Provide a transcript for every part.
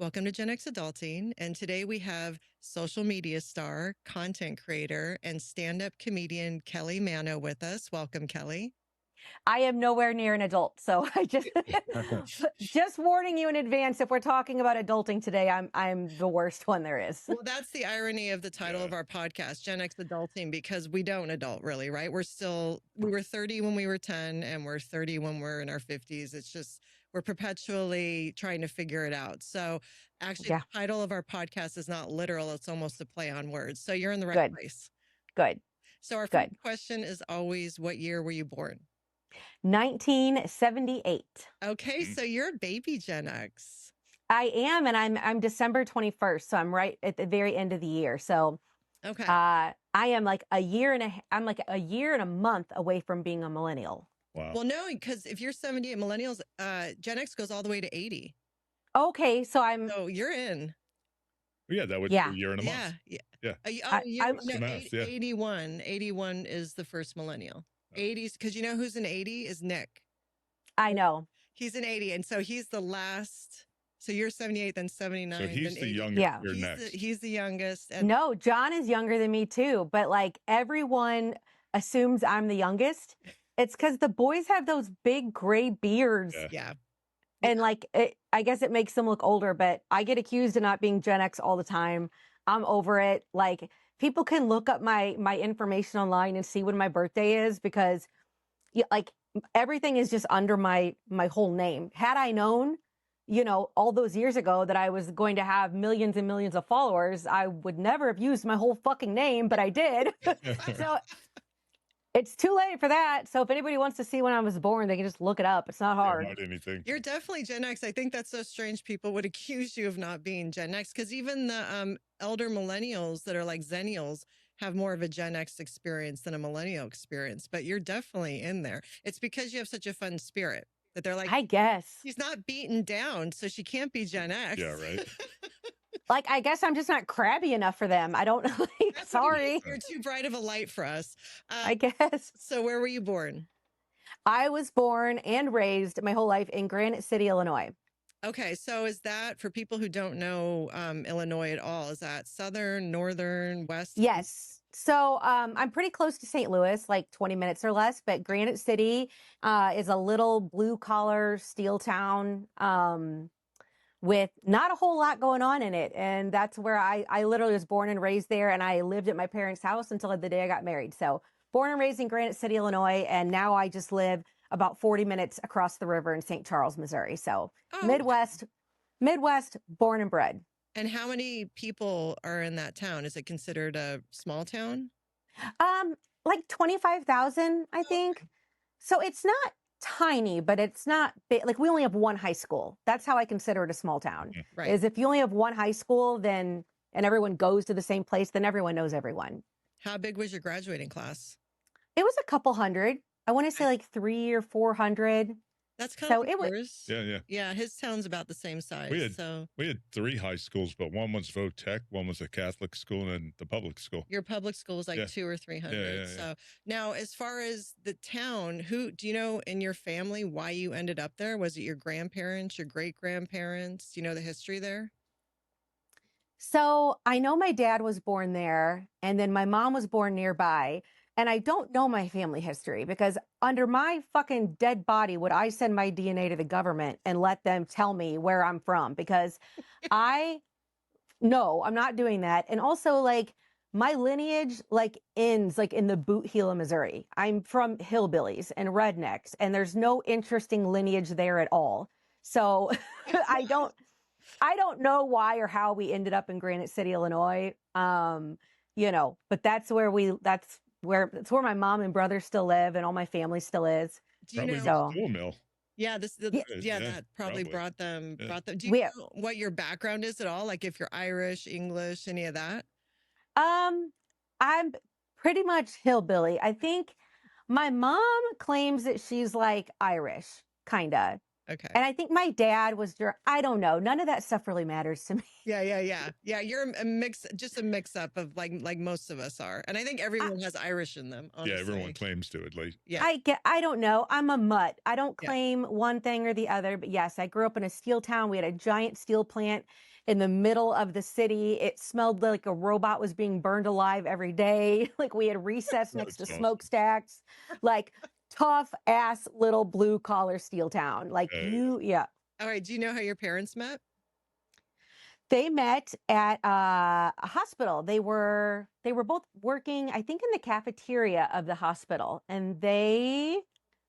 Welcome to GenXAdulting. And today we have social media star, content creator, and stand-up comedian Kelly Manno with us. Welcome, Kelly. I am nowhere near an adult, so I just warning you in advance. If we're talking about adulting today, I'm the worst one there is. Well, that's the irony of the title of our podcast, GenXAdulting, because we don't adult really, right? We were 30 when we were 10, and we're 30 when we're in our 50s. It's just we're perpetually trying to figure it out. So actually, the title of our podcast is not literal; it's almost a play on words. So you're in the right place. Good. So our first question is always, what year were you born? 1978. Okay, so you're a baby Gen X. I am, and I'm December 21st, so I'm right at the very end of the year. So, okay, I am like a year and a month away from being a millennial. Wow. Well, no, because if you're 78 millennials, Gen X goes all the way to 80. Okay, so you're in. Yeah, that would be a year and a month. Yeah. 81. 81 is the first millennial. 80s, because you know who's an 80 is Nick. I know. He's an 80, and so he's the last. So you're 78, then 79. So he's the youngest. Yeah. You're next. He's the youngest. And no, John is younger than me too, but like everyone assumes I'm the youngest. It's because the boys have those big gray beards. Yeah. And like, I guess it makes them look older, but I get accused of not being Gen X all the time. I'm over it. Like, people can look up my information online and see when my birthday is, because like everything is just under my whole name. Had I known, all those years ago that I was going to have millions and millions of followers, I would never have used my whole fucking name, but I did. So it's too late for that. So if anybody wants to see when I was born, they can just look it up. It's not hard. Not anything. You're definitely Gen X. I think that's so strange. People would accuse you of not being Gen X, because even the elder millennials that are like Zennials have more of a Gen X experience than a millennial experience. But you're definitely in there. It's because you have such a fun spirit that they're like, I guess. She's not beaten down, so she can't be Gen X. Yeah, right. Like, I guess I'm just not crabby enough for them. I don't know. Sorry. You're too bright of a light for us. I guess. So where were you born? I was born and raised my whole life in Granite City, Illinois. Okay. So is that, for people who don't know Illinois at all, is that southern, northern, west? Yes. So I'm pretty close to St. Louis, like 20 minutes or less, but Granite City is a little blue collar steel town with not a whole lot going on in it. And that's where I literally was born and raised there. And I lived at my parents' house until the day I got married. So born and raised in Granite City, Illinois. And now I just live about 40 minutes across the river in St. Charles, Missouri. So Midwest, born and bred. And how many people are in that town? Is it considered a small town? Like 25,000, I think. Okay. So it's not tiny, but it's not big. Like, we only have one high school. That's how I consider it a small town. Right. Is if you only have one high school, then, and everyone goes to the same place, then everyone knows everyone. How big was your graduating class? It was a couple hundred. I want to say like 300 or 400. That's kind of yours. Yeah. His town's about the same size. We had 3 high schools, but one was Votech, one was a Catholic school, and the public school. Your public school is like 200 or 300. So now, as far as the town, who do you know in your family why you ended up there? Was it your grandparents, your great grandparents? Do you know the history there? So I know my dad was born there, and then my mom was born nearby. And I don't know my family history, because under my fucking dead body would I send my DNA to the government and let them tell me where I'm from, because no, I'm not doing that. And also, like, my lineage ends like in the boot heel of Missouri. I'm from hillbillies and rednecks, and there's no interesting lineage there at all. So I don't know why or how we ended up in Granite City, Illinois. But that's where where my mom and brother still live, and all my family still is. Do you know? Steel mill. Yeah, that probably brought them. Do you know what your background is at all? Like, if you're Irish, English, any of that? I'm pretty much hillbilly. I think my mom claims that she's like Irish, kinda. Okay. And I think my dad was, I don't know. None of that stuff really matters to me. Yeah. You're a mix up of like most of us are. And I think everyone has Irish in them, honestly. Yeah, everyone claims to at least. Yeah. I don't know. I'm a mutt. I don't Yeah. claim one thing or the other, but yes, I grew up in a steel town. We had a giant steel plant in the middle of the city. It smelled like a robot was being burned alive every day. Like we had recess next to That's awesome. smokestacks, like tough ass little blue collar steel town. Like yeah. All right. Do you know how your parents met? They met at a hospital. They were both working, I think, in the cafeteria of the hospital, and they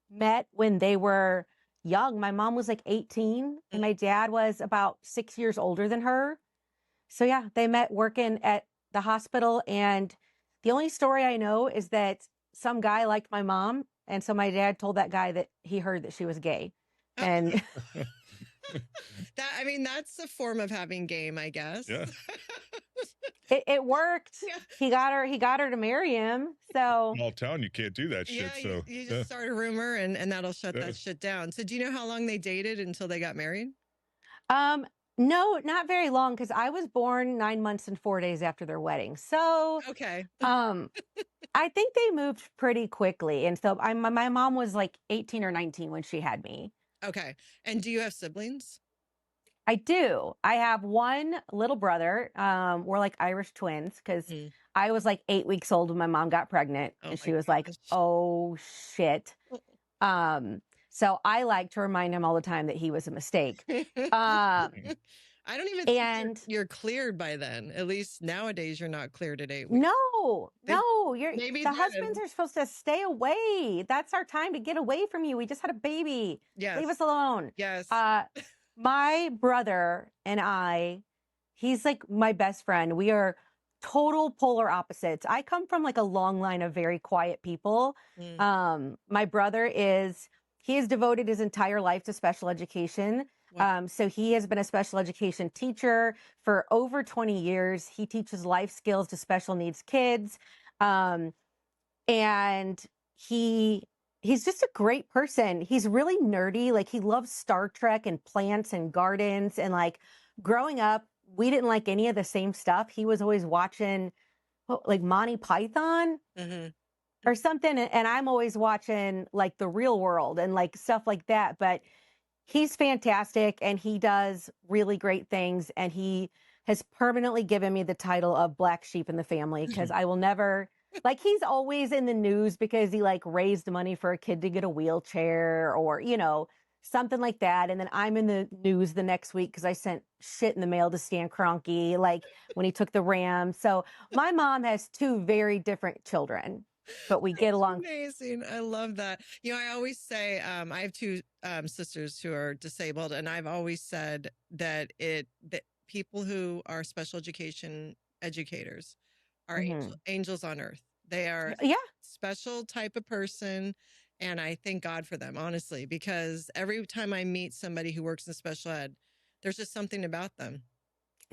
met when they were young. My mom was like 18, and my dad was about 6 years older than her. So yeah, they met working at the hospital, and the only story I know is that some guy liked my mom, and so my dad told that guy that he heard that she was gay, and. That's a form of having game, I guess. Yeah. It worked. Yeah. He got her to marry him. So small town, you can't do that shit. Yeah, So you just start a rumor and that'll shut that shit down. So do you know how long they dated until they got married? No, not very long, because I was born 9 months and 4 days after their wedding. So okay. I think they moved pretty quickly. And so my mom was like 18 or 19 when she had me. Okay. And do you have siblings? I do. I have one little brother. We're like Irish twins, because I was like 8 weeks old when my mom got pregnant, and she was like, "Oh shit." So I like to remind him all the time that he was a mistake. I don't even think you're cleared by then. At least nowadays, you're not cleared at 8 weeks. No. The husbands are supposed to stay away. That's our time to get away from you. We just had a baby. Yes. Leave us alone. Yes. My brother and he's like my best friend. We are total polar opposites. I come from like a long line of very quiet people. My brother he has devoted his entire life to special education. Wow. So he has been a special education teacher for over 20 years. He teaches life skills to special needs kids. And he's just a great person. He's really nerdy. Like he loves Star Trek and plants and gardens. And like growing up, we didn't like any of the same stuff. He was always watching like Monty Python or something. And I'm always watching like The Real World and like stuff like that. But he's fantastic, and he does really great things. And he has permanently given me the title of black sheep in the family, because I will never... Like he's always in the news because he like raised money for a kid to get a wheelchair or, something like that. And then I'm in the news the next week because I sent shit in the mail to Stan Kroenke, like when he took the Rams. So my mom has two very different children, but we get along. Amazing. I love that. I always say, I have two sisters who are disabled, and I've always said that people who are special education educators are angels on earth. They are a special type of person. And I thank God for them, honestly, because every time I meet somebody who works in special ed, there's just something about them.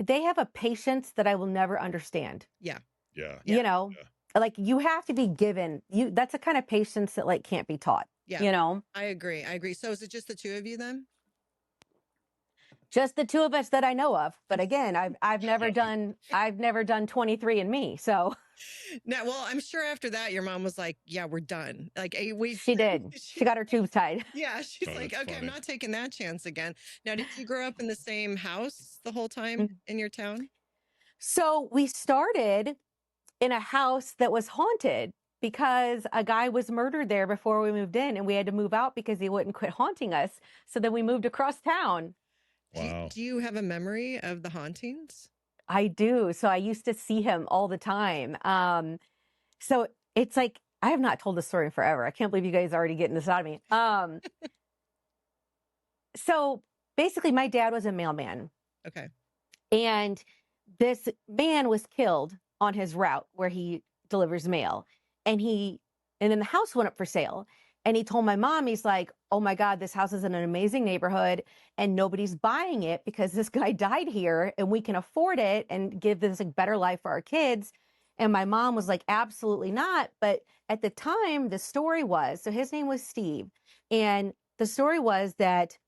They have a patience that I will never understand. Yeah. Like you have to be given that's a kind of patience that like can't be taught. Yeah. I agree. So is it just the two of you then? Just the two of us that I know of. But again, I've never done 23andMe. So now, well, I'm sure after that your mom was like, "Yeah, we're done." Like she did. She got her tubes tied. Yeah, she's like, "Okay, funny. I'm not taking that chance again." Now, did you grow up in the same house the whole time in your town? So we started in a house that was haunted because a guy was murdered there before we moved in, and we had to move out because he wouldn't quit haunting us. So then we moved across town. Wow. Do you have a memory of the hauntings? I do. So I used to see him all the time. So it's like, I have not told this story in forever. I can't believe you guys are already getting this out of me. So basically my dad was a mailman. Okay. And this man was killed on his route where he delivers mail. And then the house went up for sale. And he told my mom, he's like, "Oh my God, this house is in an amazing neighborhood and nobody's buying it because this guy died here and we can afford it and give this a better life for our kids." And my mom was like, "Absolutely not." But at the time, the story was, so his name was Steve. And the story was that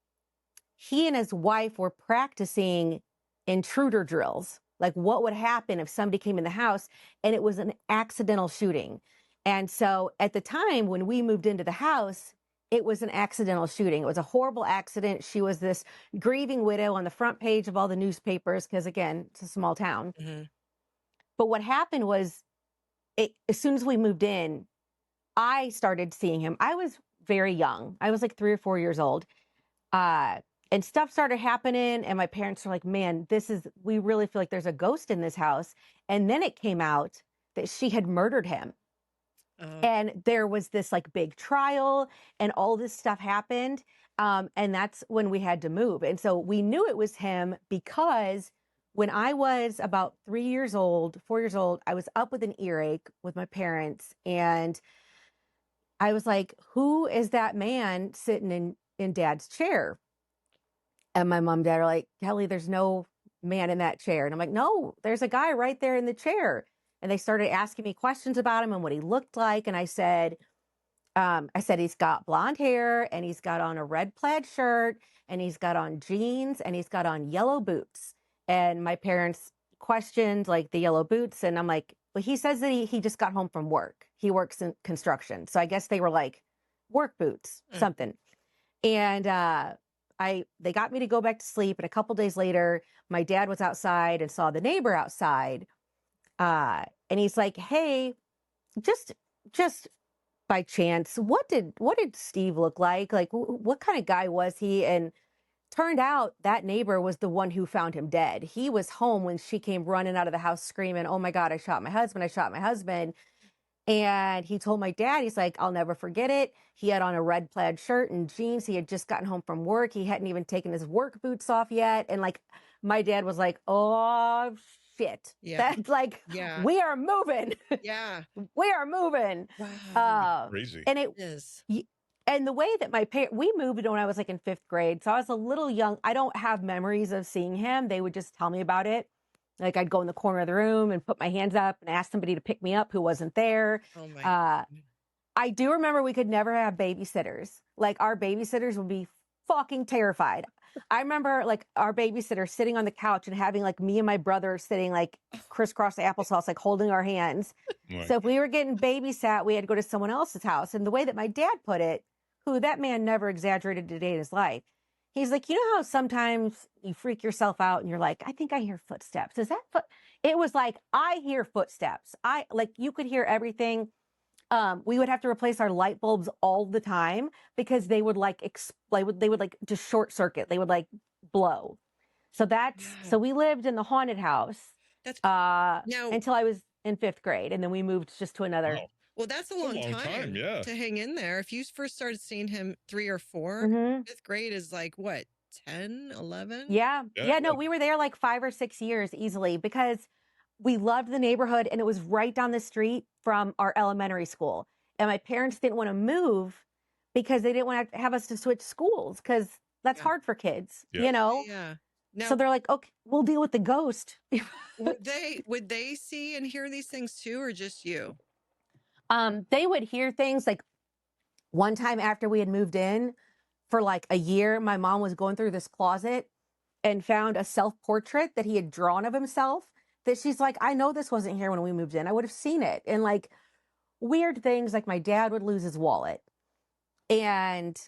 he and his wife were practicing intruder drills. Like what would happen if somebody came in the house, and it was an accidental shooting. And so at the time when we moved into the house, it was an accidental shooting. It was a horrible accident. She was this grieving widow on the front page of all the newspapers because, again, it's a small town. Mm-hmm. But what happened was, as soon as we moved in, I started seeing him. I was very young. I was like 3 or 4 years old. And stuff started happening. And my parents were like, man, we really feel like there's a ghost in this house. And then it came out that she had murdered him. And there was this like big trial and all this stuff happened. And that's when we had to move. And so we knew it was him because when I was about 4 years old, I was up with an earache with my parents. And I was like, who is that man sitting in Dad's chair? And my mom and dad are like, Kelly, there's no man in that chair. And I'm like, no, there's a guy right there in the chair. And they started asking me questions about him and what he looked like. And I said, he's got blonde hair, and he's got on a red plaid shirt, and he's got on jeans, and he's got on yellow boots. And my parents questioned like the yellow boots. And I'm like, well, he says that he just got home from work. He works in construction. So I guess they were like work boots, something. And they got me to go back to sleep. And a couple days later, my dad was outside and saw the neighbor outside. And he's like, hey, just by chance, what did Steve look like? Like, what kind of guy was he? And turned out that neighbor was the one who found him dead. He was home when she came running out of the house screaming, oh my God, I shot my husband. And he told my dad, he's like, I'll never forget it. He had on a red plaid shirt and jeans. He had just gotten home from work. He hadn't even taken his work boots off yet. And like, my dad was like, oh shit. Yeah. That's like, we are moving. Yeah. We are moving. Wow. Crazy. And it is. And the way that we moved when I was like in 5th grade. So I was a little young. I don't have memories of seeing him. They would just tell me about it. Like I'd go in the corner of the room and put my hands up and ask somebody to pick me up who wasn't there. Oh my God. I do remember we could never have babysitters. Like our babysitters would be fucking terrified. I remember like our babysitter sitting on the couch and having like me and my brother sitting like crisscross applesauce, like holding our hands. Right. So if we were getting babysat, we had to go to someone else's house. And the way that my dad put it, who that man never exaggerated a day in his life. He's like, you know how sometimes you freak yourself out and you're like, I think I hear footsteps. Is that foot? It was like, I hear footsteps. You could hear everything. We would have to replace our light bulbs all the time because they would like they would like just short circuit. They would like blow. So so we lived in the haunted house until I was in 5th grade. And then we moved just to another. Wow. Well, that's a long time yeah. to hang in there. If you first started seeing him 3 or 4, 5th grade is like what, 10, 11? Yeah. No, we were there like 5 or 6 years easily because we loved the neighborhood and it was right down the street from our elementary school. And my parents didn't want to move because they didn't want to have us to switch schools because that's hard for kids, you know? Yeah. Now, so they're like, okay, we'll deal with the ghost. would they see and hear these things too, or just you? They would hear things like one time after we had moved in for like a year, my mom was going through this closet and found a self-portrait that he had drawn of himself that she's like, I know this wasn't here when we moved in. I would have seen it. And like weird things, like my dad would lose his wallet and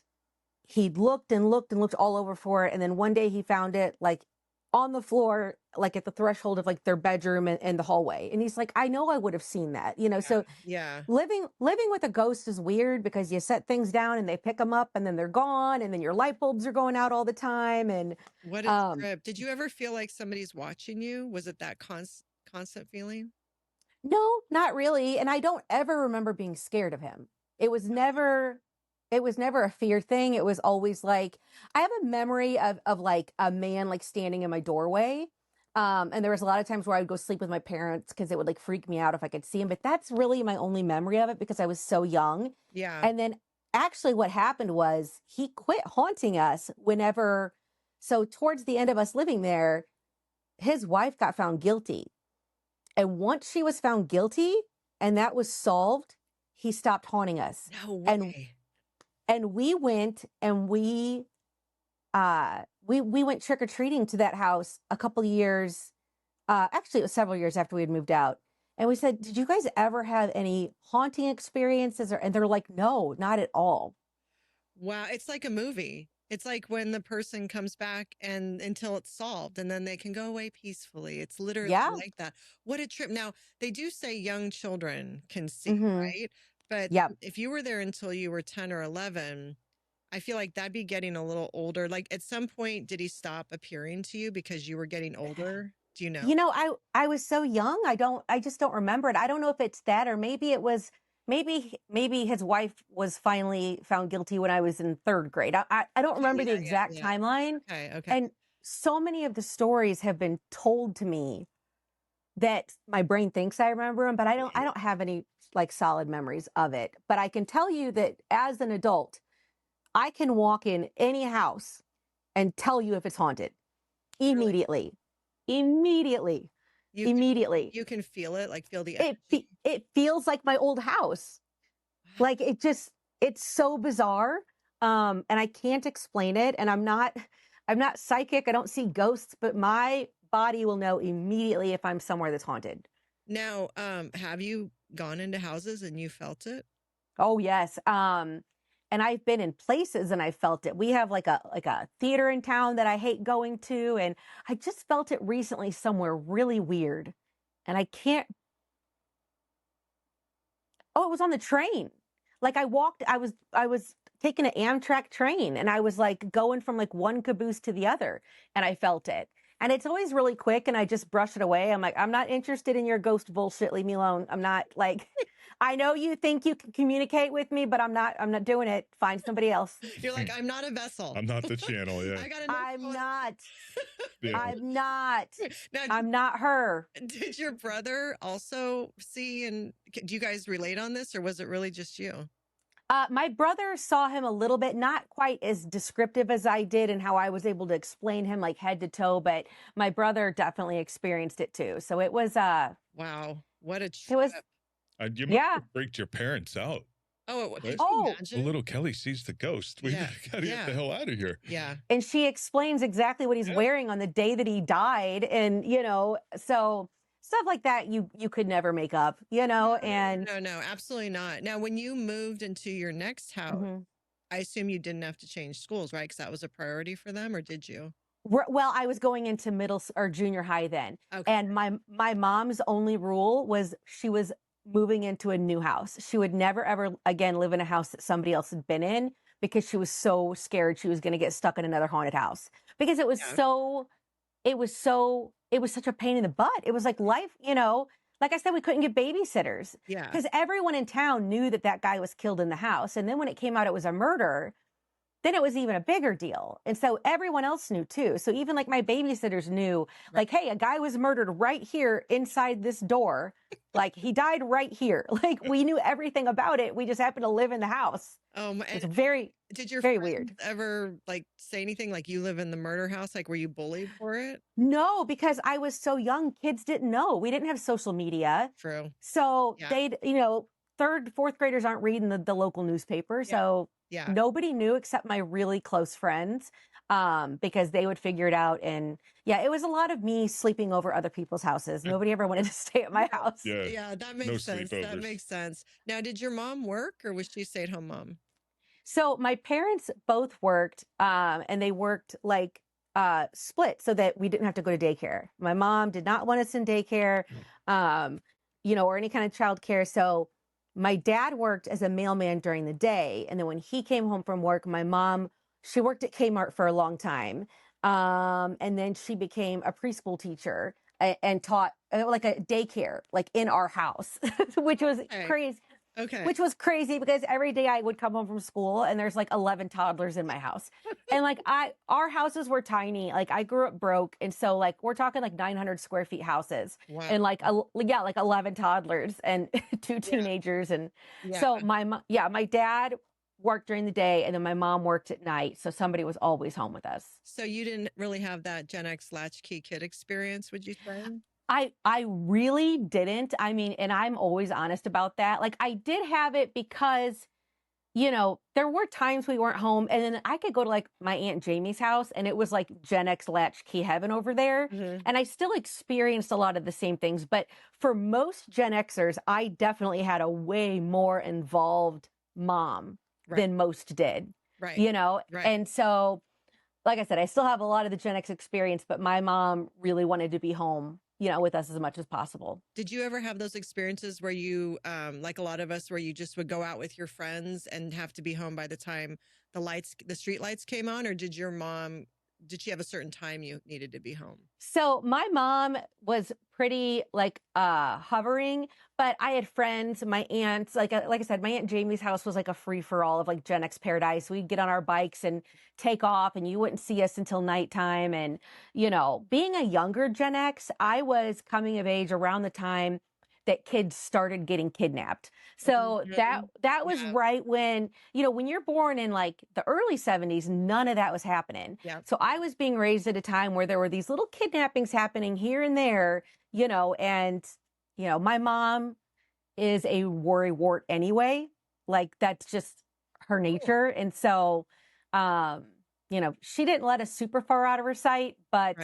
he looked and looked and looked all over for it. And then one day he found it like on the floor, like at the threshold of like their bedroom and the hallway. And he's like, I know I would have seen that, you know? So living with a ghost is weird because you set things down and they pick them up and then they're gone. And then your light bulbs are going out all the time. And what a trip. Did you ever feel like somebody's watching you? Was it that constant feeling? No, not really. And I don't ever remember being scared of him. It was never a fear thing. It was always like, I have a memory of like a man like standing in my doorway. And there was a lot of times where I would go sleep with my parents because it would like freak me out if I could see him. But that's really my only memory of it because I was so young. Yeah. And then actually what happened was he quit haunting us so towards the end of us living there, his wife got found guilty. And once she was found guilty and that was solved, he stopped haunting us. No way. And we went and we we went trick-or-treating to that house a couple of years. Actually, it was several years after we had moved out. And we said, did you guys ever have any haunting experiences? And they're like, no, not at all. Wow. It's like a movie. It's like when the person comes back and until it's solved and then they can go away peacefully. It's literally like that. What a trip. Now, they do say young children can see, right? But if you were there until you were 10 or 11, I feel like that'd be getting a little older. Like at some point, did he stop appearing to you because you were getting older? Do you know? You know, I was so young. I just don't remember it. I don't know if it's that, or maybe it was, maybe his wife was finally found guilty when I was in 3rd grade. I don't remember the exact timeline. Okay. And so many of the stories have been told to me that my brain thinks I remember them, but I don't have any like solid memories of it. But I can tell you that as an adult, I can walk in any house and tell you if it's haunted immediately. Immediately. You can feel it, like feel the energy. It feels like my old house. Like it's so bizarre. And I can't explain it. And I'm not psychic. I don't see ghosts, but my body will know immediately if I'm somewhere that's haunted. Now, have you gone into houses and you felt it? Oh yes. And I've been in places and I felt it. We have like a theater in town that I hate going to. And I just felt it recently somewhere really weird. And I can't. Oh, it was on the train. Like I was taking an Amtrak train and I was like going from like one caboose to the other and I felt it. And it's always really quick and I just brush it away. I'm like, I'm not interested in your ghost bullshit. Leave me alone. I'm not like, I know you think you can communicate with me, but I'm not doing it. Find somebody else. You're like, I'm not a vessel. I'm not the channel. Yeah. I'm not. Yeah. I'm not. Now, I'm not her. Did your brother also see, and do you guys relate on this or was it really just you? My brother saw him a little bit, not quite as descriptive as I did and how I was able to explain him like head to toe, but my brother definitely experienced it too. So it was, wow, what a trip. It was, you must have freaked your parents out. Oh, right? Well, little Kelly sees the ghost. We gotta get the hell out of here. Yeah. And she explains exactly what he's wearing on the day that he died. And, you know, so stuff like that, you could never make up, you know, and no, absolutely not. Now, when you moved into your next house, I assume you didn't have to change schools, right? Because that was a priority for them, or did you? Well, I was going into middle or junior high then. Okay. And my mom's only rule was she was moving into a new house. She would never, ever again live in a house that somebody else had been in because she was so scared she was going to get stuck in another haunted house because it was it was such a pain in the butt. It was like life, you know, like I said, we couldn't get babysitters because everyone in town knew that guy was killed in the house. And then when it came out, it was a murder. Then it was even a bigger deal. And so everyone else knew too. So even like my babysitters knew like, hey, a guy was murdered right here inside this door. Like he died right here. Like we knew everything about it. We just happened to live in the house. It's did your very friends weird ever like say anything like you live in the murder house? Like were you bullied for it? No, because I was so young. Kids didn't know. We didn't have social media. True. So they'd, you know, 3rd, 4th graders aren't reading the local newspaper. So nobody knew except my really close friends because they would figure it out. And it was a lot of me sleeping over other people's houses. Nobody ever wanted to stay at my house. Yeah, that makes sense. That makes sense. Now, did your mom work or was she a stay-at-home mom? So my parents both worked and they worked like split so that we didn't have to go to daycare. My mom did not want us in daycare, you know, or any kind of childcare. So my dad worked as a mailman during the day. And then when he came home from work, my mom, she worked at Kmart for a long time. And then she became a preschool teacher and taught like a daycare, like in our house, which was crazy. Okay. Which was crazy because every day I would come home from school and there's like 11 toddlers in my house. And like our houses were tiny. Like I grew up broke. And so like, we're talking like 900 square feet houses and like, like 11 toddlers and 2 teenagers. And so my dad worked during the day and then my mom worked at night. So somebody was always home with us. So you didn't really have that Gen X Latchkey kid experience, would you say? I really didn't. I mean, and I'm always honest about that. Like I did have it because you know, there were times we weren't home, and then I could go to like my Aunt Jamie's house and it was like Gen X latchkey heaven over there. And I still experienced a lot of the same things. But for most Gen Xers, I definitely had a way more involved mom than most did, you know? And so, like I said, I still have a lot of the Gen X experience, but my mom really wanted to be home, you know, with us as much as possible. Did you ever have those experiences where you, like a lot of us, where you just would go out with your friends and have to be home by the time the street lights came on? Or did your mom, did she have a certain time you needed to be home? So my mom was pretty like hovering, but I had friends, my aunts, like I said, my Aunt Jamie's house was like a free for all of like Gen X paradise. We'd get on our bikes and take off, and you wouldn't see us until nighttime. And, you know, being a younger Gen X, I was coming of age around the time that kids started getting kidnapped. So that was right when, you know, when you're born in like the early 70s, none of that was happening. So I was being raised at a time where there were these little kidnappings happening here and there, you know, and, you know, my mom is a worrywart anyway. Like that's just her nature. And so, you know, she didn't let us super far out of her sight, but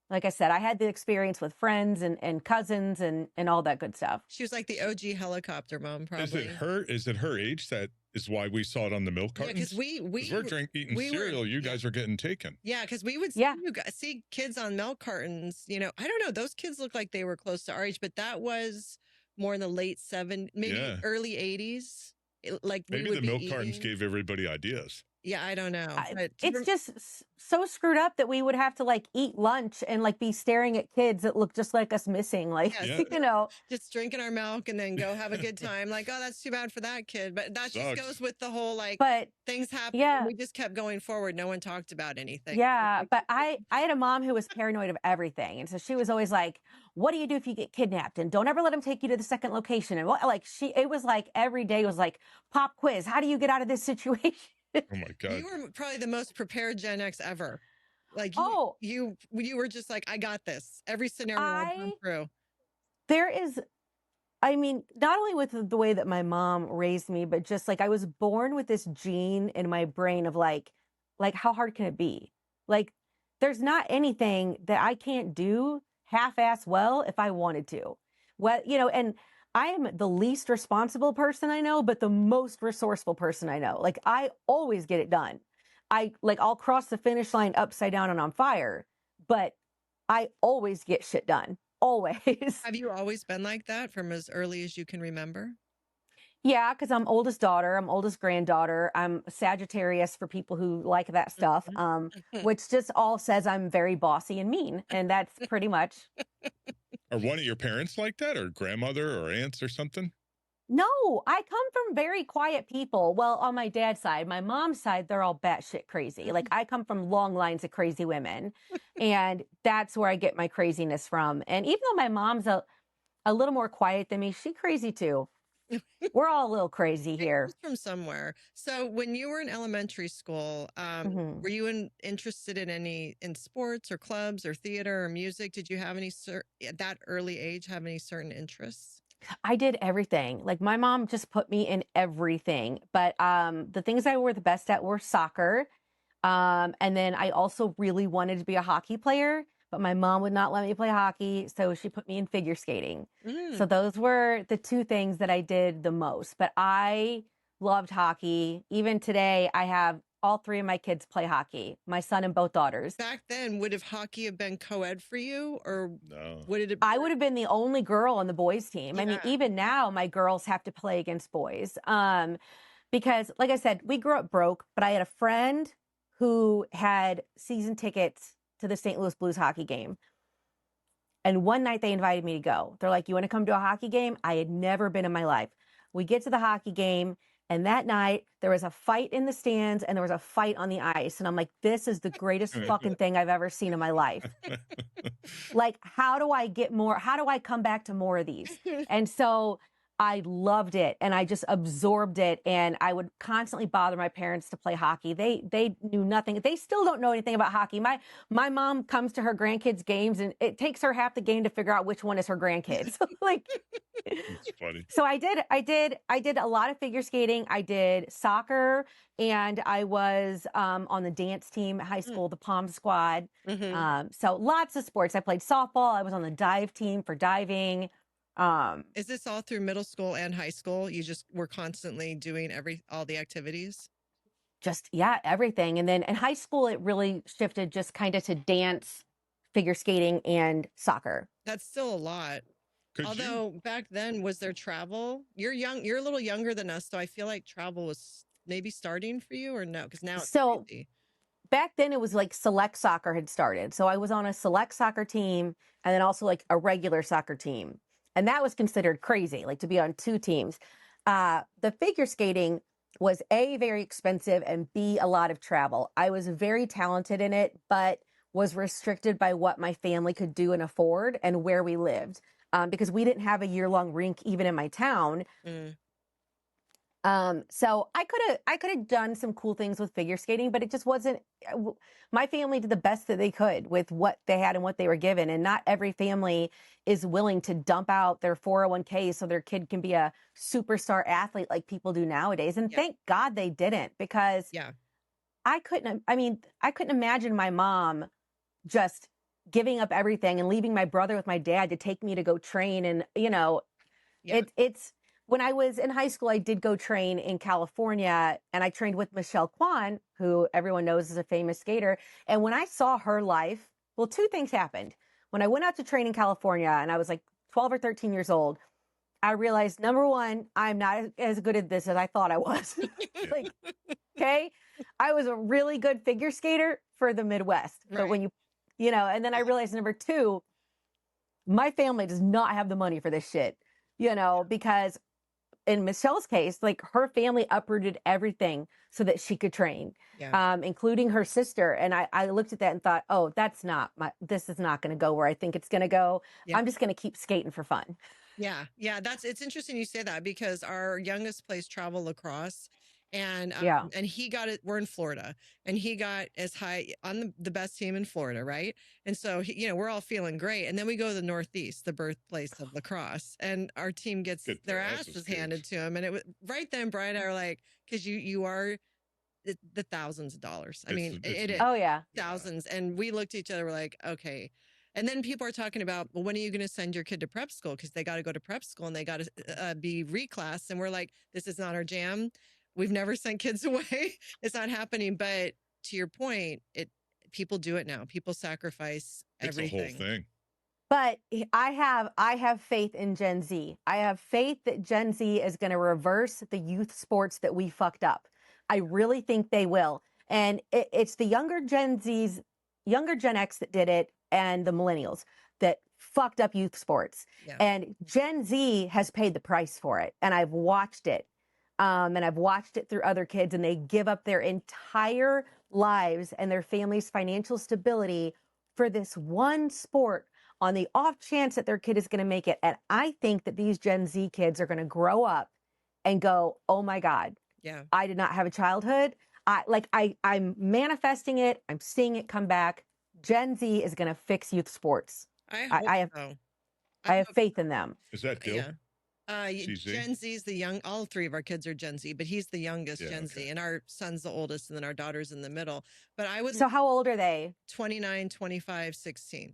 like I said, I had the experience with friends and cousins and all that good stuff. She was like the OG helicopter mom, probably. Is it her age that is why we saw it on the milk cartons? Because we're eating cereal. You guys are getting taken. Yeah, because we would see kids on milk cartons. You know, I don't know. Those kids look like they were close to our age, but that was more in the late 70s, maybe early 80s. Like maybe the milk cartons gave everybody ideas. Yeah, I don't know. It's just so screwed up that we would have to like eat lunch and like be staring at kids that look just like us missing. Like, you know, just drinking our milk and then go have a good time. Like, oh, that's too bad for that kid. But that just goes with the whole like, things happen. Yeah. We just kept going forward. No one talked about anything. Yeah. But I had a mom who was paranoid of everything. And so she was always like, what do you do if you get kidnapped? And don't ever let them take you to the second location. And like it was like every day was like pop quiz. How do you get out of this situation? Oh my God. You were probably the most prepared Gen X ever. Like you were just like, I got this. Every scenario I've gone through. There is, I mean, not only with the way that my mom raised me, but just like I was born with this gene in my brain of like how hard can it be? Like there's not anything that I can't do half-ass well if I wanted to. Well, you know, and I am the least responsible person I know, but the most resourceful person I know. Like I always get it done. I'll cross the finish line upside down and on fire, but I always get shit done. Always. Have you always been like that from as early as you can remember? Yeah, because I'm oldest daughter, I'm oldest granddaughter. I'm Sagittarius for people who like that stuff, which just all says I'm very bossy and mean. And that's pretty much. Are one of your parents like that, or grandmother or aunts or something? No, I come from very quiet people. Well, on my dad's side, my mom's side, they're all batshit crazy. Like I come from long lines of crazy women, and that's where I get my craziness from. And even though my mom's a little more quiet than me, she crazy too. We're all a little crazy here. From somewhere. So when you were in elementary school, were you interested in sports or clubs or theater or music? Did you have any at that early age have any certain interests? I did everything. Like my mom just put me in everything. But the things I were the best at were soccer. And then I also really wanted to be a hockey player, but my mom would not let me play hockey. So she put me in figure skating. So those were the two things that I did the most. But I loved hockey. Even today, I have all three of my kids play hockey, my son and both daughters. Back then, would hockey have been co-ed for you, or no? I would have been the only girl on the boys team. I mean, even now my girls have to play against boys. Because like I said, we grew up broke, but I had a friend who had season tickets to the St. Louis Blues hockey game. And one night they invited me to go. They're like, you want to come to a hockey game? I had never been in my life. We get to the hockey game, and that night there was a fight in the stands and there was a fight on the ice. And I'm like, this is the greatest fucking thing I've ever seen in my life. Like, how do I come back to more of these? And so I loved it, and I just absorbed it, and I would constantly bother my parents to play hockey. They knew nothing. They still don't know anything about hockey. My mom comes to her grandkids' games, and it takes her half the game to figure out which one is her grandkids. Like, It's funny. So I did a lot of figure skating. I did soccer, and I was on the dance team at high school, the Pom Squad. So lots of sports. I played softball. I was on the dive team for diving. Is this all through middle school and high school? You just were constantly doing all the activities? Just, yeah, everything. And then in high school, it really shifted just kind of to dance, figure skating, and soccer. That's still a lot. Although back then, was there travel? You're a little younger than us, so I feel like travel was maybe starting for you, or no? Because now it's crazy. Back then it was like select soccer had started. So I was on a select soccer team and then also like a regular soccer team. And that was considered crazy, like to be on two teams. The figure skating was A, very expensive, and B, a lot of travel. I was very talented in it, but was restricted by what my family could do and afford and where we lived. Because we didn't have a year-long rink even in my town. So I could have done some cool things with figure skating, but it just wasn't. My family did the best that they could with what they had and what they were given, and not every family is willing to dump out their 401k so their kid can be a superstar athlete like people do nowadays. And thank God they didn't, because I couldn't imagine my mom just giving up everything and leaving my brother with my dad to take me to go train. And it's when I was in high school, I did go train in California, and I trained with Michelle Kwan, who everyone knows is a famous skater. And when I saw her life, well, two things happened. When I went out to train in California and I was like 12 or 13 years old, I realized, number one, I'm not as good at this as I thought I was. Like, okay, I was a really good figure skater for the Midwest. But when and then I realized, number two, my family does not have the money for this shit, because in Michelle's case, like, her family uprooted everything so that she could train, including her sister. And I looked at that and thought, oh, this is not going to go where I think it's going to go. I'm just going to keep skating for fun. Yeah. It's interesting you say that, because our youngest plays travel lacrosse, and and he got it. We're in Florida, and he got as high on the best team in Florida, right? And so we're all feeling great, and then we go to the Northeast, the birthplace of lacrosse, and our team gets their asses handed to them. And it was right then, Brian and I were like, because you are the thousands of dollars. I mean, it is. Oh yeah, thousands. And we looked at each other, we're like, okay. And then people are talking about, well, when are you going to send your kid to prep school? Because they got to go to prep school and they got to be reclassed. And we're like, this is not our jam. We've never sent kids away. It's not happening. But to your point, people do it now. People sacrifice everything. It's a whole thing. But I have faith in Gen Z. I have faith that Gen Z is going to reverse the youth sports that we fucked up. I really think they will. And it's the younger Gen X that did it, and the millennials that fucked up youth sports. And Gen Z has paid the price for it. And I've watched it. And I've watched it through other kids, and they give up their entire lives and their family's financial stability for this one sport on the off chance that their kid is going to make it. And I think that these Gen Z kids are going to grow up and go, oh my God, I did not have a childhood. I'm manifesting it. I'm seeing it come back. Gen Z is going to fix youth sports. I have faith in them. Is that Dill? Gen Z is all three of our kids are Gen Z, but he's the youngest Gen Z, and our son's the oldest, and then our daughter's in the middle. But So how old are they? 29, 25, 16.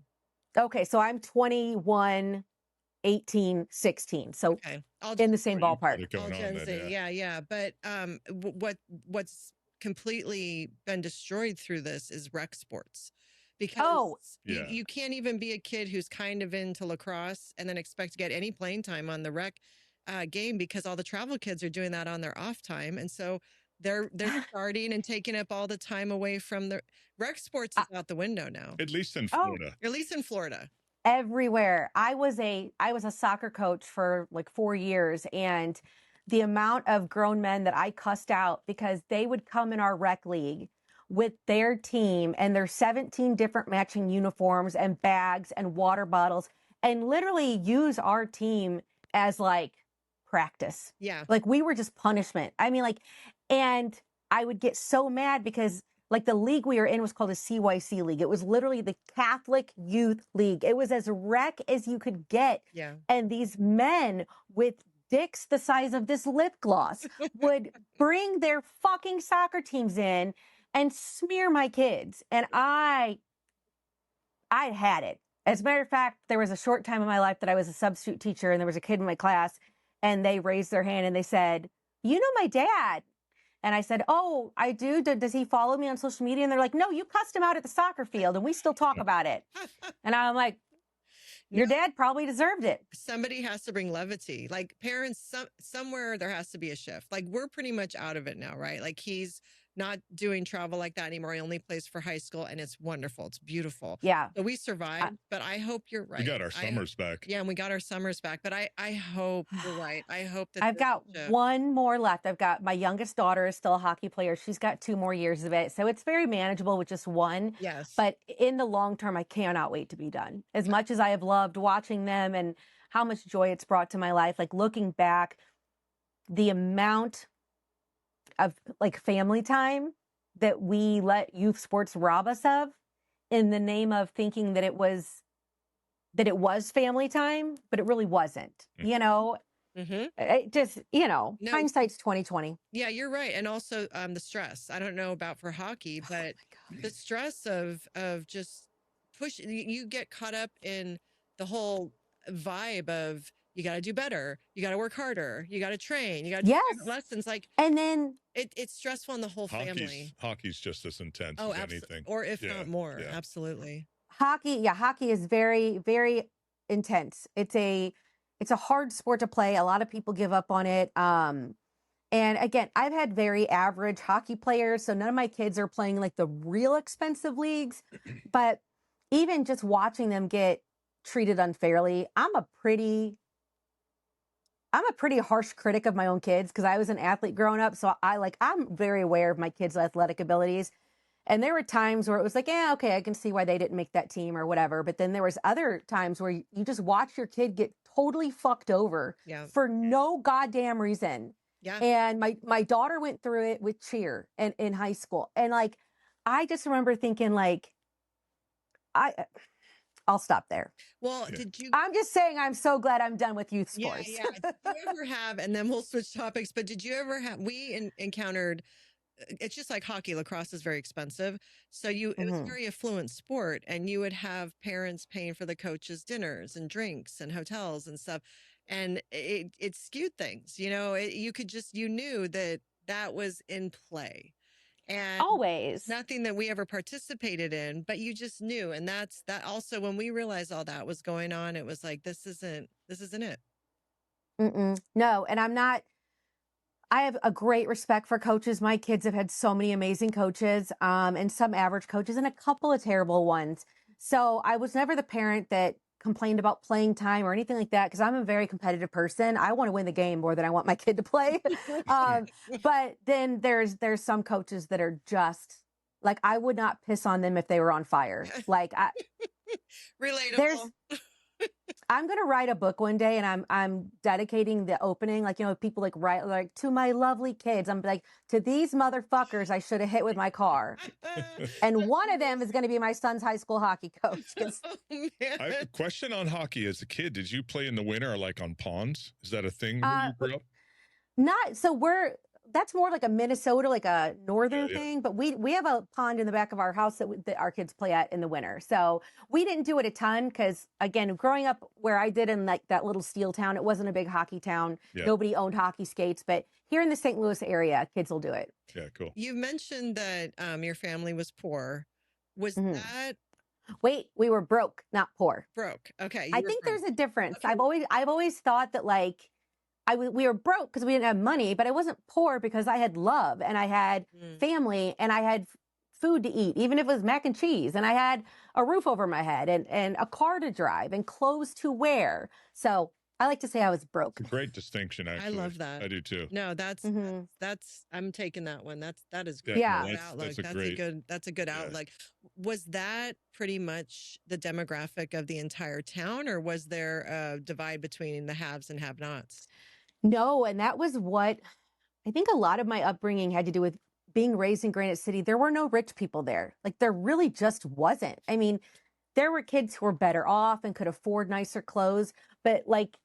Okay, so I'm 21, 18, 16. So in the same ballpark. All Gen Z, yeah. But what's completely been destroyed through this is rec sports. Because you can't even be a kid who's kind of into lacrosse and then expect to get any playing time on the rec game, because all the travel kids are doing that on their off time. And so they're starting and taking up all the time away from the rec sports is out the window now. At least in Florida. At least in Florida. Everywhere. I was a soccer coach for like 4 years, and the amount of grown men that I cussed out because they would come in our rec league with their team and their 17 different matching uniforms and bags and water bottles, and literally use our team as like practice. Yeah. Like we were just punishment. I mean, and I would get so mad because like the league we were in was called a CYC league. It was literally the Catholic Youth League. It was as wreck as you could get. Yeah. And these men with dicks the size of this lip gloss would bring their fucking soccer teams in and smear my kids. And I had it. As a matter of fact, there was a short time in my life that I was a substitute teacher, and there was a kid in my class, and they raised their hand and they said, "You know my dad?" And I said, "Oh, I do. Does he follow me on social media?" And they're like, "No, you cussed him out at the soccer field and we still talk about it." And I'm like, your dad probably deserved it. Somebody has to bring levity. Like parents, somewhere there has to be a shift. Like we're pretty much out of it now, right? Like he's not doing travel like that anymore. He only plays for high school, and it's wonderful. It's beautiful. Yeah. So we survived, but I hope you're right. We got our summers back. Yeah, and we got our summers back. But I hope you're right. I hope that I've got one more left. I've got my youngest daughter is still a hockey player. She's got 2 more years of it. So it's very manageable with just one. Yes. But in the long term, I cannot wait to be done. As much as I have loved watching them and how much joy it's brought to my life, like looking back, the amount of like family time that we let youth sports rob us of in the name of thinking that it was family time, but it really wasn't, you know. It just, you know, hindsight's 2020. Yeah, you're right. And also the stress. I don't know about for hockey, but the stress of just push, you get caught up in the whole vibe of you got to do better, you got to work harder, you got to train, you got to do lessons, like, and then it's stressful on the whole family. Hockey's just as intense as anything, or if not more. Absolutely. Hockey is very, very intense. It's a hard sport to play. A lot of people give up on it. And again, I've had very average hockey players, so none of my kids are playing like the real expensive leagues, but even just watching them get treated unfairly, I'm a pretty harsh critic of my own kids because I was an athlete growing up. So I'm very aware of my kids' athletic abilities. And there were times where it was like, yeah, okay, I can see why they didn't make that team or whatever. But then there was other times where you just watch your kid get totally fucked over for no goddamn reason. Yeah. And my daughter went through it with cheer and in high school. And like, I just remember thinking like, I'll stop there. Well, I'm just saying I'm so glad I'm done with youth sports. Yeah. Did you ever have, and then we'll switch topics, but did you ever have, we encountered, it's just like hockey, lacrosse is very expensive. So it was a very affluent sport, and you would have parents paying for the coaches' dinners and drinks and hotels and stuff. And it skewed things, you know, you knew that was in play. And always nothing that we ever participated in, but you just knew. And that also, when we realized all that was going on, it was like, this isn't it. No. And I have a great respect for coaches. My kids have had so many amazing coaches, and some average coaches and a couple of terrible ones. So I was never the parent that complained about playing time or anything like that, because I'm a very competitive person. I want to win the game more than I want my kid to play. But then there's some coaches that are just like, I would not piss on them if they were on fire. Like relatable. I'm going to write a book one day, and I'm dedicating the opening, like, you know, people like write like, to my lovely kids. I'm like, to these motherfuckers I should have hit with my car. And one of them is going to be my son's high school hockey coach. I have a question on hockey. As a kid, did you play in the winter or like on ponds? Is that a thing where you grew up? Not so that's more like a Minnesota, like a northern thing. But we have a pond in the back of our house that our kids play at in the winter. So we didn't do it a ton because, again, growing up where I did in like that little steel town, it wasn't a big hockey town. Yeah. Nobody owned hockey skates. But here in the St. Louis area, kids will do it. Yeah, cool. You mentioned that your family was poor. Was that... Wait, we were broke, not poor. Broke. Okay. I think there's a difference. Okay. I've always thought that like, we were broke because we didn't have money, but I wasn't poor because I had love and I had family and I had food to eat, even if it was mac and cheese, and I had a roof over my head and a car to drive and clothes to wear. So I like to say I was broke. Great distinction, actually. I love that. I do too. No, that's I'm taking that one. That is good. Yeah. That's a good outlook. Was that pretty much the demographic of the entire town, or was there a divide between the haves and have-nots? No, and that was what I think a lot of my upbringing had to do with being raised in Granite City, there were no rich people there. Like there really just wasn't. I mean, there were kids who were better off and could afford nicer clothes, but like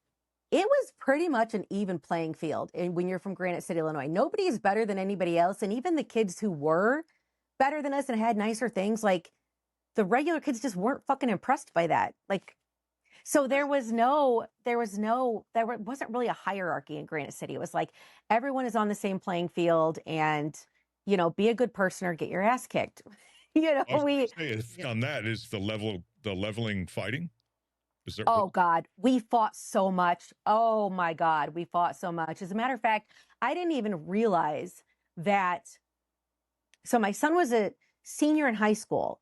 it was pretty much an even playing field. And when you're from Granite City, Illinois, nobody is better than anybody else. And even the kids who were better than us and had nicer things, like the regular kids just weren't fucking impressed by that. Like, so there wasn't really a hierarchy in Granite City. It was like everyone is on the same playing field, and you know, be a good person or get your ass kicked. You know, on that is the leveling fighting. Is there, oh God, we fought so much. Oh my God, we fought so much. As a matter of fact, I didn't even realize that. So my son was a senior in high school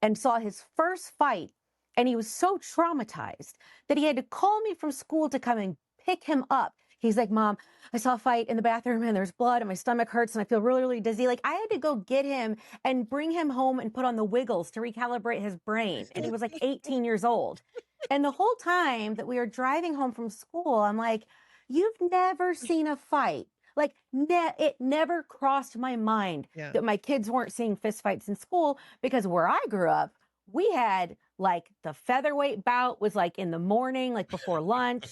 and saw his first fight. And he was so traumatized that he had to call me from school to come and pick him up. He's like, Mom, I saw a fight in the bathroom and there's blood and my stomach hurts and I feel really, really dizzy. Like I had to go get him and bring him home and put on the wiggles to recalibrate his brain. And he was like 18 years old. And the whole time that we were driving home from school, I'm like, you've never seen a fight. Like it never crossed my mind that my kids weren't seeing fistfights in school, because where I grew up, we had like the featherweight bout was like in the morning, like before lunch.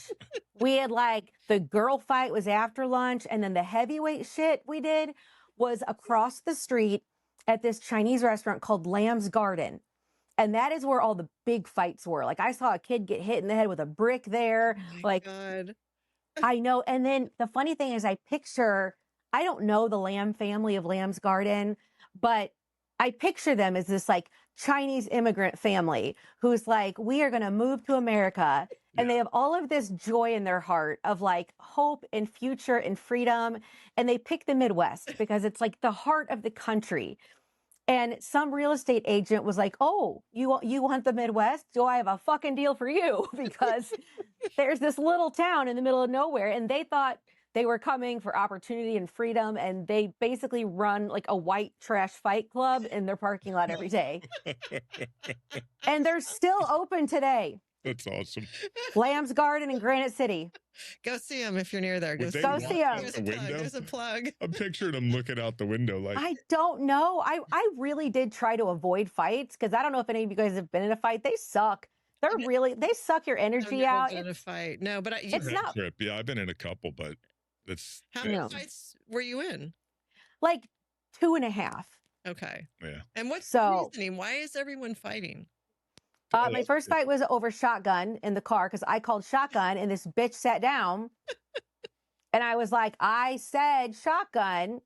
We had like the girl fight was after lunch. And then the heavyweight shit we did was across the street at this Chinese restaurant called Lamb's Garden. And that is where all the big fights were. Like I saw a kid get hit in the head with a brick there. Oh my like, God. I know. And then the funny thing is I don't know the Lamb family of Lamb's Garden, but I picture them as this like Chinese immigrant family who's like, we are going to move to America. And they have all of this joy in their heart of like hope and future and freedom. And they pick the Midwest because it's like the heart of the country. And some real estate agent was like, oh, you want the Midwest? Do I have a fucking deal for you? Because there's this little town in the middle of nowhere. And they thought they were coming for opportunity and freedom. And they basically run like a white trash fight club in their parking lot every day. And they're still open today. That's awesome. Lamb's Garden in Granite City. Go see them if you're near there. Go see them. There's a plug. I'm picturing them looking out the window like. I don't know. I really did try to avoid fights because I don't know if any of you guys have been in a fight. They suck. They suck your energy out. In a fight. No, but it's not. Trip. Yeah, I've been in a couple, but it's. How many fights were you in? Like 2.5. Okay. Yeah. And what's the reasoning? Why is everyone fighting? My first fight was over shotgun in the car because I called shotgun and this bitch sat down and I was like, I said shotgun,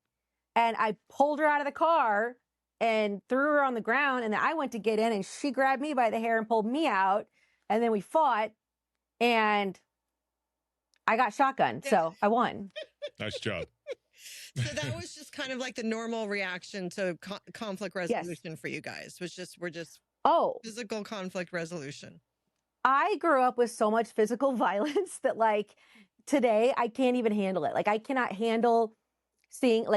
and I pulled her out of the car and threw her on the ground, and then I went to get in and she grabbed me by the hair and pulled me out, and then we fought and I got shotgun, so I won. Nice job. So that was just kind of like the normal reaction to conflict resolution for you guys. We're just physical conflict resolution. I grew up with so much physical violence that like today I can't even handle it. Like I cannot handle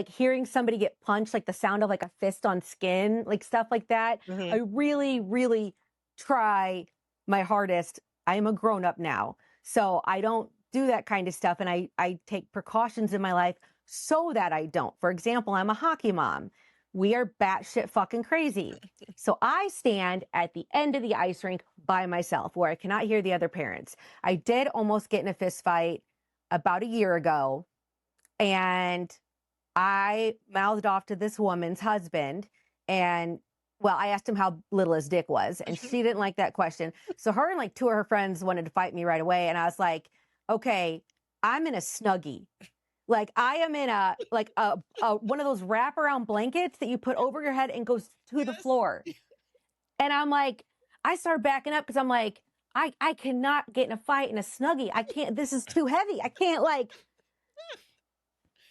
hearing somebody get punched, like the sound of like a fist on skin, like stuff like that. I really, really try my hardest. I am a grown up now, so I don't do that kind of stuff. And I take precautions in my life so that I don't. For example, I'm a hockey mom. We are batshit fucking crazy. So I stand at the end of the ice rink by myself where I cannot hear the other parents. I did almost get in a fist fight about a year ago, and I mouthed off to this woman's husband, and well, I asked him how little his dick was, and she didn't like that question. So her and like 2 of her friends wanted to fight me right away, and I was like, okay, I'm in a Snuggie. Like I am in a one of those wraparound blankets that you put over your head and goes to the floor. And I'm like, I start backing up because I'm like, I cannot get in a fight in a Snuggie. I can't, this is too heavy. I can't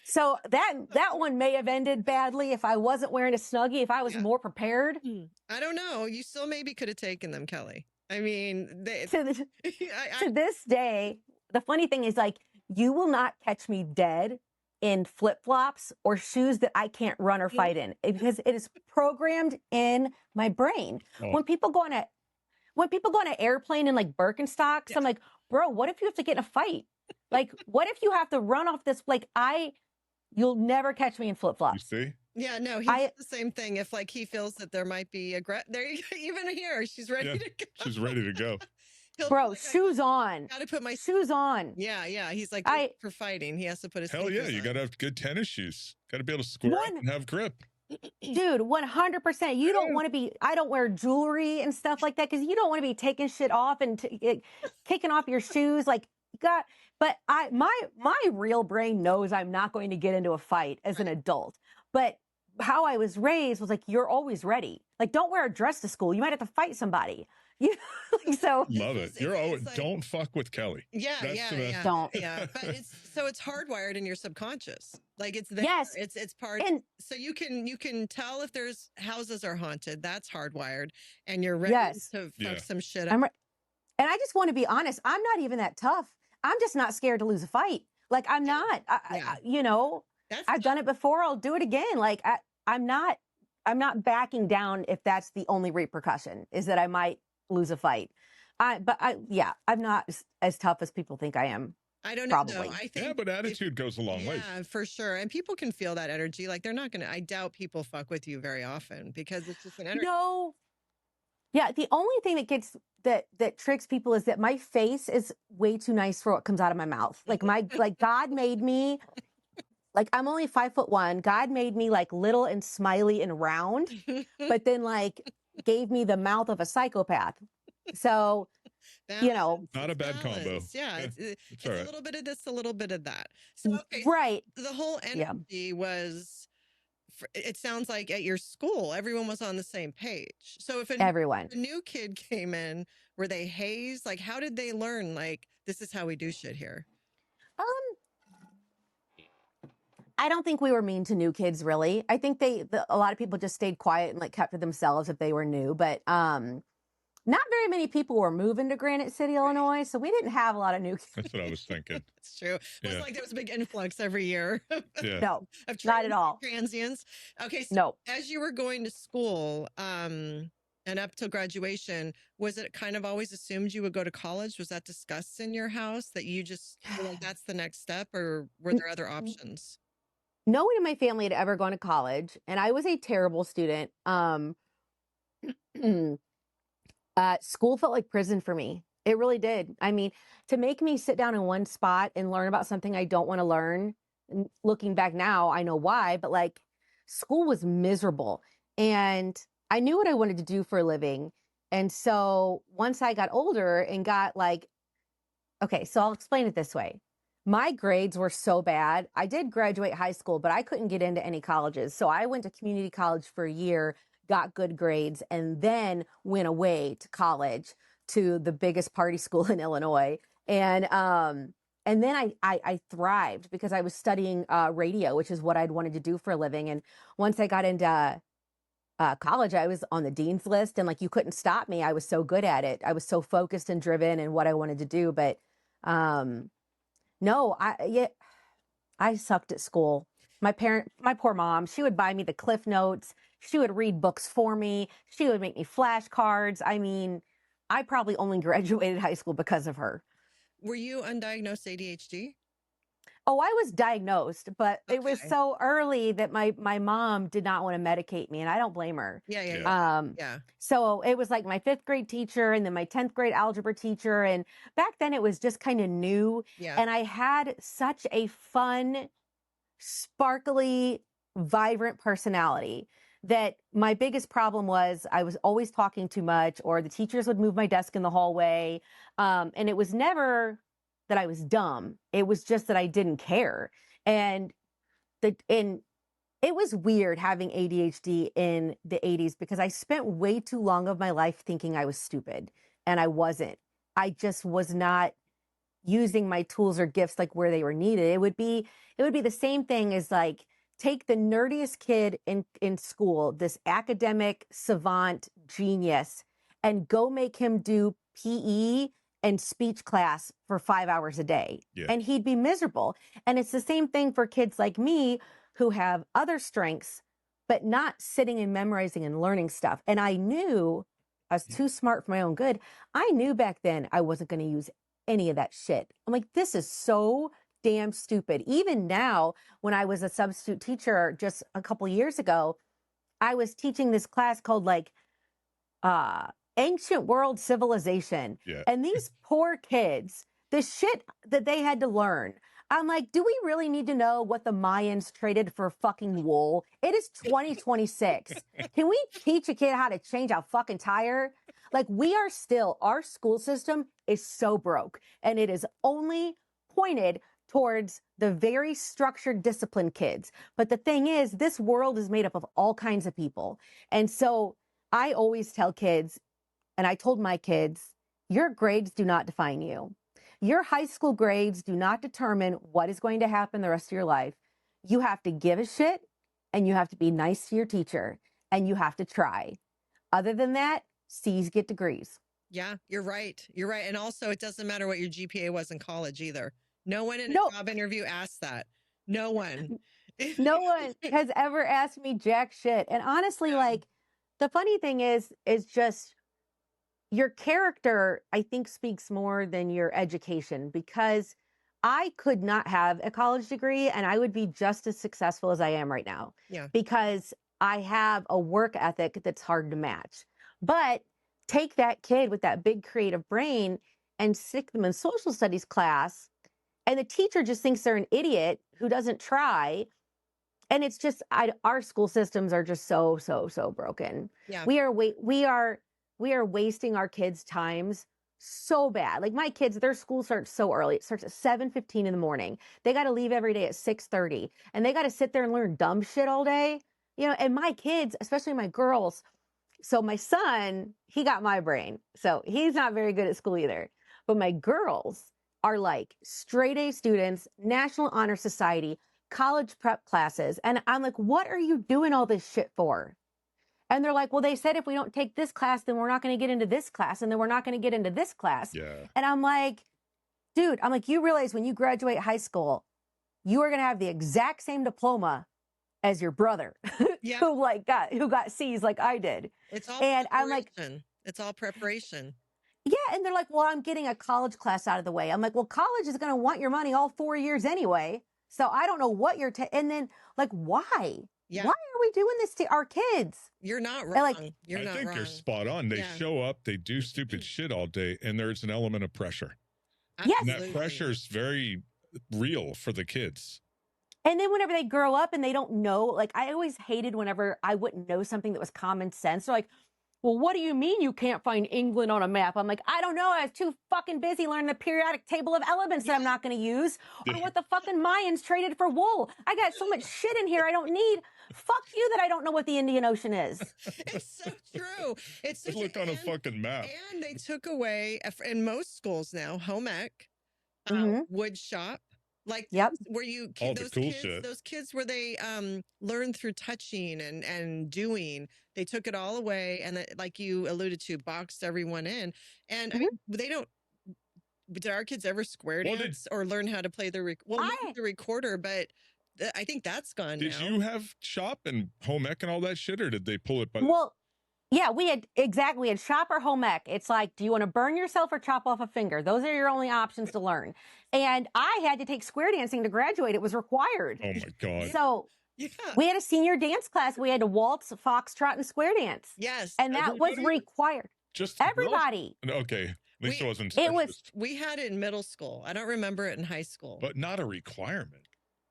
so that one may have ended badly if I wasn't wearing a Snuggie, if I was more prepared. I don't know. You still maybe could have taken them, Kelly. I mean, to this day, the funny thing is like, you will not catch me dead in flip-flops or shoes that I can't run or fight in because it is programmed in my brain. When people go on an airplane in like Birkenstocks, I'm like, bro, what if you have to get in a fight? Like, what if you have to run off this? Like, You'll never catch me in flip You flops. see? Yeah, no, he does the same thing. If like he feels that there might be there you go, even here, she's ready to go. She's ready to go. Bro, like, shoes on. Gotta put my shoes on. Yeah. He's like, for fighting, he has to put his Hell yeah, sneakers you on. gotta have good tennis shoes. Gotta be able to square up and have grip. Dude, 100%. You don't want to be, I don't wear jewelry and stuff like that because you don't want to be taking shit off and kicking off your shoes. Like, God, but my real brain knows I'm not going to get into a fight as an adult. But how I was raised was like, you're always ready. Like, don't wear a dress to school. You might have to fight somebody. So love it. You're always like, don't fuck with Kelly. Yeah. Don't. Yeah, but it's hardwired in your subconscious. Like it's there. Yes. It's part. And so you can tell if there's houses are haunted. That's hardwired, and you're ready to fuck some shit up. And I just want to be honest. I'm not even that tough. I'm just not scared to lose a fight. Like I'm not. I've done it before. I'll do it again. Like I'm not backing down if that's the only repercussion is that I might lose a fight. I'm not as tough as people think I am. I don't know. Probably. I think but attitude goes a long way. Yeah, for sure. And people can feel that energy. Like they're not going to, I doubt people fuck with you very often because it's just an energy. No. Yeah. The only thing that tricks people is that my face is way too nice for what comes out of my mouth. Like God made me, like I'm only 5'1". God made me like little and smiley and round, but then like gave me the mouth of a psychopath. So, not a bad combo. Yeah, it's a little bit of this, a little bit of that. So, right. The whole energy was, it sounds like at your school, everyone was on the same page. So if a new kid came in, were they hazed? Like, how did they learn? Like, this is how we do shit here. I don't think we were mean to new kids, really. I think a lot of people just stayed quiet and like kept to themselves if they were new. But not very many people were moving to Granite City, Illinois, so we didn't have a lot of new kids. That's what I was thinking. It's true. It was like there was a big influx every year. No, not at all. Transients. Okay, so as you were going to school and up till graduation, was it kind of always assumed you would go to college? Was that discussed in your house that you just were like, that's the next step, or were there other options? No one in my family had ever gone to college, and I was a terrible student. School felt like prison for me. It really did. I mean, to make me sit down in one spot and learn about something I don't want to learn, looking back now, I know why, but like school was miserable. And I knew what I wanted to do for a living. And so once I got older and got like, okay, so I'll explain it this way. My grades were so bad. I did graduate high school, but I couldn't get into any colleges. So I went to community college for a year, got good grades, and then went away to college to the biggest party school in Illinois. And then I thrived because I was studying radio, which is what I'd wanted to do for a living. And once I got into college, I was on the dean's list, and like you couldn't stop me. I was so good at it. I was so focused and driven in what I wanted to do. But no, I sucked at school. My poor mom, she would buy me the Cliff Notes. She would read books for me. She would make me flashcards. I mean, I probably only graduated high school because of her. Were you undiagnosed ADHD? Oh, I was diagnosed, but it was so early that my mom did not want to medicate me, and I don't blame her. Yeah. So it was like my 5th grade teacher and then my 10th grade algebra teacher. And back then it was just kind of new. Yeah. And I had such a fun, sparkly, vibrant personality that my biggest problem was I was always talking too much, or the teachers would move my desk in the hallway. And it was never that I was dumb. It was just that I didn't care. And it was weird having ADHD in the 80s because I spent way too long of my life thinking I was stupid, and I wasn't. I just was not using my tools or gifts like where they were needed. It would be the same thing as like take the nerdiest kid in school, this academic savant genius, and go make him do PE and speech class for 5 hours a day. Yeah. And he'd be miserable. And it's the same thing for kids like me who have other strengths, but not sitting and memorizing and learning stuff. And I knew I was too smart for my own good. I knew back then I wasn't going to use any of that shit. I'm like, this is so damn stupid. Even now, when I was a substitute teacher just a couple years ago, I was teaching this class called like ancient world civilization. Yeah. And these poor kids, the shit that they had to learn. I'm like, do we really need to know what the Mayans traded for fucking wool? It is 2026. Can we teach a kid how to change a fucking tire? Like, we are still, our school system is so broke, and it is only pointed towards the very structured, disciplined kids. But the thing is, this world is made up of all kinds of people. And so I always tell kids, and I told my kids, your grades do not define you. Your high school grades do not determine what is going to happen the rest of your life. You have to give a shit, and you have to be nice to your teacher, and you have to try. Other than that, C's get degrees. Yeah, you're right. You're right. And also, it doesn't matter what your GPA was in college either. No one in a job interview asked that. No one. No one has ever asked me jack shit. And honestly, like, the funny thing is just your character, I think, speaks more than your education, because I could not have a college degree and I would be just as successful as I am right now. Yeah. Because I have a work ethic that's hard to match. But take that kid with that big creative brain and stick them in social studies class, and the teacher just thinks they're an idiot who doesn't try. And it's just, our school systems are just so broken. Yeah. We are wasting our kids' times so bad. Like, my kids, their school starts so early. It starts at 7:15 in the morning. They got to leave every day at 6:30, and they got to sit there and learn dumb shit all day. You know, and my kids, especially my girls. So my son, he got my brain. So he's not very good at school either. But my girls are like straight A students, National Honor Society, college prep classes. And I'm like, what are you doing all this shit for? And they're like, well, they said if we don't take this class, then we're not going to get into this class. And then we're not going to get into this class. Yeah. And I'm like, dude, you realize when you graduate high school, you are going to have the exact same diploma as your brother Yeah. who got C's like I did. It's all and preparation. I'm like, it's all preparation. Yeah. And they're like, well, I'm getting a college class out of the way. I'm like, well, college is going to want your money all 4 years anyway. So I don't know what you're and then, like, why? Yeah. Why are we doing this to our kids? You're not wrong. Like, you're not I think wrong. you're spot on. They show up, they do stupid shit all day, and there's an element of pressure. Yes. And that pressure is very real for the kids. And then whenever they grow up and they don't know, like, I always hated whenever I wouldn't know something that was common sense. They're like, well, what do you mean you can't find England on a map? I'm like, I don't know. I was too fucking busy learning the periodic table of elements that I'm not going to use, or what the fucking Mayans traded for wool. I got so much shit in here I don't need. Fuck you that I don't know what the Indian Ocean is. It's so true. It's such look on a fucking map. And they took away, in most schools now, home ec, wood shop. Like, where you all the cool shit. Those kids where they learn through touching and doing, they took it all away, and like you alluded to, boxed everyone in. And I mean, they don't. Did our kids ever square dance or learn how to play the recorder? But I think that's gone. Did you have shop and home ec and all that shit, or did they pull it by? Well, yeah, we had shop or home ec. It's like, do you want to burn yourself or chop off a finger? Those are your only options to learn. And I had to take square dancing to graduate. It was required. Oh my God. So we had a senior dance class. We had to waltz, foxtrot, and square dance. Yes. And that was required. Just everybody. Okay. At least it wasn't. We had it in middle school. I don't remember it in high school. But not a requirement.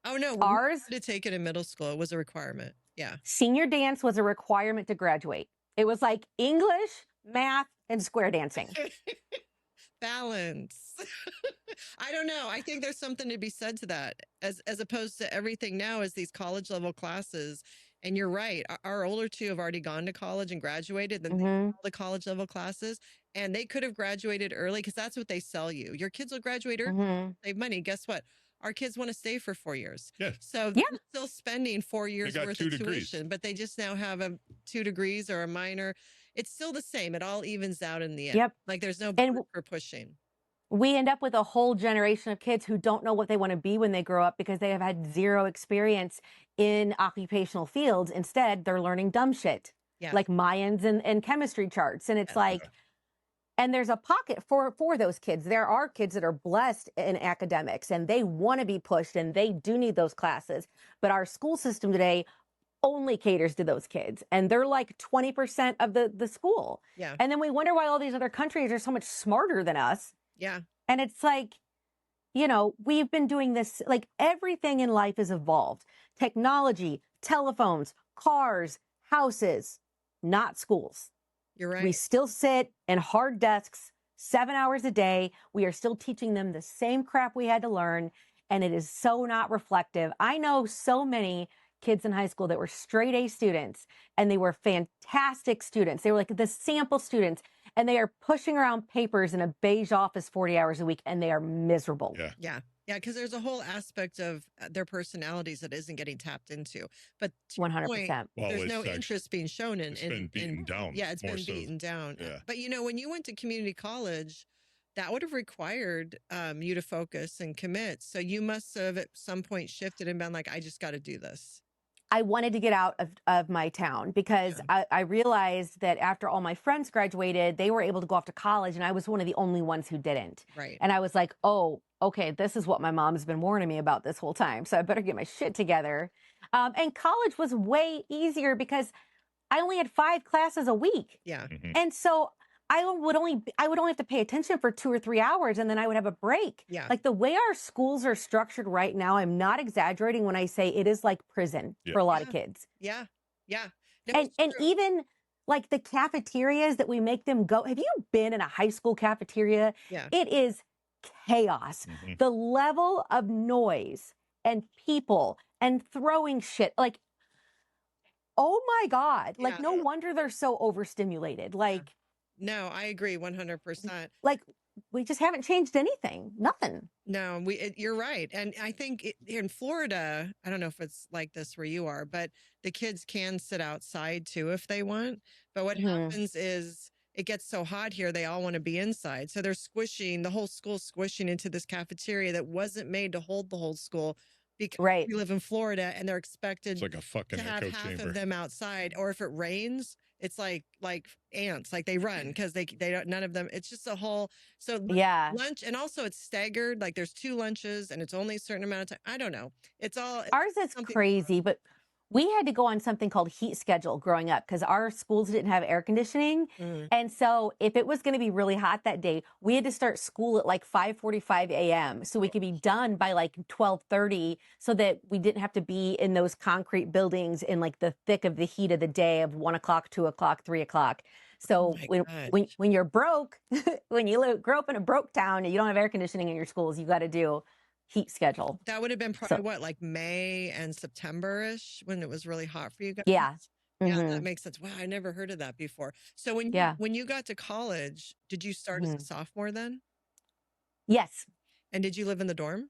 Oh, no. Ours? We had to take it in middle school. It was a requirement. Yeah. Senior dance was a requirement to graduate. It was like English, math, and square dancing. Balance. I don't know. I think there's something to be said to that, as opposed to everything now is these college level classes. And you're right. Our older two have already gone to college and graduated. Then the college level classes, and they could have graduated early because that's what they sell you. Your kids will graduate early, save money. Guess what? Our kids want to stay for 4 years. Yeah. So they're still spending 4 years worth of tuition, but they just now have 2 degrees or a minor. It's still the same. It all evens out in the end. Yep. Like, there's no burden for pushing. We end up with a whole generation of kids who don't know what they want to be when they grow up because they have had zero experience in occupational fields. Instead, they're learning dumb shit, like Mayans and chemistry charts. And it's like, And there's a pocket for those kids. There are kids that are blessed in academics and they want to be pushed and they do need those classes. But our school system today only caters to those kids. And they're like 20% of the school. Yeah. And then we wonder why all these other countries are so much smarter than us. Yeah. And it's like, you know, we've been doing this, like everything in life has evolved. Technology, telephones, cars, houses, not schools. You're right. We still sit in hard desks 7 hours a day. We are still teaching them the same crap we had to learn. And it is so not reflective. I know so many kids in high school that were straight A students and they were fantastic students. They were like the sample students and they are pushing around papers in a beige office 40 hours a week and they are miserable. Yeah. Yeah. Yeah. Because there's a whole aspect of their personalities that isn't getting tapped into. But to 100%. Point, Well, there's no it's interest being shown in. It's been beaten down. Yeah. It's more been so. beaten down. Yeah. But, you know, when you went to community college, that would have required you to focus and commit. So you must have at some point shifted and been like, I just got to do this. I wanted to get out of my town because I realized that after all my friends graduated, they were able to go off to college and I was one of the only ones who didn't. Right. And I was like, oh, okay, this is what my mom's been warning me about this whole time. So I better get my shit together. And college was way easier because I only had 5 classes a week. Yeah. Mm-hmm. And so I would only have to pay attention for 2 or 3 hours and then I would have a break. Yeah. Like the way our schools are structured right now, I'm not exaggerating when I say it is like prison for a lot of kids. Yeah. Yeah. No, and even like the cafeterias that we make them go. Have you been in a high school cafeteria? Yeah. It is chaos. Mm-hmm. The level of noise and people and throwing shit, like, oh my God. Like, no wonder they're so overstimulated. Like, no, I agree 100%. Like, we just haven't changed anything. Nothing. No, you're right. And I think in Florida, I don't know if it's like this where you are, but the kids can sit outside too if they want. But what happens is it gets so hot here, they all want to be inside. So they're squishing, the whole school squishing into this cafeteria that wasn't made to hold the whole school. Because we live in Florida and they're expected it's like a fucking to have half of them outside. Or if it rains, it's like ants, like they run because they don't, none of them, it's just a whole, so lunch. And also it's staggered, like there's 2 lunches and it's only a certain amount of time. I don't know. It's all, ours is crazy, but we had to go on something called heat schedule growing up because our schools didn't have air conditioning. And so if it was going to be really hot that day, we had to start school at like 5:45 a.m. so we could be done by like 12:30 so that we didn't have to be in those concrete buildings in like the thick of the heat of the day of 1 o'clock, 2 o'clock, 3 o'clock. So when you're broke, when you grow up in a broke town and you don't have air conditioning in your schools, you got to do heat schedule. That would have been probably like May and September-ish when it was really hot for you guys. Yeah. Yeah, that makes sense. Wow, I never heard of that before. So when you got to college, did you start as a sophomore then? Yes. And did you live in the dorm?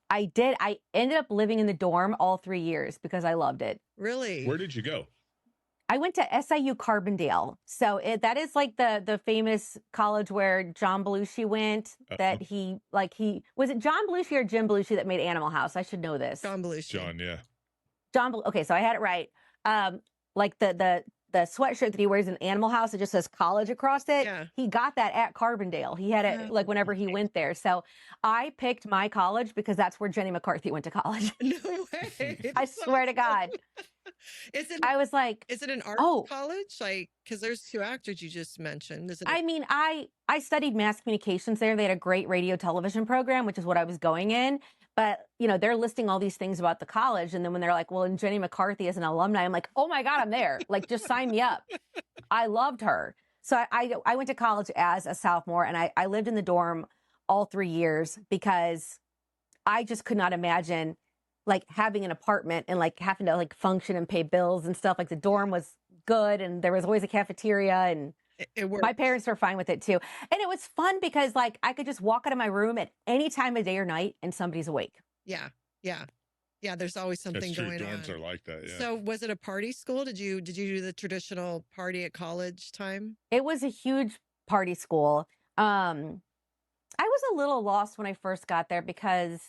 I did. I ended up living in the dorm all 3 years because I loved it. Really? Where did you go? I went to SIU Carbondale. So that is like the famous college where John Belushi went. That was it John Belushi or Jim Belushi that made Animal House? I should know this. John Belushi. John, yeah. Okay, so I had it right. Like the sweatshirt that he wears in Animal House, it just says college across it. Yeah. He got that at Carbondale. He had it like whenever he went there. So I picked my college because that's where Jenny McCarthy went to college. No way. I swear to God. I was like, is it an art college? Like, because there's 2 actors you just mentioned. I studied mass communications there. They had a great radio television program, which is what I was going in. But, you know, they're listing all these things about the college. And then when they're like, well, and Jenny McCarthy is an alumni, I'm like, oh my God, I'm there. Like, just sign me up. I loved her. So I went to college as a sophomore and I lived in the dorm all 3 years because I just could not imagine like having an apartment and like having to like function and pay bills and stuff. Like the dorm was good and there was always a cafeteria and my parents were fine with it too. And it was fun because like I could just walk out of my room at any time of day or night and somebody's awake. Yeah. Yeah. Yeah. There's always something going on. Dorms are like that. Yeah. So was it a party school? Did you do the traditional party at college time? It was a huge party school. I was a little lost when I first got there because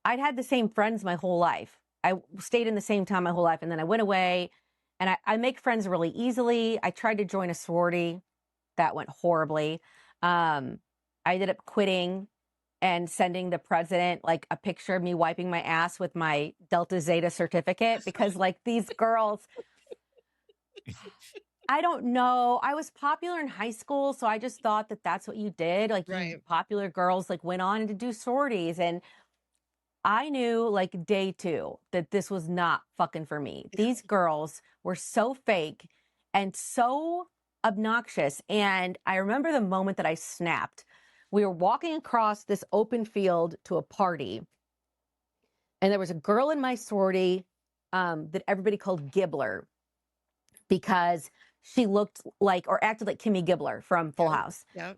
I'd had the same friends my whole life. I stayed in the same town my whole life. And then I went away and I make friends really easily. I tried to join a sorority. that went horribly. I ended up quitting and sending the president like a picture of me wiping my ass with my Delta Zeta certificate because like these girls, I don't know. I was popular in high school, so I just thought that that's what you did. Like you popular girls like went on to do sororities, and I knew like day 2 that this was not fucking for me. These girls were so fake and so obnoxious. And I remember the moment that I snapped. We were walking across this open field to a party, and there was a girl in my sorority that everybody called Gibbler because she looked like or acted like Kimmy Gibbler from Full House. Yeah.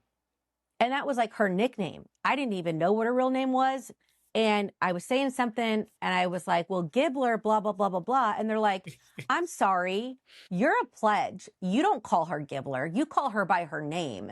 And that was like her nickname. I didn't even know what her real name was. And I was saying something and I was like, well, Gibbler, blah, blah, blah, blah, blah. And they're like, I'm sorry, you're a pledge. You don't call her Gibbler. You call her by her name.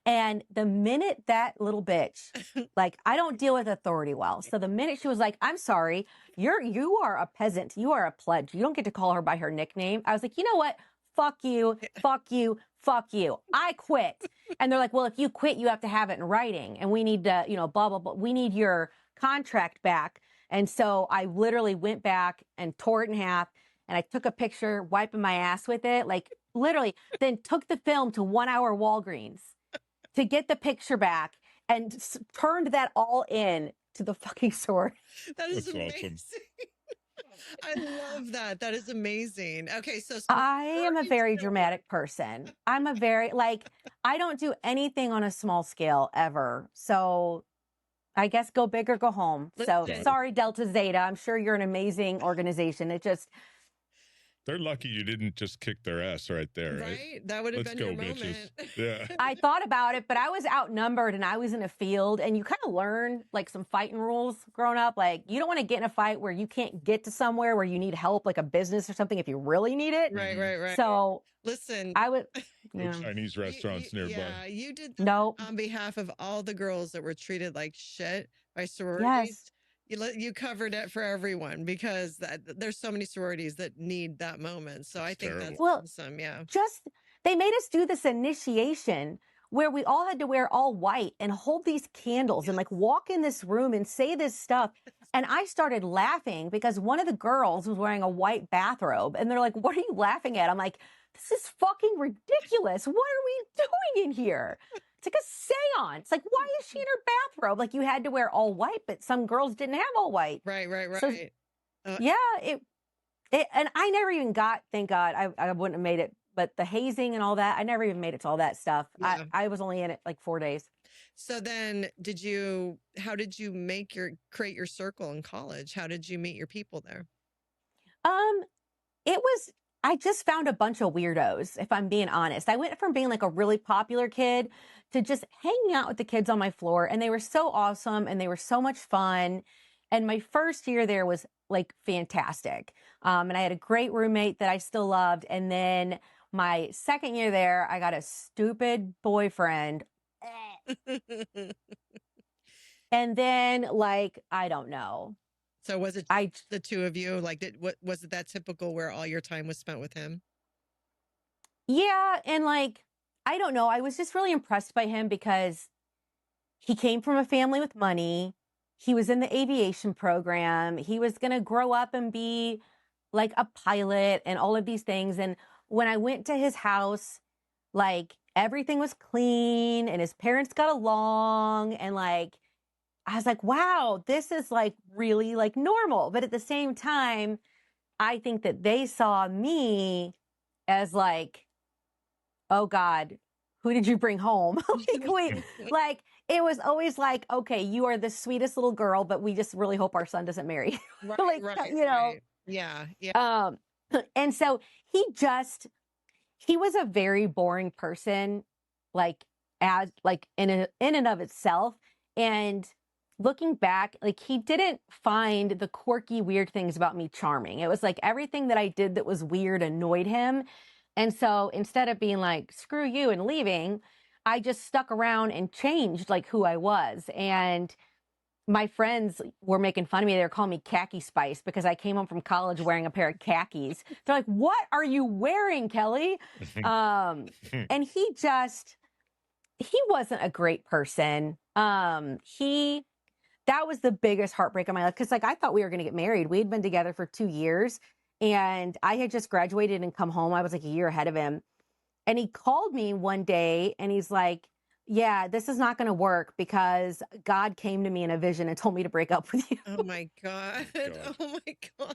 And the minute that little bitch, like, I don't deal with authority well. So the minute she was like, I'm sorry, you are a peasant. You are a pledge. You don't get to call her by her nickname. I was like, you know what? Fuck you, fuck you, fuck you. I quit. And they're like, well, if you quit, you have to have it in writing. And we need to, you know, blah, blah, blah. We need your contract back. And so I literally went back and tore it in half. And I took a picture wiping my ass with it. Like literally, then took the film to 1 Hour Walgreens to get the picture back and turned that all in to the fucking sword. That is amazing. Awesome. I love that. That is amazing. Okay, so I am a very dramatic person. I'm a very, like, I don't do anything on a small scale ever. So I guess go big or go home. So sorry, Delta Zeta. I'm sure you're an amazing organization. It just... They're lucky you didn't just kick their ass right there, right? Right? That would have been your moment. Yeah. I thought about it, but I was outnumbered and I was in a field, and you kind of learn like some fighting rules growing up. Like you don't want to get in a fight where you can't get to somewhere where you need help, like a business or something, if you really need it. Right. So listen, I would... Chinese restaurants nearby. Yeah, you did that Nope. on behalf of all the girls that were treated like shit by sororities. Yes. You covered it for everyone because there's so many sororities that need that moment. So I think that's awesome. Yeah. They made us do this initiation where we all had to wear all white and hold these candles and like walk in this room and say this stuff. And I started laughing because one of the girls was wearing a white bathrobe and they're like, what are you laughing at? I'm like, this is fucking ridiculous. What are we doing in here? It's like a seance. Like, why is she in her bathrobe? Like, you had to wear all white, but some girls didn't have all white. Right. So, yeah, and I never even got, thank God, I wouldn't have made it, but the hazing and all that, I never even made it to all that stuff. Yeah. I was only in it like 4 days. So then how did you create your circle in college? How did you meet your people there? I just found a bunch of weirdos, if I'm being honest. I went from being like a really popular kid to just hanging out with the kids on my floor. And they were so awesome and they were so much fun. And my first year there was like fantastic. And I had a great roommate that I still loved. And then my second year there, I got a stupid boyfriend. And then like, I don't know. So was it the two of you? Like, was it that typical where all your time was spent with him? Yeah. And like, I don't know. I was just really impressed by him because he came from a family with money. He was in the aviation program. He was going to grow up and be like a pilot and all of these things. And when I went to his house, like everything was clean and his parents got along and like, I was like, wow, this is like really like normal. But at the same time, I think that they saw me as like, oh God, who did you bring home? Like, it was always like, okay, you are the sweetest little girl, but we just really hope our son doesn't marry you. Right. Yeah. And so he was a very boring person, like in and of itself. And looking back, like he didn't find the quirky, weird things about me charming. It was like everything that I did that was weird annoyed him. And so instead of being like, screw you and leaving, I just stuck around and changed like who I was. And my friends were making fun of me. They were calling me Khaki Spice because I came home from college wearing a pair of khakis. They're like, what are you wearing, Kelly? And he just he wasn't a great person. That was the biggest heartbreak of my life. Cause like, I thought we were going to get married. We had been together for 2 years and I had just graduated and come home. I was like a year ahead of him. And he called me one day and he's like, yeah, this is not going to work because God came to me in a vision and told me to break up with you. Oh my God. Oh my God.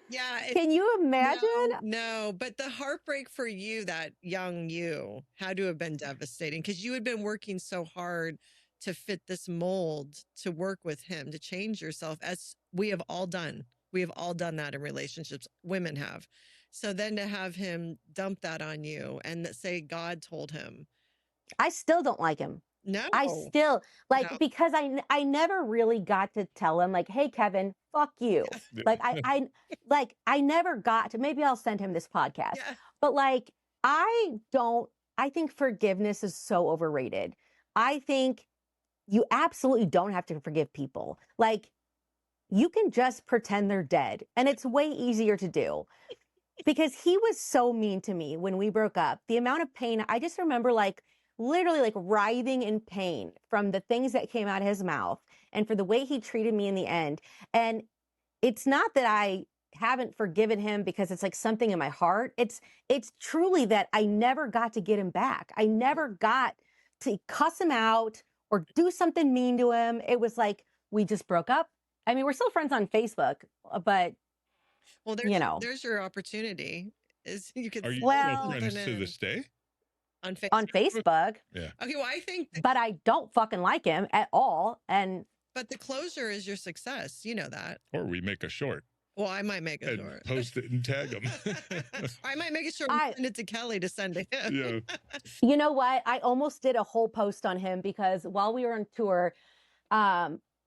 Yeah. Can you imagine? No, but the heartbreak for you, that young you, had to have been devastating because you had been working so hard to fit this mold, to work with him, to change yourself, as we have all done. We have all done that in relationships. Women have. So then to have him dump that on you and say God told him. I still don't like him. No. I still like, No. because I never really got to tell him like, hey, Kevin, fuck you. Yeah. Like I never got to, maybe I'll send him this podcast, Yeah. but like, I think forgiveness is so overrated. I think you absolutely don't have to forgive people. Like, you can just pretend they're dead and it's way easier to do. Because he was so mean to me when we broke up. The amount of pain, I just remember like literally like writhing in pain from the things that came out of his mouth and for the way he treated me in the end. And it's not that I haven't forgiven him because it's like something in my heart. It's truly that I never got to get him back. I never got to cuss him out or do something mean to him. It was like, we just broke up. I mean, we're still friends on Facebook, but well, there's your opportunity. Is you could Are you Well- still friends to this day? on Facebook. on Facebook. Yeah. Okay, well, I think But I don't fucking like him at all. And but the closure is your success. You know that. Or we make a short Well, I might make a and short. post it and tag them. I might make a short and send it to Kelly to send to him. Yeah. you know what? I almost did a whole post on him because while we were on tour,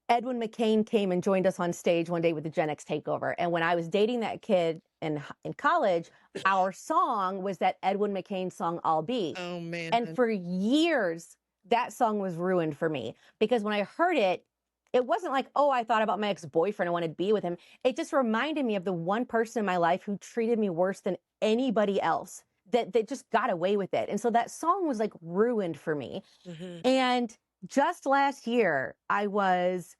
Edwin McCain came and joined us on stage one day with the GenX Takeover. And when I was dating that kid in college, our song was that Edwin McCain song, I'll Be. Oh man. And for years, that song was ruined for me because when I heard it, it wasn't like, oh, I thought about my ex-boyfriend. I wanted to be with him. It just reminded me of the one person in my life who treated me worse than anybody else that just got away with it. And so that song was like ruined for me. Mhm. And just last year, I was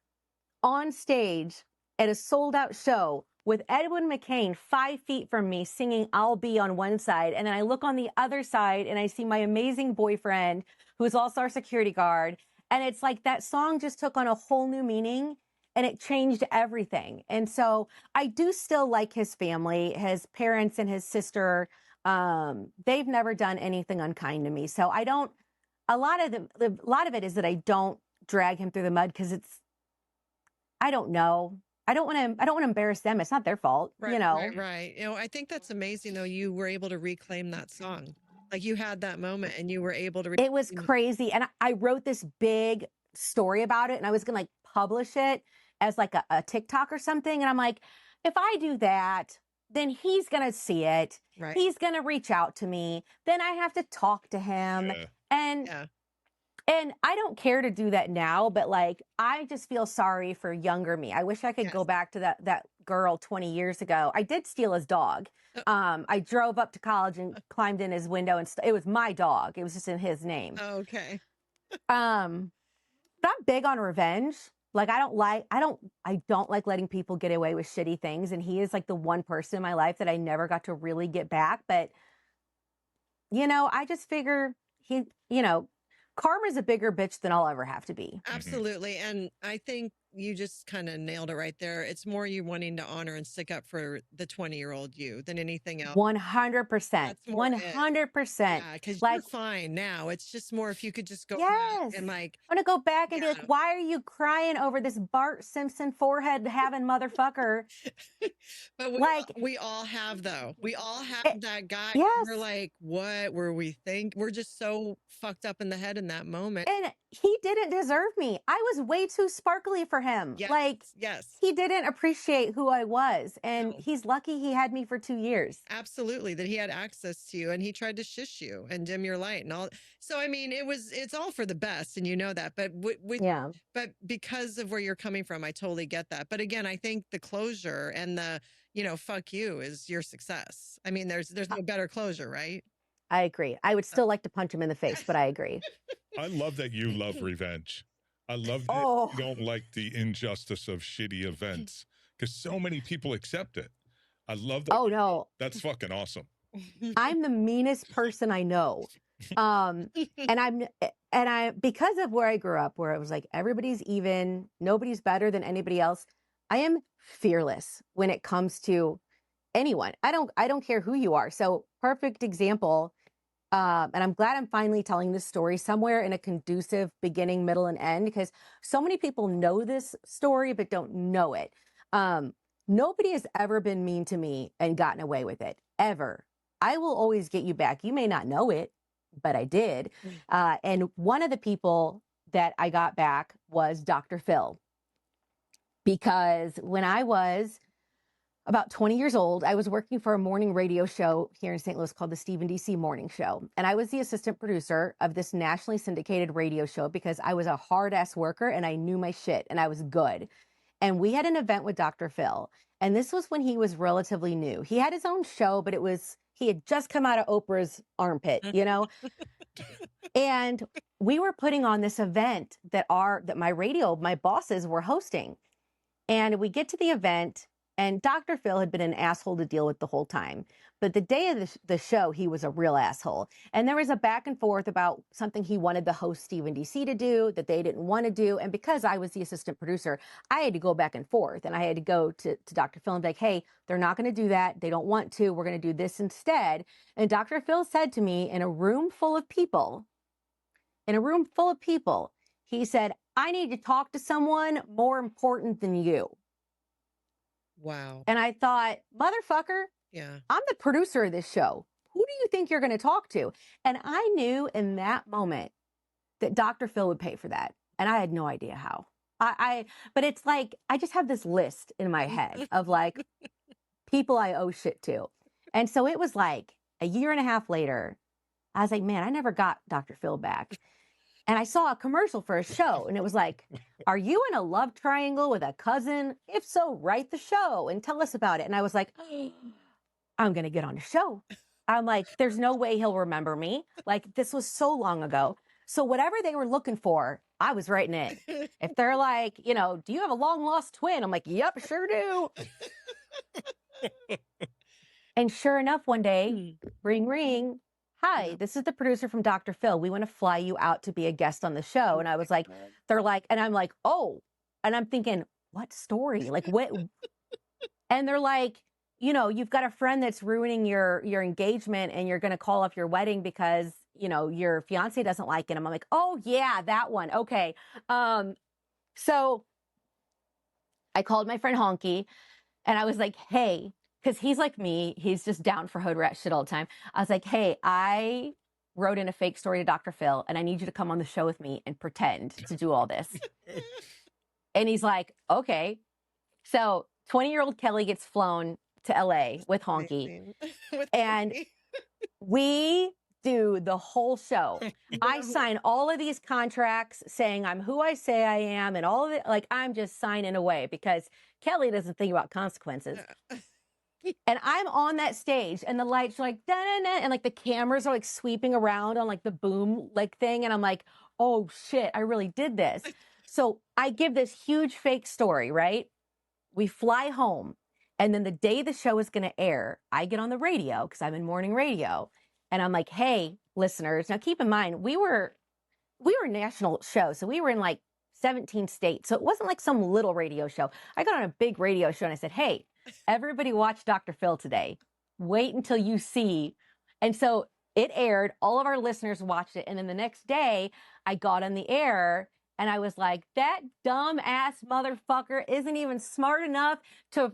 on stage at a sold out show with Edwin McCain 5 feet from me singing I'll Be on one side. And then I look on the other side and I see my amazing boyfriend, who is also our security guard. And it's like that song just took on a whole new meaning and it changed everything. And so I do still like his family, his parents and his sister. They've never done anything unkind to me. So I don't, a lot of it is that I don't drag him through the mud because I don't know. I don't want to embarrass them. It's not their fault, Right, you know. Right. You know, I think that's amazing though. You were able to reclaim that song. Like you had that moment and you were able to. It was crazy. And I wrote this big story about it and I was going to like publish it as like a TikTok or something. And I'm like, if I do that, then he's going to see it. Right. He's going to reach out to me. Then I have to talk to him. Yeah. And And I don't care to do that now, but like, I just feel sorry for younger me. I wish I could go back to that girl 20 years ago. I did steal his dog. I drove up to college and climbed in his window and it was my dog. It was just in his name. Okay. But I'm big on revenge. Like, I don't like letting people get away with shitty things. And he is like the one person in my life that I never got to really get back. But, you know, I just figure karma's a bigger bitch than I'll ever have to be. Absolutely. And I think you just kind of nailed it right there. It's more you wanting to honor and stick up for the 20-year-old you than anything else. 100%. 100%. Yeah, because like, you're fine now. It's just more if you could just go yes. back and like. I'm going to go back and be like, why are you crying over this Bart Simpson forehead having motherfucker? But we all have though. We all have that guy. Yes. We're like, what were we think? We're just so fucked up in the head in that moment. And he didn't deserve me. I was way too sparkly for him. Yes. Like, yes, he didn't appreciate who I was. And he's lucky he had me for 2 years. Absolutely. That he had access to you and he tried to shush you and dim your light and all. So, I mean, it's all for the best and you know that, but but because of where you're coming from, I totally get that. But again, I think the closure and the, fuck you is your success. I mean, there's no better closure, right? I agree. I would still like to punch him in the face, but I agree. I love that you love revenge. I love that you don't like the injustice of shitty events because so many people accept it. I love that. Oh, no. That's fucking awesome. I'm the meanest person I know. And because of where I grew up, where it was like, everybody's even, nobody's better than anybody else. I am fearless when it comes to anyone. I don't care who you are. So perfect example. And I'm glad I'm finally telling this story somewhere in a conducive beginning, middle, and end, because so many people know this story, but don't know it. Nobody has ever been mean to me and gotten away with it, ever. I will always get you back. You may not know it, but I did. And one of the people that I got back was Dr. Phil. Because when I was about 20 years old, I was working for a morning radio show here in St. Louis called the Stephen DC Morning Show. And I was the assistant producer of this nationally syndicated radio show because I was a hard-ass worker and I knew my shit and I was good. And we had an event with Dr. Phil. And this was when he was relatively new. He had his own show, but he had just come out of Oprah's armpit, you know? And we were putting on this event that my bosses were hosting. And we get to the event, and Dr. Phil had been an asshole to deal with the whole time. But the day of the show, he was a real asshole. And there was a back and forth about something he wanted the host, Stephen DC, to do that they didn't want to do. And because I was the assistant producer, I had to go back and forth. And I had to go to Dr. Phil and be like, hey, they're not going to do that. They don't want to. We're going to do this instead. And Dr. Phil said to me in a room full of people, he said, I need to talk to someone more important than you. Wow. And I thought, motherfucker, yeah, I'm the producer of this show. Who do you think you're going to talk to? And I knew in that moment that Dr. Phil would pay for that. And I had no idea how. But it's like, I just have this list in my head of like people I owe shit to. And so it was like a year and a half later, I was like, man, I never got Dr. Phil back. And I saw a commercial for a show and it was like, are you in a love triangle with a cousin? If so, write the show and tell us about it. And I was like, I'm going to get on a show. I'm like, there's no way he'll remember me. Like, this was so long ago. So whatever they were looking for, I was writing it. If they're like, do you have a long lost twin? I'm like, yep, sure do. And sure enough, one day, ring, ring. Hi, this is the producer from Dr. Phil. We want to fly you out to be a guest on the show. And I was like, and I'm like, oh, and I'm thinking, what story? Like, what? And they're like, you've got a friend that's ruining your engagement and you're going to call off your wedding because, your fiance doesn't like it. And I'm like, oh yeah, that one. Okay. So I called my friend Honky and I was like, hey, because he's like me, he's just down for hood rat shit all the time. I was like, hey, I wrote in a fake story to Dr. Phil, and I need you to come on the show with me and pretend to do all this. And he's like, okay. So 20-year-old Kelly gets flown to LA with Honky. And we do the whole show. I sign all of these contracts saying I'm who I say I am and all of it. Like, I'm just signing away because Kelly doesn't think about consequences. And I'm on that stage and the lights are like, da-da-da, and like the cameras are like sweeping around on like the boom like thing. And I'm like, oh shit, I really did this. So I give this huge fake story, right? We fly home. And then the day the show is going to air, I get on the radio because I'm in morning radio. And I'm like, hey, listeners, now keep in mind, we were a national show. So we were in like 17 states. So it wasn't like some little radio show. I got on a big radio show and I said, hey, everybody watch Dr. Phil today. Wait until you see. And so it aired. All of our listeners watched it. And then the next day I got on the air and I was like, that dumb ass motherfucker isn't even smart enough to,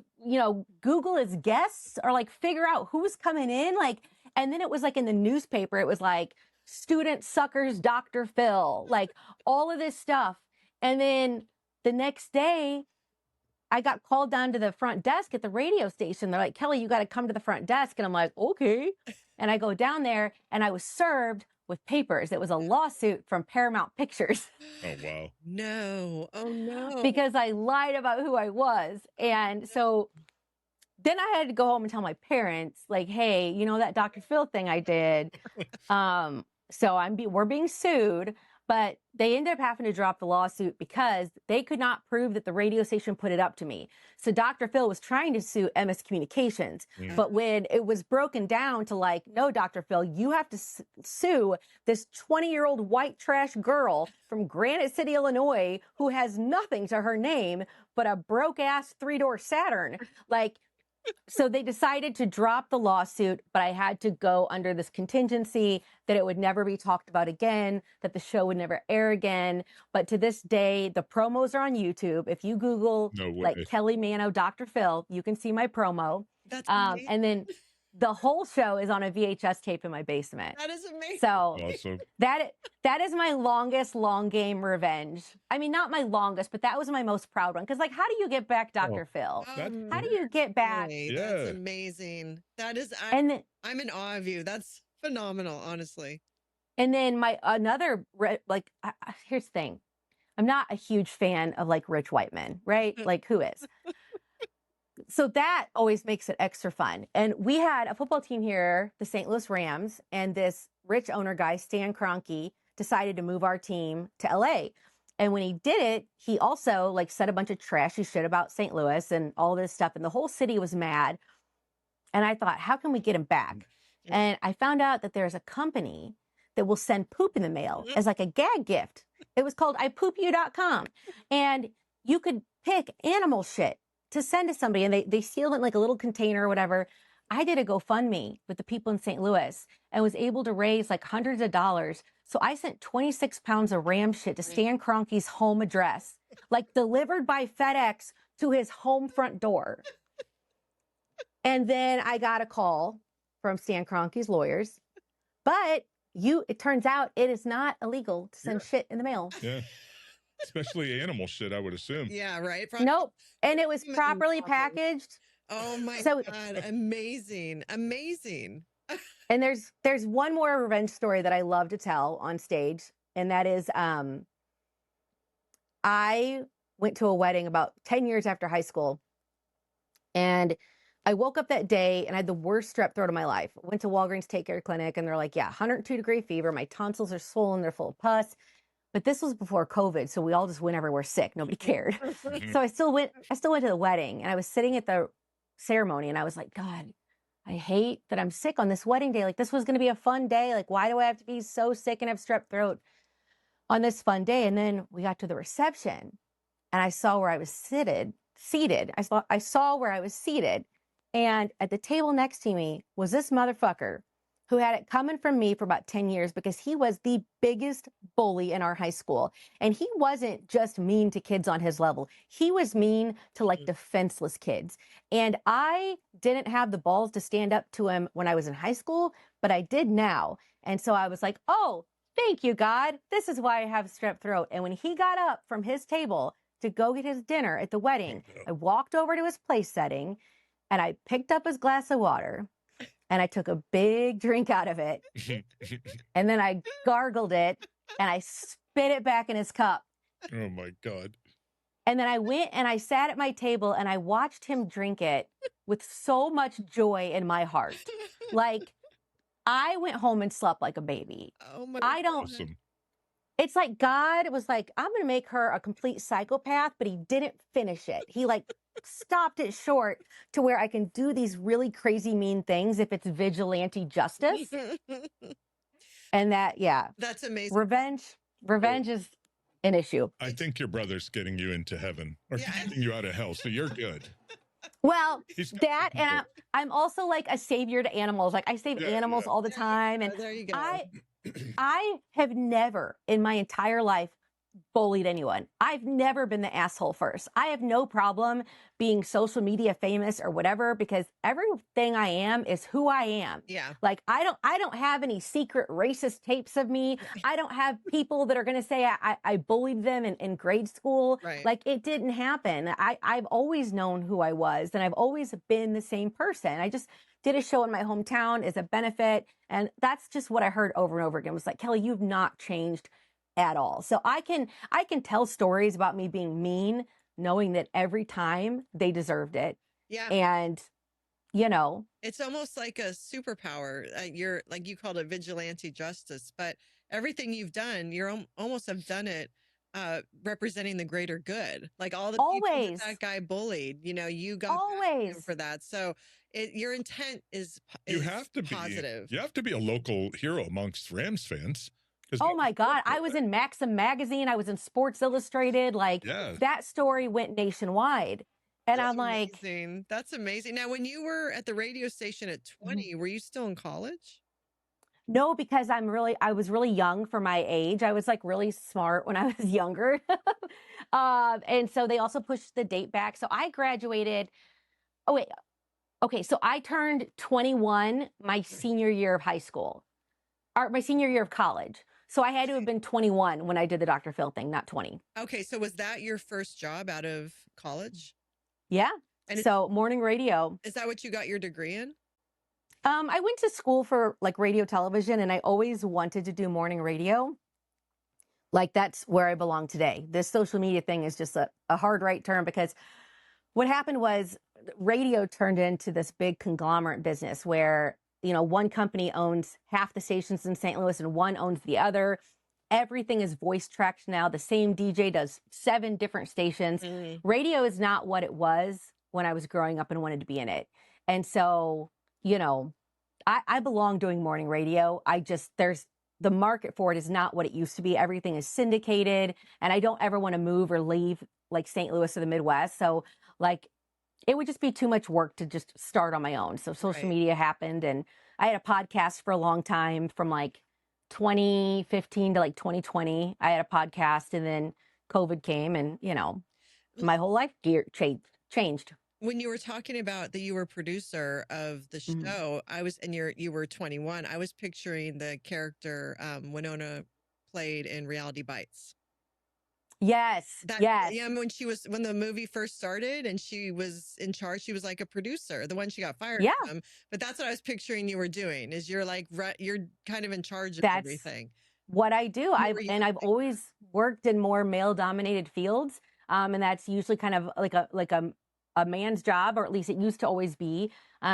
Google his guests or like figure out who's coming in. Like, and then it was like in the newspaper, it was like student suckers, Dr. Phil, like all of this stuff. And then the next day, I got called down to the front desk at the radio station. They're like, Kelly, you got to come to the front desk. And I'm like, okay. And I go down there and I was served with papers. It was a lawsuit from Paramount Pictures. Oh, wow. No. Oh, no. Because I lied about who I was. And so then I had to go home and tell my parents, like, hey, you know that Dr. Phil thing I did. So we're being sued, but they ended up having to drop the lawsuit because they could not prove that the radio station put it up to me. So Dr. Phil was trying to sue MS Communications, but when it was broken down to like, no, Dr. Phil, you have to sue this 20-year-old white trash girl from Granite City, Illinois, who has nothing to her name but a broke ass 3-door Saturn. Like, so they decided to drop the lawsuit, but I had to go under this contingency that it would never be talked about again, that the show would never air again. But to this day, the promos are on YouTube. If you Google like Kelly Manno, Dr. Phil, you can see my promo. That's amazing. And then the whole show is on a VHS tape in my basement. That is amazing. So awesome. that is my longest long game revenge. I mean, not my longest, but that was my most proud one. Because, like, how do you get back Dr. Phil? How do you get back? That's amazing. That is, I'm in awe of you. That's phenomenal, honestly. And then here's the thing. I'm not a huge fan of like rich white men, right? Like, who is? So that always makes it extra fun. And we had a football team here, the St. Louis Rams, and this rich owner guy, Stan Kroenke, decided to move our team to LA. And when he did it, he also like said a bunch of trashy shit about St. Louis and all this stuff. And the whole city was mad. And I thought, how can we get him back? And I found out that there's a company that will send poop in the mail as like a gag gift. It was called ipoopyou.com. And you could pick animal shit to send to somebody, and they sealed it in like a little container or whatever. I did a GoFundMe with the people in St. Louis and was able to raise like hundreds of dollars. So I sent 26 pounds of ram shit to Stan Kroenke's home address, like delivered by FedEx to his home front door. And then I got a call from Stan Kroenke's lawyers, but it turns out it is not illegal to send shit in the mail. Yeah. Especially animal shit, I would assume. Yeah, right? Nope. And it was properly packaged. Oh my God. Amazing. Amazing. And there's one more revenge story that I love to tell on stage. And that is, I went to a wedding about 10 years after high school. And I woke up that day and I had the worst strep throat of my life. Went to Walgreens Take Care Clinic and they're like, yeah, 102-degree fever. My tonsils are swollen. They're full of pus. But this was before COVID, so we all just went everywhere sick. Nobody cared. So I still went to the wedding, and I was sitting at the ceremony, and I was like, God, I hate that I'm sick on this wedding day. Like, this was going to be a fun day. Like, why do I have to be so sick and have strep throat on this fun day? And then we got to the reception, and I saw where I was seated. I saw where I was seated, and at the table next to me was this motherfucker who had it coming from me for about 10 years because he was the biggest bully in our high school. And he wasn't just mean to kids on his level. He was mean to like defenseless kids. And I didn't have the balls to stand up to him when I was in high school, but I did now. And so I was like, oh, thank you, God. This is why I have strep throat. And when he got up from his table to go get his dinner at the wedding, I walked over to his place setting and I picked up his glass of water. And I took a big drink out of it. And then I gargled it and I spit it back in his cup. Oh my God. And then I went and I sat at my table and I watched him drink it with so much joy in my heart. Like, I went home and slept like a baby. Oh my God. Awesome. It's like God was like, I'm going to make her a complete psychopath, but he didn't finish it. He like stopped it short to where I can do these really crazy mean things if it's vigilante justice. And that's amazing. Revenge is an issue. I think your brother's getting you into heaven or getting you out of hell, so you're good. Well, that, and I'm also like a savior to animals. Like, I save animals all the time. And there you go. I have never in my entire life bullied anyone. I've never been the asshole first. I have no problem being social media famous or whatever, because everything I am is who I am. Yeah. Like, I don't have any secret racist tapes of me. I don't have people that are going to say I bullied them in grade school. Right. Like, it didn't happen. I've always known who I was, and I've always been the same person. I just did a show in my hometown as a benefit. And that's just what I heard over and over again. It was like, Kelly, you've not changed at all. So I can tell stories about me being mean, knowing that every time they deserved it. Yeah. And you know. It's almost like a superpower. You're like, you called it vigilante justice, but everything you've done, you're almost have done it representing the greater good. Like all the people that Always. guy bullied, you got back at him for that. So your intent is You have to positive. You have to be a local hero amongst Rams fans. Oh my God. I was in Maxim magazine. I was in Sports Illustrated. Like that story went nationwide. And I'm like, that's amazing. Now, when you were at the radio station at 20, were you still in college? No, because I was really young for my age. I was like really smart when I was younger. And so they also pushed the date back. So I graduated. Oh, wait. Okay. So I turned 21 my senior year of high school, or my senior year of college. So I had to have been 21 when I did the Dr. Phil thing, not 20. Okay. So was that your first job out of college? Yeah. And so morning radio. Is that what you got your degree in? I went to school for like radio television, and I always wanted to do morning radio. Like that's where I belong today. This social media thing is just a hard right turn, because what happened was radio turned into this big conglomerate business where, one company owns half the stations in St. Louis and one owns the other. Everything is voice tracked now. The same DJ does 7 different stations. Radio is not what it was when I was growing up and wanted to be in it. And so, I belong doing morning radio. There's the market for it is not what it used to be. Everything is syndicated, and I don't ever want to move or leave like St. Louis or the Midwest. So like, it would just be too much work to just start on my own. So social media happened, and I had a podcast for a long time from like 2015 to like 2020. I had a podcast, and then COVID came, and my whole life changed. When you were talking about that you were producer of the show, you were 21. I was picturing the character Winona played in Reality Bites. Yes. Yes. Yeah, when the movie first started and she was in charge, she was like a producer, the one she got fired from. But that's what I was picturing you were doing, is you're kind of in charge of everything. What I do. I've always worked in more male dominated fields. And that's usually kind of like a man's job, or at least it used to always be.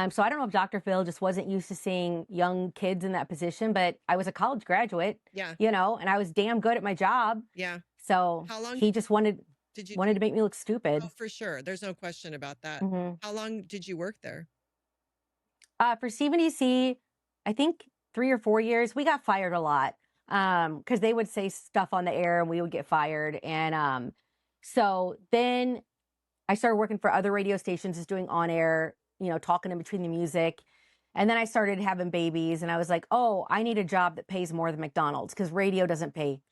So I don't know if Dr. Phil just wasn't used to seeing young kids in that position, but I was a college graduate, and I was damn good at my job. Yeah. So he just wanted to make me look stupid. Oh, for sure. There's no question about that. How long did you work there? For CBDC, I think 3 or 4 years. We got fired a lot because they would say stuff on the air and we would get fired. And so then I started working for other radio stations, just doing on air, talking in between the music. And then I started having babies, and I was like, oh, I need a job that pays more than McDonald's, because radio doesn't pay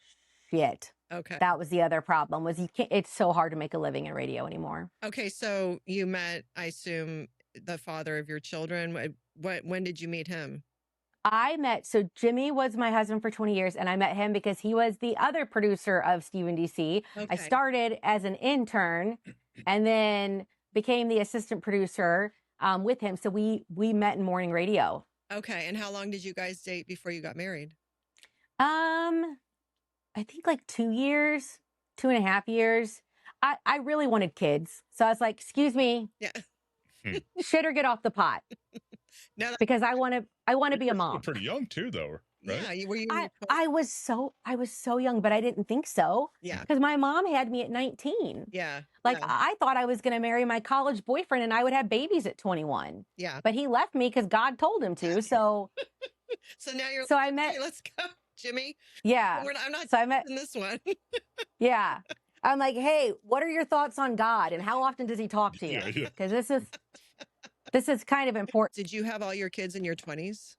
shit. Okay. That was the other problem, was it's so hard to make a living in radio anymore. Okay. So you met, I assume, the father of your children. When did you meet him? So Jimmy was my husband for 20 years, and I met him because he was the other producer of Stephen DC. Okay. I started as an intern and then became the assistant producer with him. So we met in morning radio. Okay. And how long did you guys date before you got married? I think like 2 years, 2.5 years. I really wanted kids. So I was like, excuse me. Yeah. Shit or get off the pot. No, because I want to be a mom. You're pretty young too, though, right? Yeah, were you? I was so young, but I didn't think so. Yeah, because my mom had me at 19. Yeah, I thought I was going to marry my college boyfriend and I would have babies at 21. Yeah, but he left me because God told him to. So, so now you're. So I met. Hey, let's go, Jimmy. Yeah, I'm not. So I met in this one. Yeah. I'm like, hey, what are your thoughts on God, and how often does he talk to you? Because this is kind of important. Did you have all your kids in your 20s?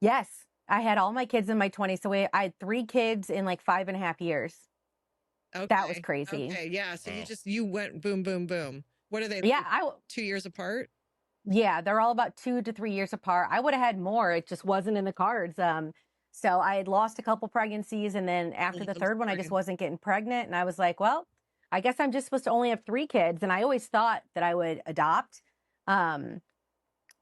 Yes, I had all my kids in my 20s. So I had 3 kids in like 5.5 years. Okay. That was crazy. Okay, yeah. So you went boom, boom, boom. What are they? Yeah, 2 years apart? Yeah, they're all about 2 to 3 years apart. I would have had more. It just wasn't in the cards. So I had lost a couple pregnancies, and then after the third one, I just wasn't getting pregnant. And I was like, well, I guess I'm just supposed to only have 3 kids. And I always thought that I would adopt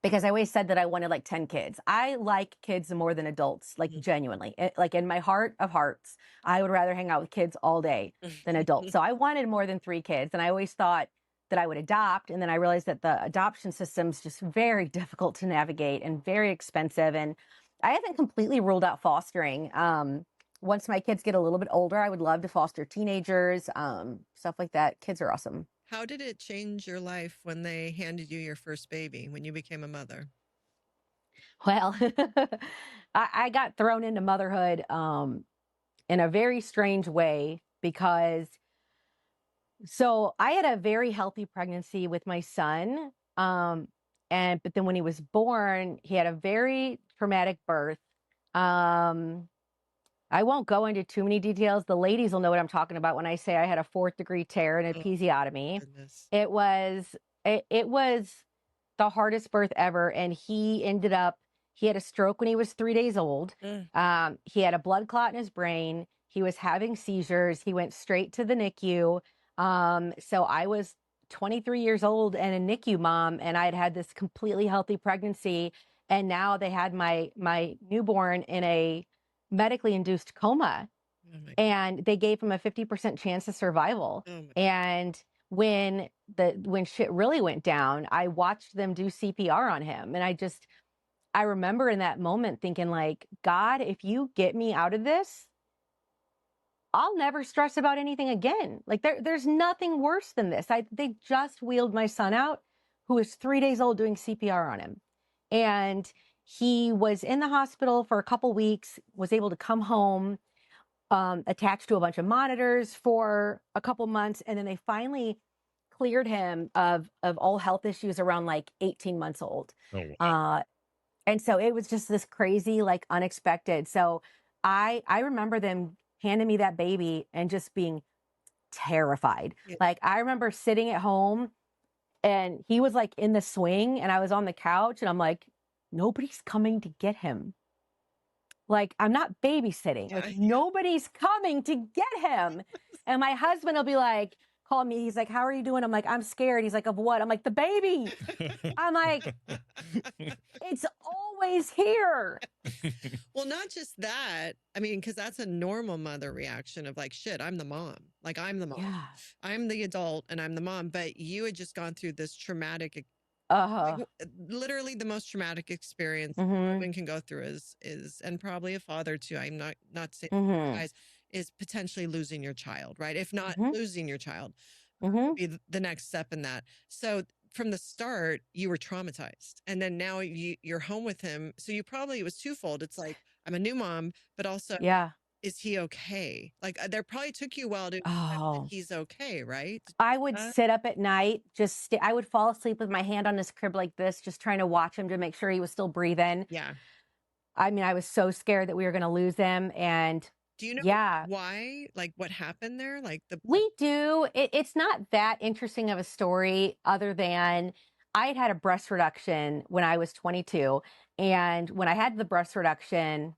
because I always said that I wanted like 10 kids. I like kids more than adults, like genuinely. Like in my heart of hearts, I would rather hang out with kids all day than adults. So I wanted more than 3 kids. And I always thought that I would adopt. And then I realized that the adoption system's just very difficult to navigate and very expensive. And I haven't completely ruled out fostering. Once my kids get a little bit older, I would love to foster teenagers, stuff like that. Kids are awesome. How did it change your life when they handed you your first baby, when you became a mother? Well, I got thrown into motherhood in a very strange way because so I had a very healthy pregnancy with my son. But then when he was born, he had a very traumatic birth. I won't go into too many details. The ladies will know what I'm talking about when I say I had a 4th-degree tear and an episiotomy. Goodness. It was the hardest birth ever. And he had a stroke when he was 3 days old. He had a blood clot in his brain. He was having seizures. He went straight to the NICU. So I was 23 years old and a NICU mom, and I had this completely healthy pregnancy. And now they had my newborn in a medically induced coma, and they gave him a 50% chance of survival. And when shit really went down, I watched them do CPR on him. And I remember in that moment thinking like, God, if you get me out of this, I'll never stress about anything again. Like there's nothing worse than this. They just wheeled my son out, who was 3 days old, doing CPR on him. And he was in the hospital for a couple weeks, was able to come home, attached to a bunch of monitors for a couple months. And then they finally cleared him of all health issues around like 18 months old. Oh, wow. And so it was just this crazy, like unexpected. So I remember them handing me that baby and just being terrified. Yeah. Like I remember sitting at home and he was like in the swing and I was on the couch and I'm like, nobody's coming to get him. Like I'm not babysitting. Like nobody's coming to get him. And my husband will be like, call me. He's like, how are you doing? I'm like, I'm scared. He's like, of what? I'm like, the baby. I'm like, it's always here. Well, not just that. I mean, because that's a normal mother reaction of like, shit, I'm the mom. Like, I'm the mom. Yeah. I'm the adult and I'm the mom. But you had just gone through this traumatic, like, literally the most traumatic experience a woman can go through is, and probably a father too. I'm not saying guys, is potentially losing your child, right? If not losing your child, be the next step in that. So from the start, you were traumatized, and then now you're home with him. So it was twofold. It's like, I'm a new mom, but also, is he okay? Like there probably took you a while to accept that he's okay, right? I would sit up at night, I would fall asleep with my hand on his crib like this, just trying to watch him to make sure he was still breathing. Yeah. I mean, I was so scared that we were going to lose him. And do you know why? Like what happened there? Like we do. It's not that interesting of a story other than I had a breast reduction when I was 22. And when I had the breast reduction,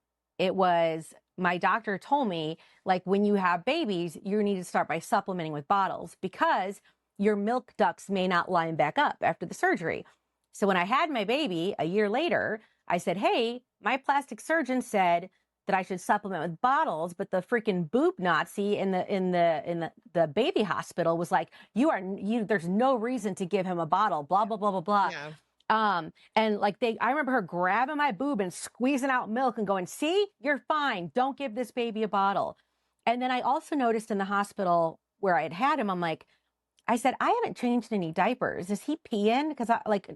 my doctor told me, like, when you have babies, you need to start by supplementing with bottles because your milk ducts may not line back up after the surgery. So when I had my baby a year later, I said, hey, my plastic surgeon said that I should supplement with bottles, but the freaking boob Nazi in the baby hospital was like, there's no reason to give him a bottle, blah, blah, blah, blah, blah. Yeah. And like I remember her grabbing my boob and squeezing out milk and going, see, you're fine. Don't give this baby a bottle. And then I also noticed in the hospital where I had him, I said, I haven't changed any diapers. Is he peeing? Because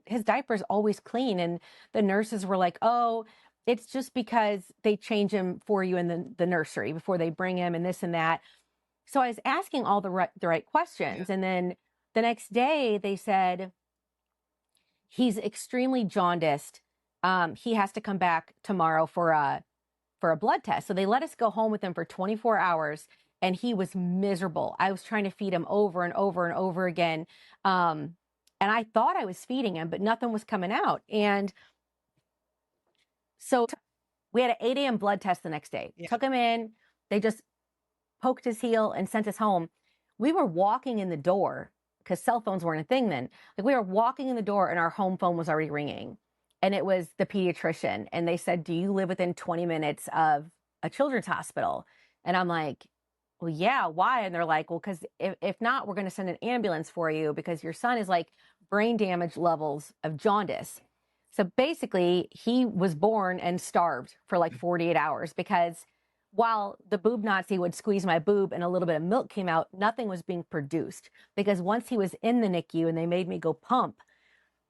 his diaper's always clean. And the nurses were like, oh, it's just because they change him for you in the nursery before they bring him and this and that. So I was asking all the right questions. Yeah. And then the next day they said, he's extremely jaundiced. He has to come back tomorrow for a blood test. So they let us go home with him for 24 hours and he was miserable. I was trying to feed him over and over and over again. And I thought I was feeding him, but nothing was coming out. And so we had an 8 a.m. blood test the next day. Yeah. Took him in. They just poked his heel and sent us home. We were walking in the door because cell phones weren't a thing then. Like we were walking in the door and our home phone was already ringing. And it was the pediatrician. And they said, do you live within 20 minutes of a children's hospital? And I'm like, well, yeah, why? And they're like, well, because if not, we're going to send an ambulance for you because your son is like brain damage levels of jaundice. So basically, he was born and starved for like 48 hours because while the boob Nazi would squeeze my boob and a little bit of milk came out, nothing was being produced because once he was in the NICU and they made me go pump,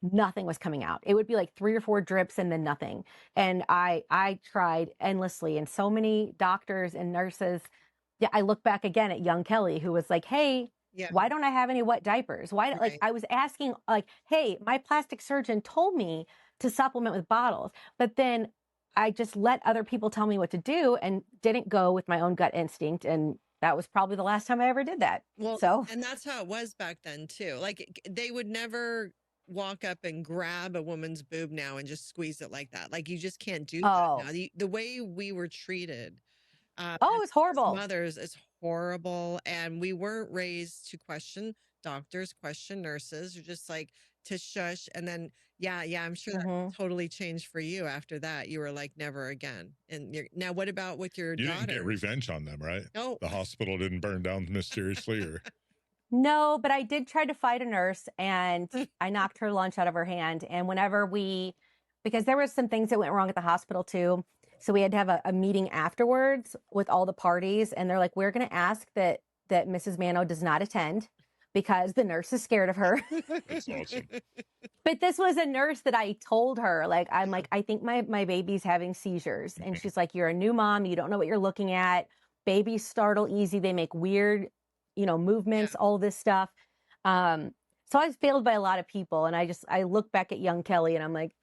nothing was coming out. It would be like 3 or 4 drips and then nothing. And I tried endlessly, and so many doctors and nurses. Yeah, I look back again at young Kelly, who was like, hey, why don't I have any wet diapers? Why, like, I was asking, like, hey, my plastic surgeon told me to supplement with bottles, but then I just let other people tell me what to do and didn't go with my own gut instinct. And that was probably the last time I ever did that. Well, so, and that's how it was back then too. Like they would never walk up and grab a woman's boob now and just squeeze it like that. Like you just can't do that now. The way we were treated, it's horrible. Mothers is horrible, and we weren't raised to question doctors, question nurses. You're just like to shush, and then I'm sure that totally changed for you after that. You were like never again. And now, what about with your daughter? Didn't get revenge on them, right? No, the hospital didn't burn down mysteriously, or no, but I did try to fight a nurse, and I knocked her lunch out of her hand. And whenever because there was some things that went wrong at the hospital too. So we had to have a meeting afterwards with all the parties. And they're like, we're going to ask that Mrs. Manno does not attend because the nurse is scared of her. That's awesome. But this was a nurse that I told her, like, I'm like, I think my baby's having seizures. And she's like, you're a new mom. You don't know what you're looking at. Babies startle easy. They make weird, movements, all this stuff. So I was failed by a lot of people. And I look back at young Kelly and I'm like,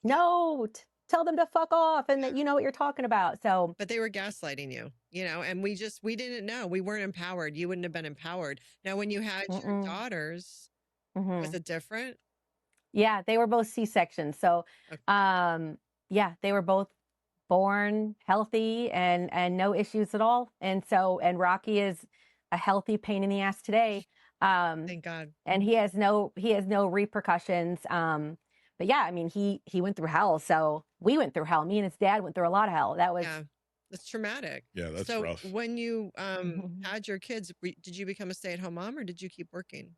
no, tell them to fuck off and that you know what you're talking about. So, but they were gaslighting you, and we didn't know. We weren't empowered. You wouldn't have been empowered. Now, when you had your daughters, was it different? Yeah, they were both C-sections. So, they were both born healthy and no issues at all. And Rocky is a healthy pain in the ass today. Thank God. And he has no repercussions. But yeah, I mean, he went through hell. So we went through hell. Me and his dad went through a lot of hell. That was that's traumatic. Yeah, that's so rough. When you had your kids, did you become a stay-at-home mom or did you keep working?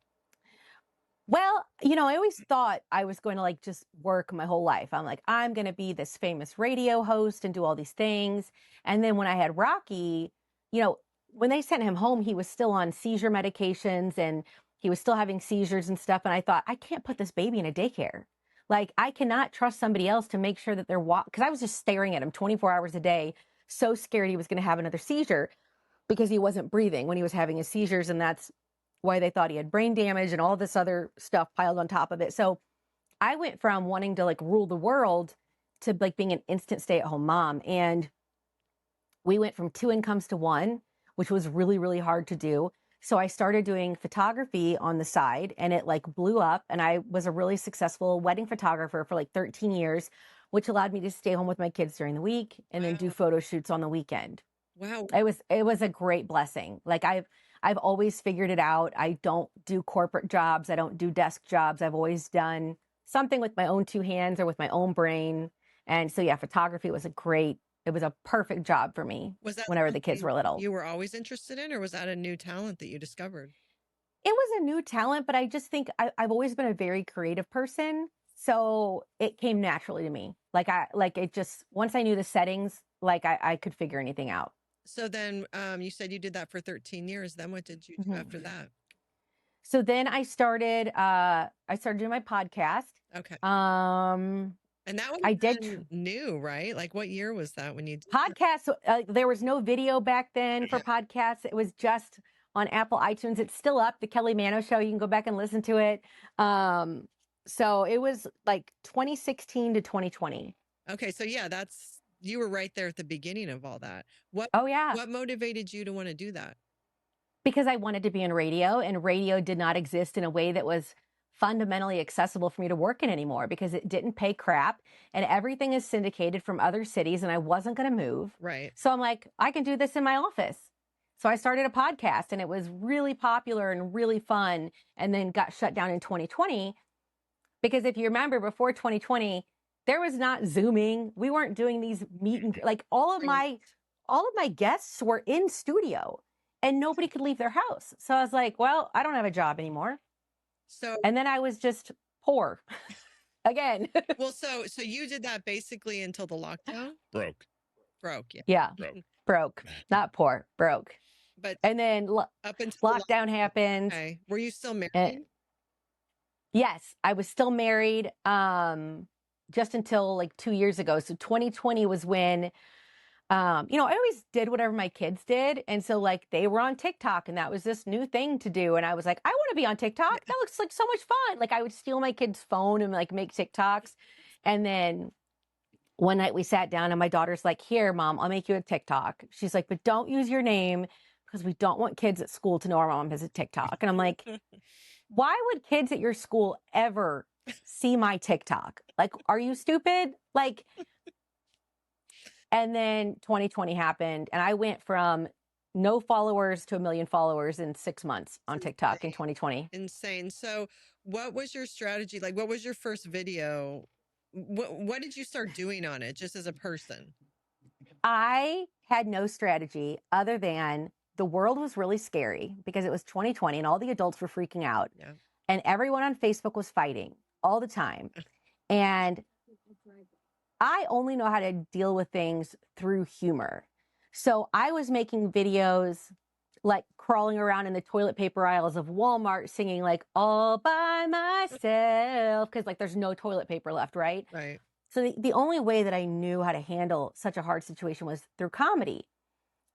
Well, I always thought I was going to like just work my whole life. I'm like, I'm going to be this famous radio host and do all these things. And then when I had Rocky, when they sent him home, he was still on seizure medications and he was still having seizures and stuff. And I thought, I can't put this baby in a daycare. Like, I cannot trust somebody else to make sure that they're because I was just staring at him 24 hours a day, so scared he was going to have another seizure because he wasn't breathing when he was having his seizures. And that's why they thought he had brain damage and all this other stuff piled on top of it. So I went from wanting to like rule the world to like being an instant stay-at-home mom. And we went from 2 incomes to 1, which was really, really hard to do. So I started doing photography on the side and it like blew up, and I was a really successful wedding photographer for like 13 years, which allowed me to stay home with my kids during the week and then do photo shoots on the weekend. Wow. It was a great blessing. Like I've always figured it out. I don't do corporate jobs. I don't do desk jobs. I've always done something with my own 2 hands or with my own brain. And so yeah, photography was it was a perfect job for me. Was that whenever the kids were little? You were always interested in, or was that a new talent that you discovered? It was a new talent, but I just think I've always been a very creative person. So it came naturally to me. Once I knew the settings, like I could figure anything out. So then you said you did that for 13 years. Then what did you do after that? So then I started doing my podcast. Okay. And that was new, right? Like what year was that when you did podcasts? There was no video back then for podcasts. It was just on Apple iTunes. It's still up, The Kelly Manno Show. You can go back and listen to it. So it was like 2016 to 2020. Okay. So yeah, you were right there at the beginning of all that. What motivated you to want to do that? Because I wanted to be in radio, and radio did not exist in a way that was fundamentally accessible for me to work in anymore because it didn't pay crap and everything is syndicated from other cities and I wasn't going to move. Right. So I'm like, I can do this in my office. So I started a podcast and it was really popular and really fun, and then got shut down in 2020 because if you remember, before 2020, there was not Zooming. We weren't doing these like all of my guests were in studio. and nobody could leave their house. So I was like, well, I don't have a job anymore. And then I was just poor again. Well, so you did that basically until the lockdown? Broke. Yeah. Yeah. Broke. Not poor, broke. And then up until lockdown happened. Okay. Were you still married? Yes, I was still married just until like 2 years ago. So 2020 was when, I always did whatever my kids did. And so like they were on TikTok and that was this new thing to do. And I was like, I want to be on TikTok. That looks like so much fun. Like I would steal my kid's phone and like make TikToks. And then one night we sat down and my daughter's like, here, Mom, I'll make you a TikTok. She's like, but don't use your name because we don't want kids at school to know our mom has a TikTok. And I'm like, why would kids at your school ever see my TikTok? Like, are you stupid? Like, and then 2020 happened and I went from no followers to 1 million followers in 6 months on TikTok in 2020. Insane. So what was your strategy? Like, what was your first video? What did you start doing on it just as a person? I had no strategy other than the world was really scary because it was 2020 and all the adults were freaking out. Yeah. And everyone on Facebook was fighting all the time. And I only know how to deal with things through humor. So I was making videos like crawling around in the toilet paper aisles of Walmart singing like all by myself because like there's no toilet paper left, right? Right. So the only way that I knew how to handle such a hard situation was through comedy.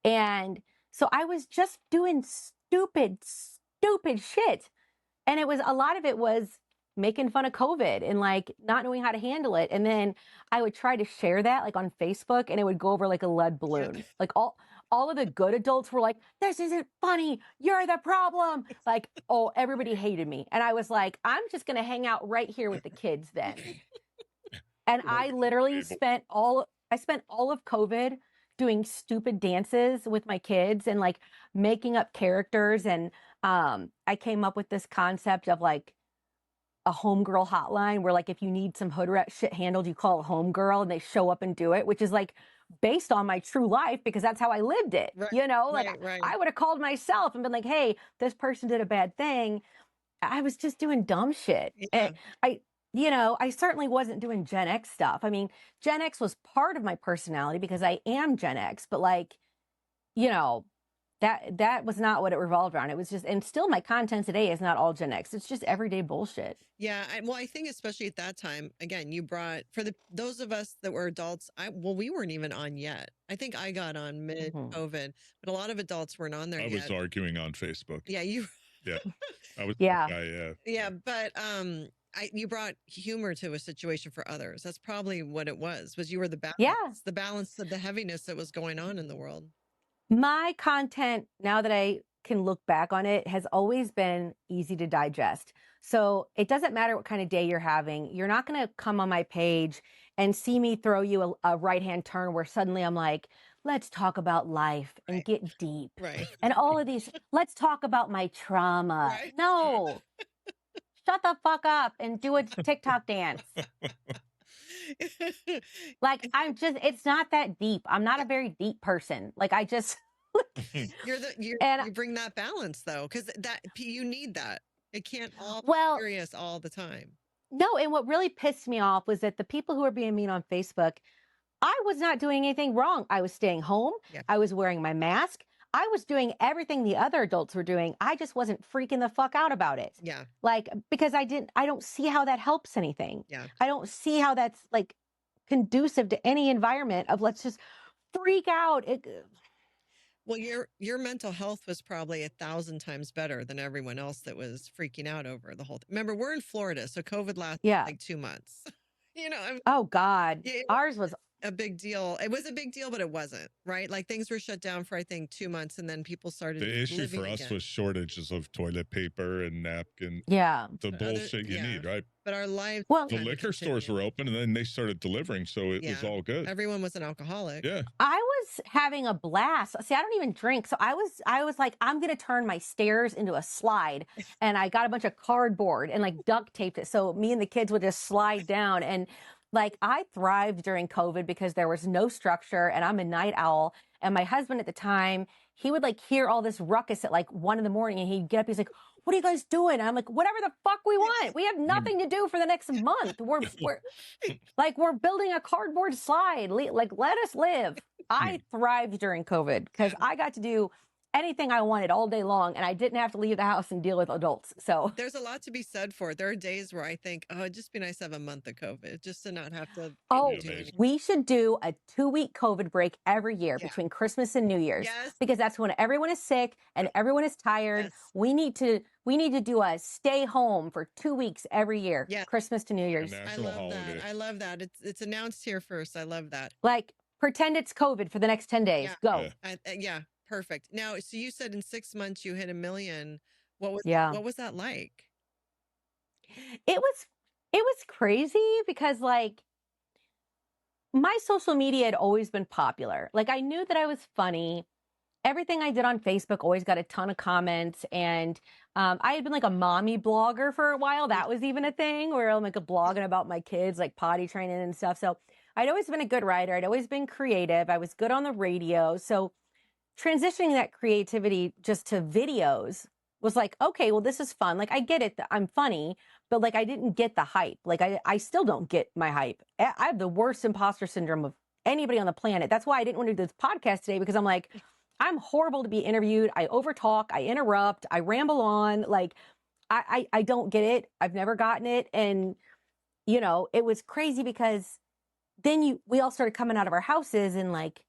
And so I was just doing stupid shit. And it was, a lot of it was making fun of COVID and like not knowing how to handle it. And then I would try to share that like on Facebook and it would go over like a lead balloon. Like all of the good adults were like, this isn't funny. You're the problem. Like, oh, everybody hated me. And I was like, I'm just going to hang out right here with the kids then. And I literally spent all of COVID doing stupid dances with my kids and like making up characters. And I came up with this concept of like a homegirl hotline where like if you need some hood rat shit handled, you call a homegirl and they show up and do it, which is like based on my true life because that's how I lived it. Right, like I would have called myself and been like, hey, this person did a bad thing. I was just doing dumb shit. Yeah. I certainly wasn't doing Gen X stuff. I mean, Gen X was part of my personality because I am Gen X, but like, that was not what it revolved around. It was just, and still my content today is not all Gen X. It's just everyday bullshit. Yeah. I think especially at that time, again, you brought, for those of us that were adults, we weren't even on yet. I think I got on mid-COVID, but a lot of adults weren't on there yet. I was arguing on Facebook. Yeah, Yeah. I was Yeah, but you brought humor to a situation for others. That's probably what it was you were the balance, the balance of the heaviness that was going on in the world. My content, now that I can look back on it, has always been easy to digest. So it doesn't matter what kind of day you're having. You're not going to come on my page and see me throw you a right-hand turn where suddenly I'm like, let's talk about life and get deep. Right. And all of these, let's talk about my trauma. Right. No. Shut the fuck up and do a TikTok dance. Like, it's not that deep. I'm not a very deep person. Like, I just. you bring that balance though, because you need that. It can't all be serious all the time. No, and what really pissed me off was that the people who were being mean on Facebook, I was not doing anything wrong. I was staying home. Yeah. I was wearing my mask. I was doing everything the other adults were doing. I just wasn't freaking the fuck out about it. Yeah. Like, because I don't see how that helps anything. Yeah. I don't see how that's like conducive to any environment of let's just freak out. Well, your mental health was probably 1,000 times better than everyone else that was freaking out over the whole thing. Remember, we're in Florida, so COVID lasted like 2 months. Oh God, ours was a big deal. It was a big deal, but it wasn't, right? Like things were shut down for, I think, 2 months and then people started. The issue for us was shortages of toilet paper and napkin. Yeah. The bullshit you need, right? But our lives. Well, the liquor stores were open and then they started delivering. So it was all good. Everyone was an alcoholic. Yeah. I was having a blast. See, I don't even drink. So I was like, I'm going to turn my stairs into a slide. And I got a bunch of cardboard and like duct taped it. So me and the kids would just slide down. And like I thrived during COVID because there was no structure and I'm a night owl. And my husband at the time, he would like hear all this ruckus at like 1 a.m. and he'd get up. He's like, what are you guys doing? And I'm like, whatever the fuck we want. We have nothing to do for the next month. We're building a cardboard slide. Like, let us live. I thrived during COVID because I got to do anything I wanted all day long, and I didn't have to leave the house and deal with adults. So there's a lot to be said for it. There are days where I think, oh, it'd just be nice to have a month of COVID just to not have to. We should do a 2-week COVID break every year between Christmas and New Year's, because that's when everyone is sick and everyone is tired. We need to do a stay home for 2 weeks every year, Christmas to New Year's. I love that. I love that. It's announced here first. I love that. Like, pretend it's COVID for the next 10 days. Go. Yeah. Perfect. Now, so you said in 6 months you hit 1 million. What was that like? It was crazy because like my social media had always been popular. Like, I knew that I was funny. Everything I did on Facebook always got a ton of comments. And I had been like a mommy blogger for a while. That was even a thing where I'm like blogging about my kids, like potty training and stuff. So I'd always been a good writer. I'd always been creative. I was good on the radio. So transitioning that creativity just to videos was like, okay, well, this is fun. Like, I get it that I'm funny, but like, I didn't get the hype. Like, I still don't get my hype. I have the worst imposter syndrome of anybody on the planet. That's why I didn't want to do this podcast today, because I'm like, I'm horrible to be interviewed. I overtalk, I interrupt, I ramble on. Like, I don't get it. I've never gotten it. And, you know, it was crazy because then we all started coming out of our houses in like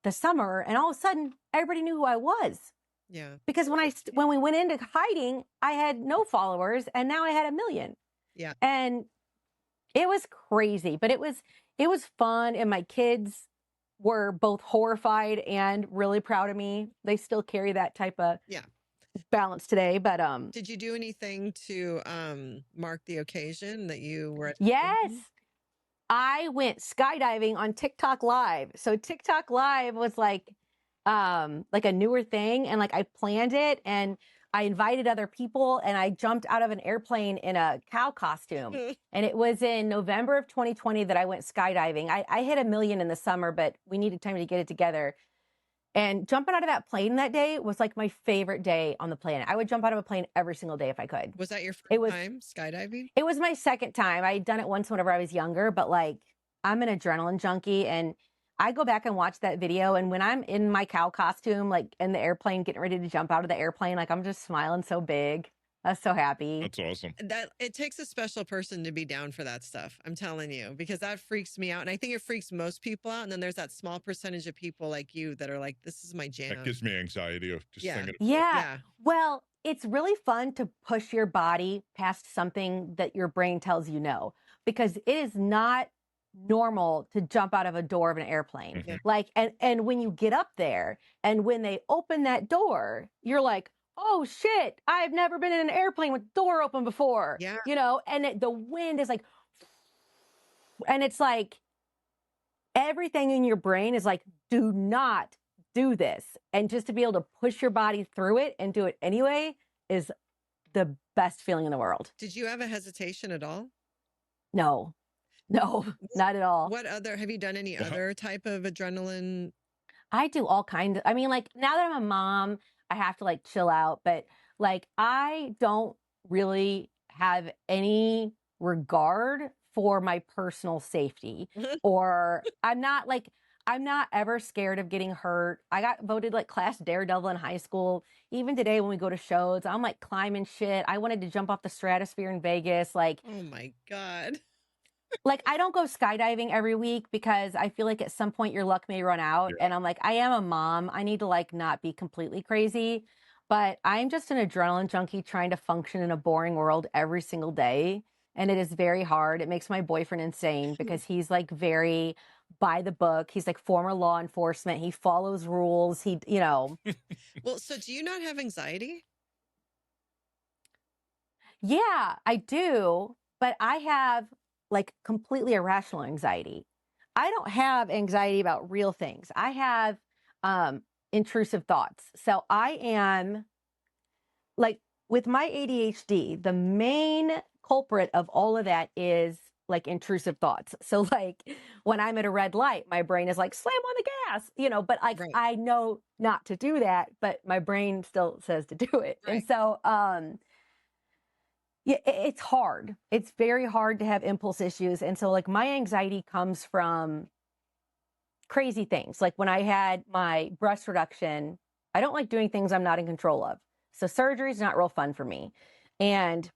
the summer, and all of a sudden everybody knew who I was. Yeah. Because when we went into hiding, I had no followers, and now I had 1 million. Yeah. And it was crazy, but it was fun. And my kids were both horrified and really proud of me. They still carry that type of balance today. But did you do anything to mark the occasion that you were at? Yes. I went skydiving on TikTok Live. So TikTok Live was like a newer thing, and like I planned it, and I invited other people, and I jumped out of an airplane in a cow costume. And it was in November of 2020 that I went skydiving. I hit 1 million in the summer, but we needed time to get it together. And jumping out of that plane that day was like my favorite day on the planet. I would jump out of a plane every single day if I could. Was that your first time skydiving? It was my second time. I had done it once whenever I was younger, but like, I'm an adrenaline junkie, and I go back and watch that video. And when I'm in my cow costume, like in the airplane, getting ready to jump out of the airplane, like I'm just smiling so big. I was so happy. That's awesome. That it takes a special person to be down for that stuff. I'm telling you, because that freaks me out. And I think it freaks most people out. And then there's that small percentage of people like you that are like, this is my jam. That gives me anxiety of just thinking. Yeah. Well, it's really fun to push your body past something that your brain tells you no, because it is not normal to jump out of a door of an airplane. Like, and when you get up there and when they open that door, you're like, oh shit, I've never been in an airplane with door open before. Yeah. You know, and the wind is like, and it's like everything in your brain is like, do not do this. And just to be able to push your body through it and do it anyway is the best feeling in the world. Did you have a hesitation at all? No, not at all. What other, have you done any other type of adrenaline? I do all kinds of, I mean, like now that I'm a mom, I have to like chill out, but like I don't really have any regard for my personal safety, or I'm not ever scared of getting hurt. I got voted like class daredevil in high school. Even today when we go to shows, I'm like climbing shit. I wanted to jump off the stratosphere in Vegas. Like, oh my God. Like, I don't go skydiving every week because I feel like at some point your luck may run out. And I'm like, I am a mom. I need to like not be completely crazy. But I'm just an adrenaline junkie trying to function in a boring world every single day. And it is very hard. It makes my boyfriend insane because he's like very by the book. He's like former law enforcement. He follows rules. He, you know. Well, so do you not have anxiety? Yeah, I do. But I have like completely irrational anxiety. I don't have anxiety about real things. I have intrusive thoughts. So I am like with my ADHD, the main culprit of all of that is like intrusive thoughts. So like when I'm at a red light, my brain is like, slam on the yes, but like, Right. I know not to do that, but my brain still says to do it. Right. And so, yeah, it's hard. It's very hard to have impulse issues. And so like my anxiety comes from crazy things. Like when I had my breast reduction, I don't like doing things I'm not in control of. So surgery is not real fun for me. And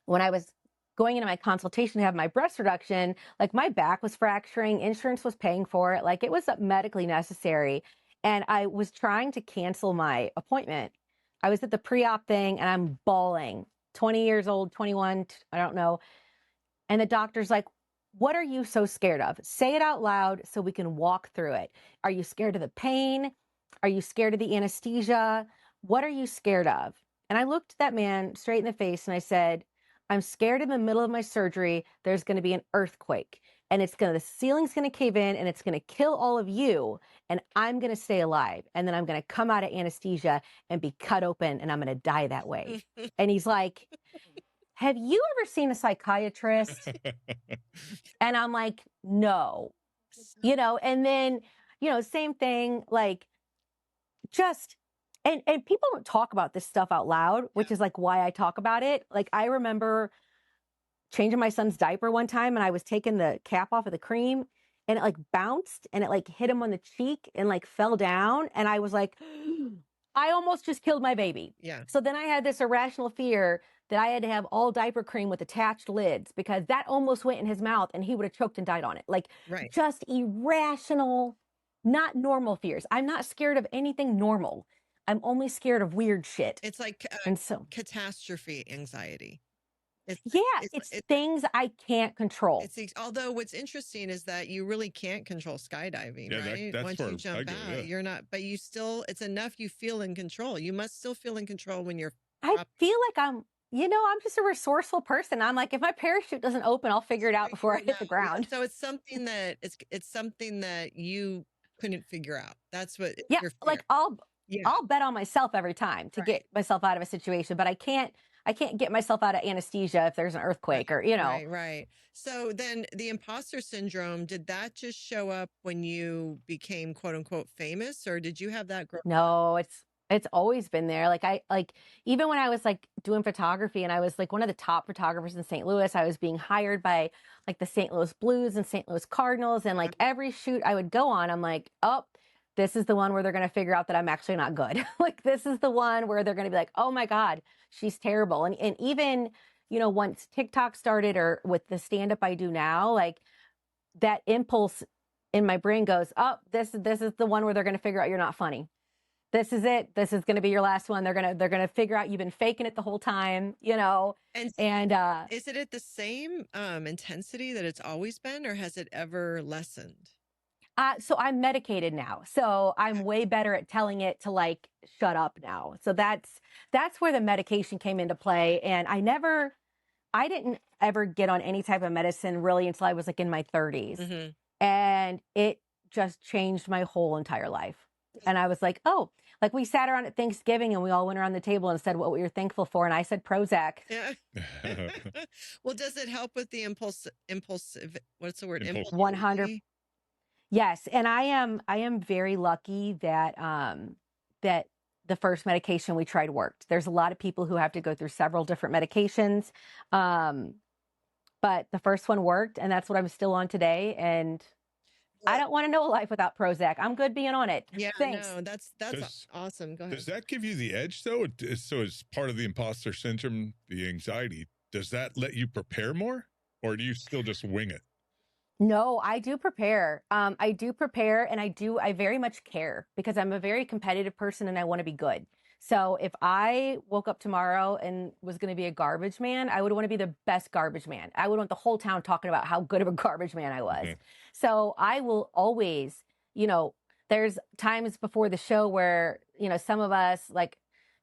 when I was going into my consultation to have my breast reduction, like my back was fracturing, insurance was paying for it. Like it was medically necessary. And I was trying to cancel my appointment. I was at the pre-op thing and I'm bawling, 20 years old, 21, I don't know. And the doctor's like, what are you so scared of? Say it out loud so we can walk through it. Are you scared of the pain? Are you scared of the anesthesia? What are you scared of? And I looked that man straight in the face and I said, I'm scared in the middle of my surgery, there's going to be an earthquake and the ceiling's going to cave in and it's going to kill all of you. And I'm going to stay alive. And then I'm going to come out of anesthesia and be cut open and I'm going to die that way. And he's like, have you ever seen a psychiatrist? And I'm like, no, and then, same thing, like just, and people don't talk about this stuff out loud, which is like why I talk about it. Like I remember changing my son's diaper one time and I was taking the cap off of the cream and it like bounced and it like hit him on the cheek and like fell down. And I was like, I almost just killed my baby. Yeah. So then I had this irrational fear that I had to have all diaper cream with attached lids because that almost went in his mouth and he would have choked and died on it. Like just irrational, not normal fears. I'm not scared of anything normal. I'm only scared of weird shit. It's like catastrophe anxiety. It's things I can't control. Although what's interesting is that you really can't control skydiving, right? That's once you jump out, you're not, but you still, it's enough you feel in control. You must still feel in control when you're I feel like I'm just a resourceful person. I'm like, if my parachute doesn't open, I'll figure it out before I hit the ground. So it's something that it's something that you couldn't figure out. That's what like I'll bet on myself every time to get myself out of a situation, but I can't get myself out of anesthesia if there's an earthquake or, Right. So then the imposter syndrome, did that just show up when you became quote unquote famous, or did you have that growing up? No, it's always been there. Like even when I was like doing photography and I was like one of the top photographers in St. Louis, I was being hired by like the St. Louis Blues and St. Louis Cardinals. And like every shoot I would go on, I'm like, oh, this is the one where they're going to figure out that I'm actually not good. Like, this is the one where they're going to be like, oh my God, she's terrible. And even, once TikTok started or with the stand-up I do now, like that impulse in my brain goes, oh, this is the one where they're going to figure out you're not funny. This is it. This is going to be your last one. They're going to figure out you've been faking it the whole time, And is it at the same intensity that it's always been, or has it ever lessened? So I'm medicated now. So I'm way better at telling it to like, shut up now. So that's where the medication came into play. And I didn't ever get on any type of medicine really until I was like in my 30s. Mm-hmm. And it just changed my whole entire life. And I was like, oh, like we sat around at Thanksgiving and we all went around the table and said what we were thankful for. And I said Prozac. Yeah. Well, does it help with the impulsive, what's the word? 100. Yes. And I am very lucky that, that the first medication we tried worked. There's a lot of people who have to go through several different medications. But the first one worked and that's what I'm still on today. And I don't want to know a life without Prozac. I'm good being on it. Yeah, thanks. No, that's awesome. Go ahead. Does that give you the edge though? So as part of the imposter syndrome, the anxiety, does that let you prepare more, or do you still just wing it? No, I do prepare. I do prepare, and I very much care because I'm a very competitive person and I want to be good. So if I woke up tomorrow and was going to be a garbage man, I would want to be the best garbage man. I would want the whole town talking about how good of a garbage man I was. Mm-hmm. So I will always, there's times before the show where, some of us, like,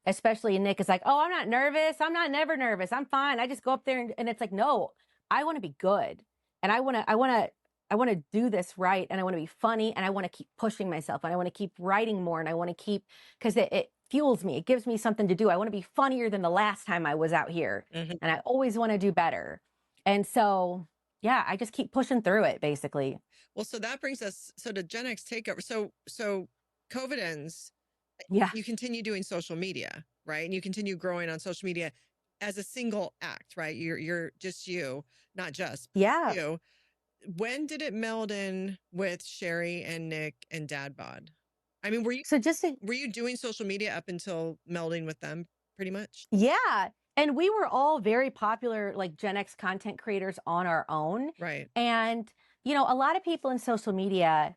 especially Nick, is like, oh, I'm not nervous. I'm not never nervous. I'm fine. I just go up there and it's like, no, I want to be good. And I want to do this right. And I want to be funny and I want to keep pushing myself and I want to keep writing more and I want to keep, because it fuels me. It gives me something to do. I want to be funnier than the last time I was out here. Mm-hmm. And I always want to do better. And so yeah, I just keep pushing through it, basically. Well, so that brings us to GenX Takeover. So COVID ends. Yeah. You continue doing social media, right? And you continue growing on social media as a single act, right? You're just you, not just you. When did it meld in with Sherri and Nick and Dadbod? I mean, were you doing social media up until melding with them pretty much? Yeah. And we were all very popular, like Gen X content creators on our own. Right. And, you know, a lot of people in social media,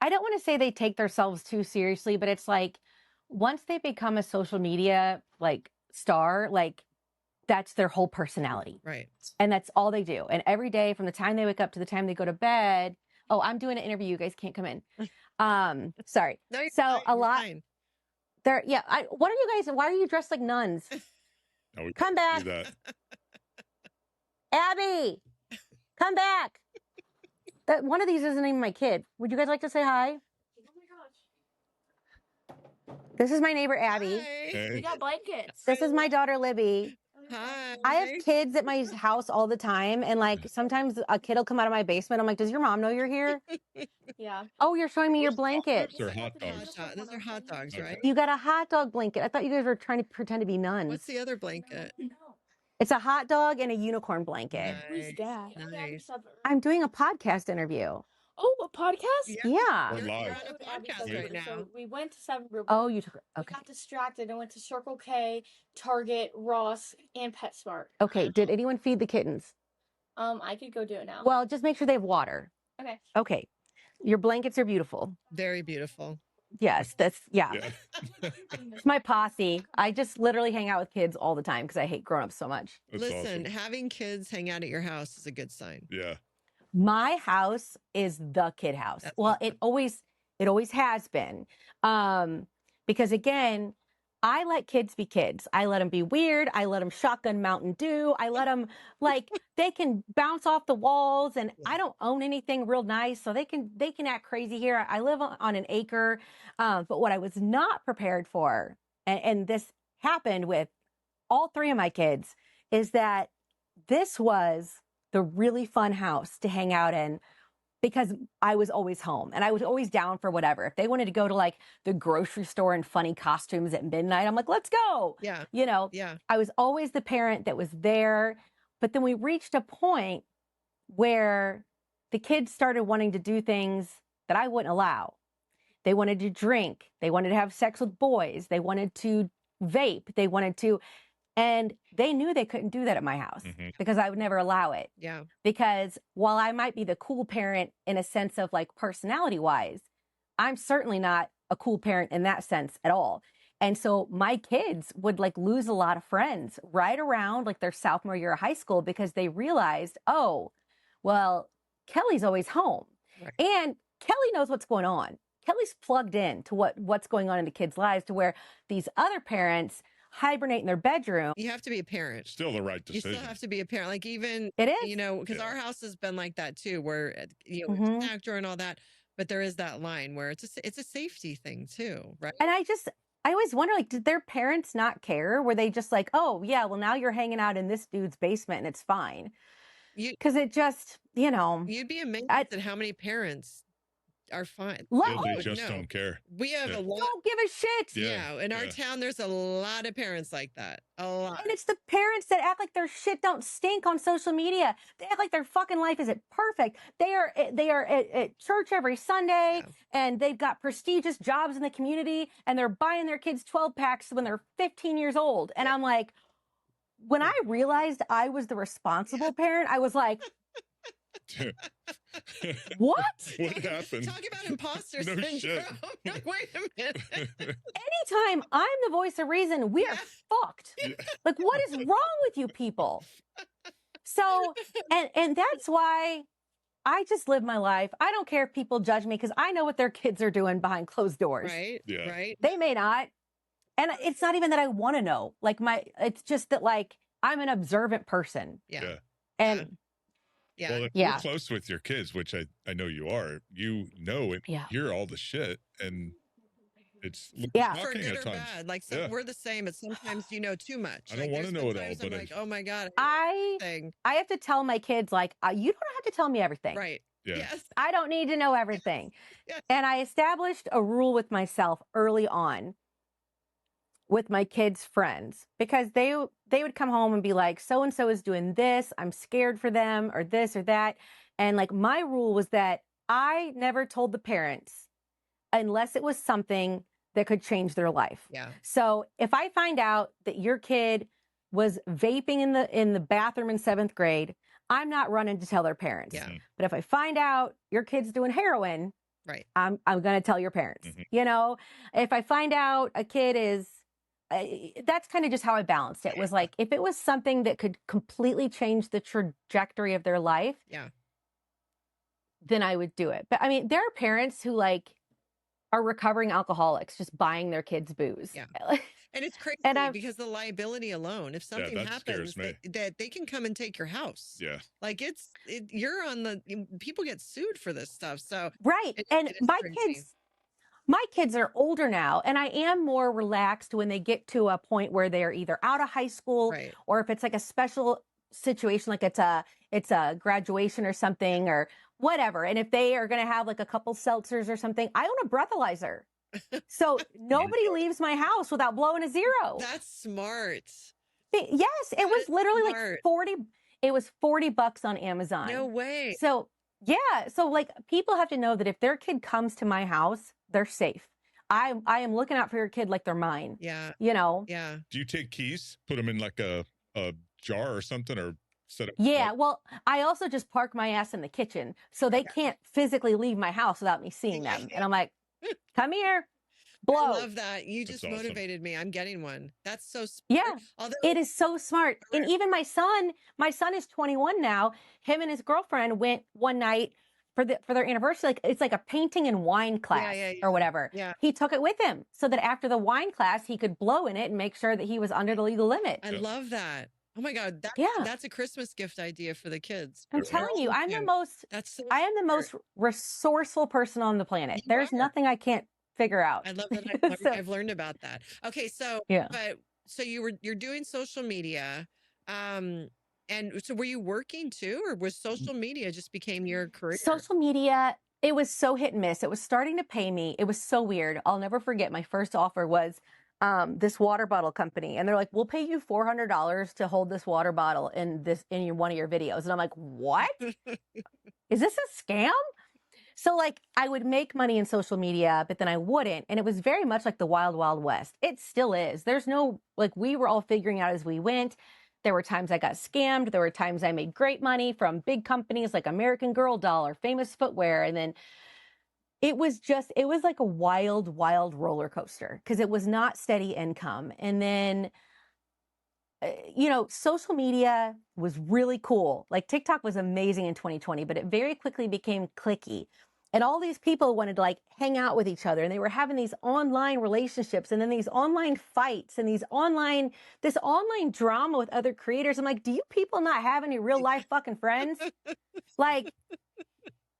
I don't want to say they take themselves too seriously, but it's like once they become a social media like star, like that's their whole personality. Right. And that's all they do. And every day from the time they wake up to the time they go to bed. Oh, I'm doing an interview. You guys can't come in. Sorry. No, so fine, a lot fine. there. Yeah. What are you guys? Why are you dressed like nuns? No, come back. Abby, come back. That one of these isn't even my kid. Would you guys like to say hi? Oh my gosh. This is my neighbor, Abby. Hi. Hey. We got blankets. This is my daughter, Libby. Hi. I have kids at my house all the time. And like, sometimes a kid will come out of my basement. I'm like, does your mom know you're here? Yeah. Oh, you're showing me your blanket. Those are hot dogs. Those are hot dogs, right? You got a hot dog blanket. I thought you guys were trying to pretend to be nuns. What's the other blanket? No. It's a hot dog and a unicorn blanket. Who's dad? Nice. I'm doing a podcast interview. Oh, a podcast? Yeah. We're live. You're on a podcast right now. So we went to 7 Oh, you took it. We Okay. got distracted and went to Circle K, Target, Ross, and PetSmart. Okay. Did anyone feed the kittens? I could go do it now. Well, just make sure they have water. Okay. Okay. Your blankets are beautiful. Very beautiful. Yes, yeah. It's my posse. I just literally hang out with kids all the time because I hate grown-ups so much. That's Listen, awesome. having kids hang out at your house is a good sign. Yeah. My house is the kid house. That's Well, awesome. it always has been. Because again, I let kids be kids. I let them be weird. I let them shotgun Mountain Dew. I let them like they can bounce off the walls, and I don't own anything real nice, so they can act crazy here. I live on an acre, but what I was not prepared for, and this happened with all three of my kids, is that this was the really fun house to hang out in. Because I was always home and I was always down for whatever. If they wanted to go to like the grocery store in funny costumes at midnight, I'm like, let's go. Yeah. You know, I was always the parent that was there. But then we reached a point where the kids started wanting to do things that I wouldn't allow. They wanted to drink. They wanted to have sex with boys. They wanted to vape. They wanted to. And they knew they couldn't do that at my house because I would never allow it. Yeah. Because while I might be the cool parent in a sense of like personality wise, I'm certainly not a cool parent in that sense at all. And so my kids would like lose a lot of friends right around like their sophomore year of high school because they realized, oh, well, Kelly's always home. Right. And Kelly knows what's going on. Kelly's plugged in to what's going on in the kids' lives to where these other parents hibernate in their bedroom. You have to be a parent. Still the right decision. You still have to be a parent. Like even, it is, you know, because our house has been like that too, where, you know, it's an actor and all that, but there is that line where it's a safety thing too, right? And I always wonder, like, did their parents not care? Were they just like, oh yeah, well now you're hanging out in this dude's basement and it's fine? Because it just, you know. You'd be amazed at how many parents are fine. They just don't care. We have a lot. Don't give a shit. Yeah. In our town, there's a lot of parents like that. A lot. And it's the parents that act like their shit don't stink on social media. They act like their fucking life isn't perfect. They are at church every Sunday and they've got prestigious jobs in the community and they're buying their kids 12 packs when they're 15 years old. And I'm like, when I realized I was the responsible parent, I was like, what? What happened? Talk about imposter syndrome. Shit. Like, wait a minute. Anytime I'm the voice of reason, we are fucked. Yeah. Like, what is wrong with you people? So, and that's why I just live my life. I don't care if people judge me because I know what their kids are doing behind closed doors. Right. Yeah. Right. They may not. And it's not even that I want to know. Like it's just that like I'm an observant person. Yeah. And well, if you're close with your kids, which I know you are, you know and hear all the shit. And It's Yeah. For shocking good at or times. bad. Like we're the same, but sometimes you know too much. I don't Like, want to there's know been it all, times but I'm like, oh my God, I have to tell my kids, like, you don't have to tell me everything. right. yeah. Yes. I don't need to know everything. Yes. And I established a rule with myself early on with my kids' friends, because they would come home and be like, so and so is doing this, I'm scared for them, or this or that. And like, my rule was that I never told the parents unless it was something that could change their life. Yeah. So if I find out that your kid was vaping in the bathroom in 7th grade, I'm not running to tell their parents. Yeah. But if I find out your kid's doing heroin, right, I'm going to tell your parents. You know, if I find out a kid is, that's kind of just how I balanced it. Was like, if it was something that could completely change the trajectory of their life, yeah, then I would do it. But I mean, there are parents who like are recovering alcoholics just buying their kids booze. Yeah. And it's crazy And because the liability alone, if something that happens, scares me. that they can come and take your house. Yeah. Like you're on people get sued for this stuff. So right. And my crazy. kids are older now, and I am more relaxed when they get to a point where they're either out of high school, Right. or if it's like a special situation, like it's a graduation or something or whatever. And if they are going to have like a couple seltzers or something, I own a breathalyzer. So nobody leaves my house without blowing a zero. That's smart. Yes, it was literally like 40. It was $40 on Amazon. No way. So yeah, so like, people have to know that if their kid comes to my house, they're safe. I am looking out for your kid like they're mine. Yeah. You know. Yeah. Do you take keys, put them in like a jar or something, or set up? Yeah. Well, I also just park my ass in the kitchen, so they can't physically leave my house without me seeing them. And I'm like, come here. Blow. I love that. You just motivated me. I'm getting one. That's so smart. Yeah. It is so smart. And even my son is 21 now. Him and his girlfriend went one night for their anniversary. Like, it's like a painting and wine class or whatever. Yeah. He took it with him so that after the wine class, he could blow in it and make sure that he was under the legal limit. I love that. Oh my God. That's a Christmas gift idea for the kids. I'm telling you, I am the most resourceful person on the planet. There's nothing I can't figure out. I love that. I've learned about that. Okay. So, so you're doing social media. And so were you working too, or was social media just became your career? Social media, it was so hit and miss. It was starting to pay me. It was so weird. I'll never forget, my first offer was this water bottle company, and they're like, we'll pay you $400 to hold this water bottle in one of your videos. And I'm like, what? Is this a scam? So like, I would make money in social media, but then I wouldn't. And it was very much like the wild, wild west. It still is. There's no, like, we were all figuring out as we went. There were times I got scammed. There were times I made great money from big companies like American Girl Doll or Famous Footwear. And then it was like a wild, wild roller coaster, because it was not steady income. And then, social media was really cool. Like, TikTok was amazing in 2020, but it very quickly became cliquey. And all these people wanted to like hang out with each other, and they were having these online relationships, and then these online fights, and this online drama with other creators. I'm like, do you people not have any real life fucking friends? Like,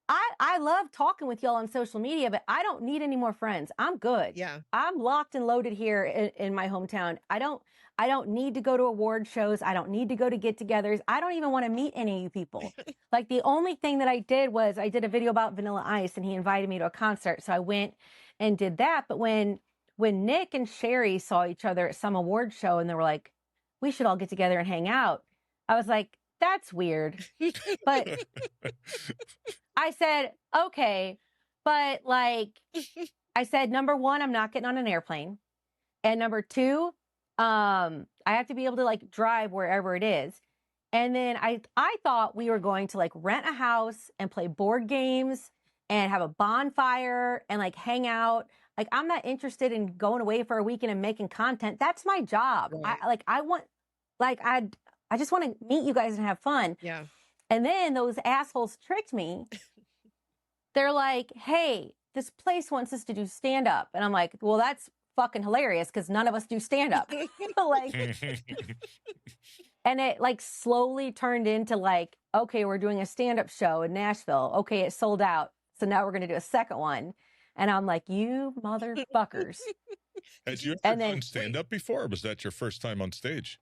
I love talking with y'all on social media, but I don't need any more friends. I'm good. Yeah. I'm locked and loaded here in my hometown. I don't need to go to award shows. I don't need to go to get-togethers. I don't even want to meet any of you people. Like, the only thing that I did was I did a video about Vanilla Ice, and he invited me to a concert. So I went and did that. But when Nick and Sherri saw each other at some award show, and they were like, we should all get together and hang out, I was like, that's weird. But I said, okay. But like, I said, number one, I'm not getting on an airplane. And number two, I have to be able to like drive wherever it is. And then I thought we were going to like rent a house and play board games and have a bonfire and like hang out. Like, I'm not interested in going away for a weekend and making content. That's my job. Right. I just want to meet you guys and have fun. Yeah. And then those assholes tricked me. They're like, hey, this place wants us to do stand up. And I'm like, well, that's fucking hilarious, because none of us do stand up. Like, and it like slowly turned into like, okay, we're doing a stand up show in Nashville. Okay, it sold out. So now we're going to do a second one. And I'm like, you motherfuckers. Had you ever done stand-up before, or was that your first time on stage?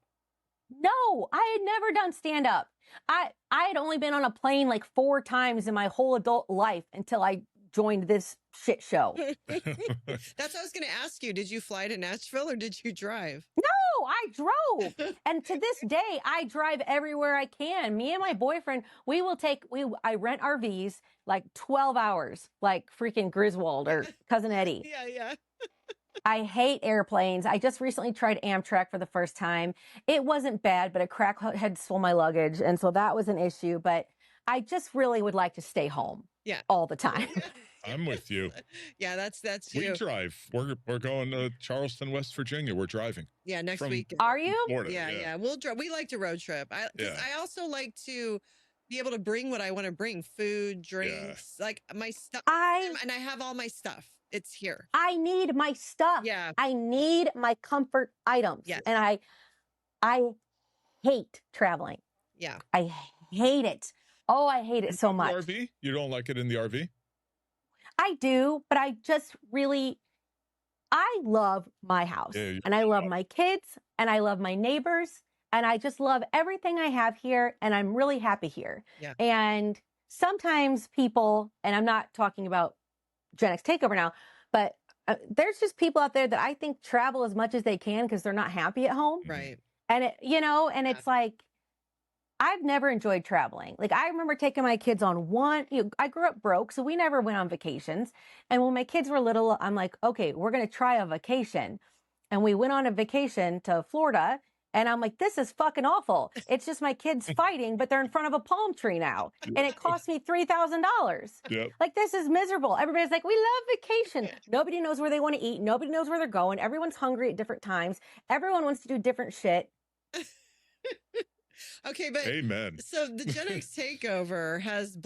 No, I had never done stand-up. I had only been on a plane like 4 times in my whole adult life until I joined this shit show. That's what I was going to ask you. Did you fly to Nashville or did you drive? No, I drove. And to this day, I drive everywhere I can. Me and my boyfriend, I rent RVs like 12 hours, like freaking Griswold or Cousin Eddie. Yeah. I hate airplanes. I just recently tried Amtrak for the first time. It wasn't bad, but a crackhead stole my luggage. And so that was an issue. But I just really would like to stay home all the time. I'm with you. Yeah, that's you. We drive. We're going to Charleston, West Virginia. We're driving. Yeah, next week. Are you? Florida, Yeah. We'll drive. We like to road trip. I also like to be able to bring what I want to bring: food, drinks, like my stuff. And I have all my stuff. It's here. I need my stuff. Yeah. I need my comfort items. Yes. And I hate traveling. Yeah. I hate it. Oh, I hate it so much. The RV? You don't like it in the RV? I do, but I love my house and I love my kids and I love my neighbors and I just love everything I have here and I'm really happy here. Yeah. And sometimes people, and I'm not talking about GenX Takeover now, but there's just people out there that I think travel as much as they can because they're not happy at home. Right. And it's like, I've never enjoyed traveling. Like I remember taking my kids on I grew up broke, so we never went on vacations. And when my kids were little, I'm like, okay, we're going to try a vacation. And we went on a vacation to Florida. And I'm like, this is fucking awful. It's just my kids fighting, but they're in front of a palm tree now. And it cost me $3,000. Yep. Like, this is miserable. Everybody's like, we love vacation. Nobody knows where they want to eat. Nobody knows where they're going. Everyone's hungry at different times. Everyone wants to do different shit. Okay, but amen. So the GenX Takeover has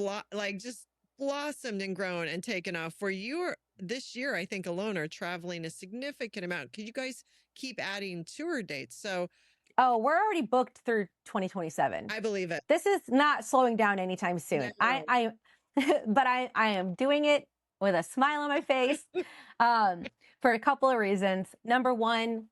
just blossomed and grown and taken off. Where you are this year, I think alone are traveling a significant amount. Could you guys keep adding tour dates? So, we're already booked through 2027. I believe it. This is not slowing down anytime soon. No. But I am doing it with a smile on my face for a couple of reasons. Number one,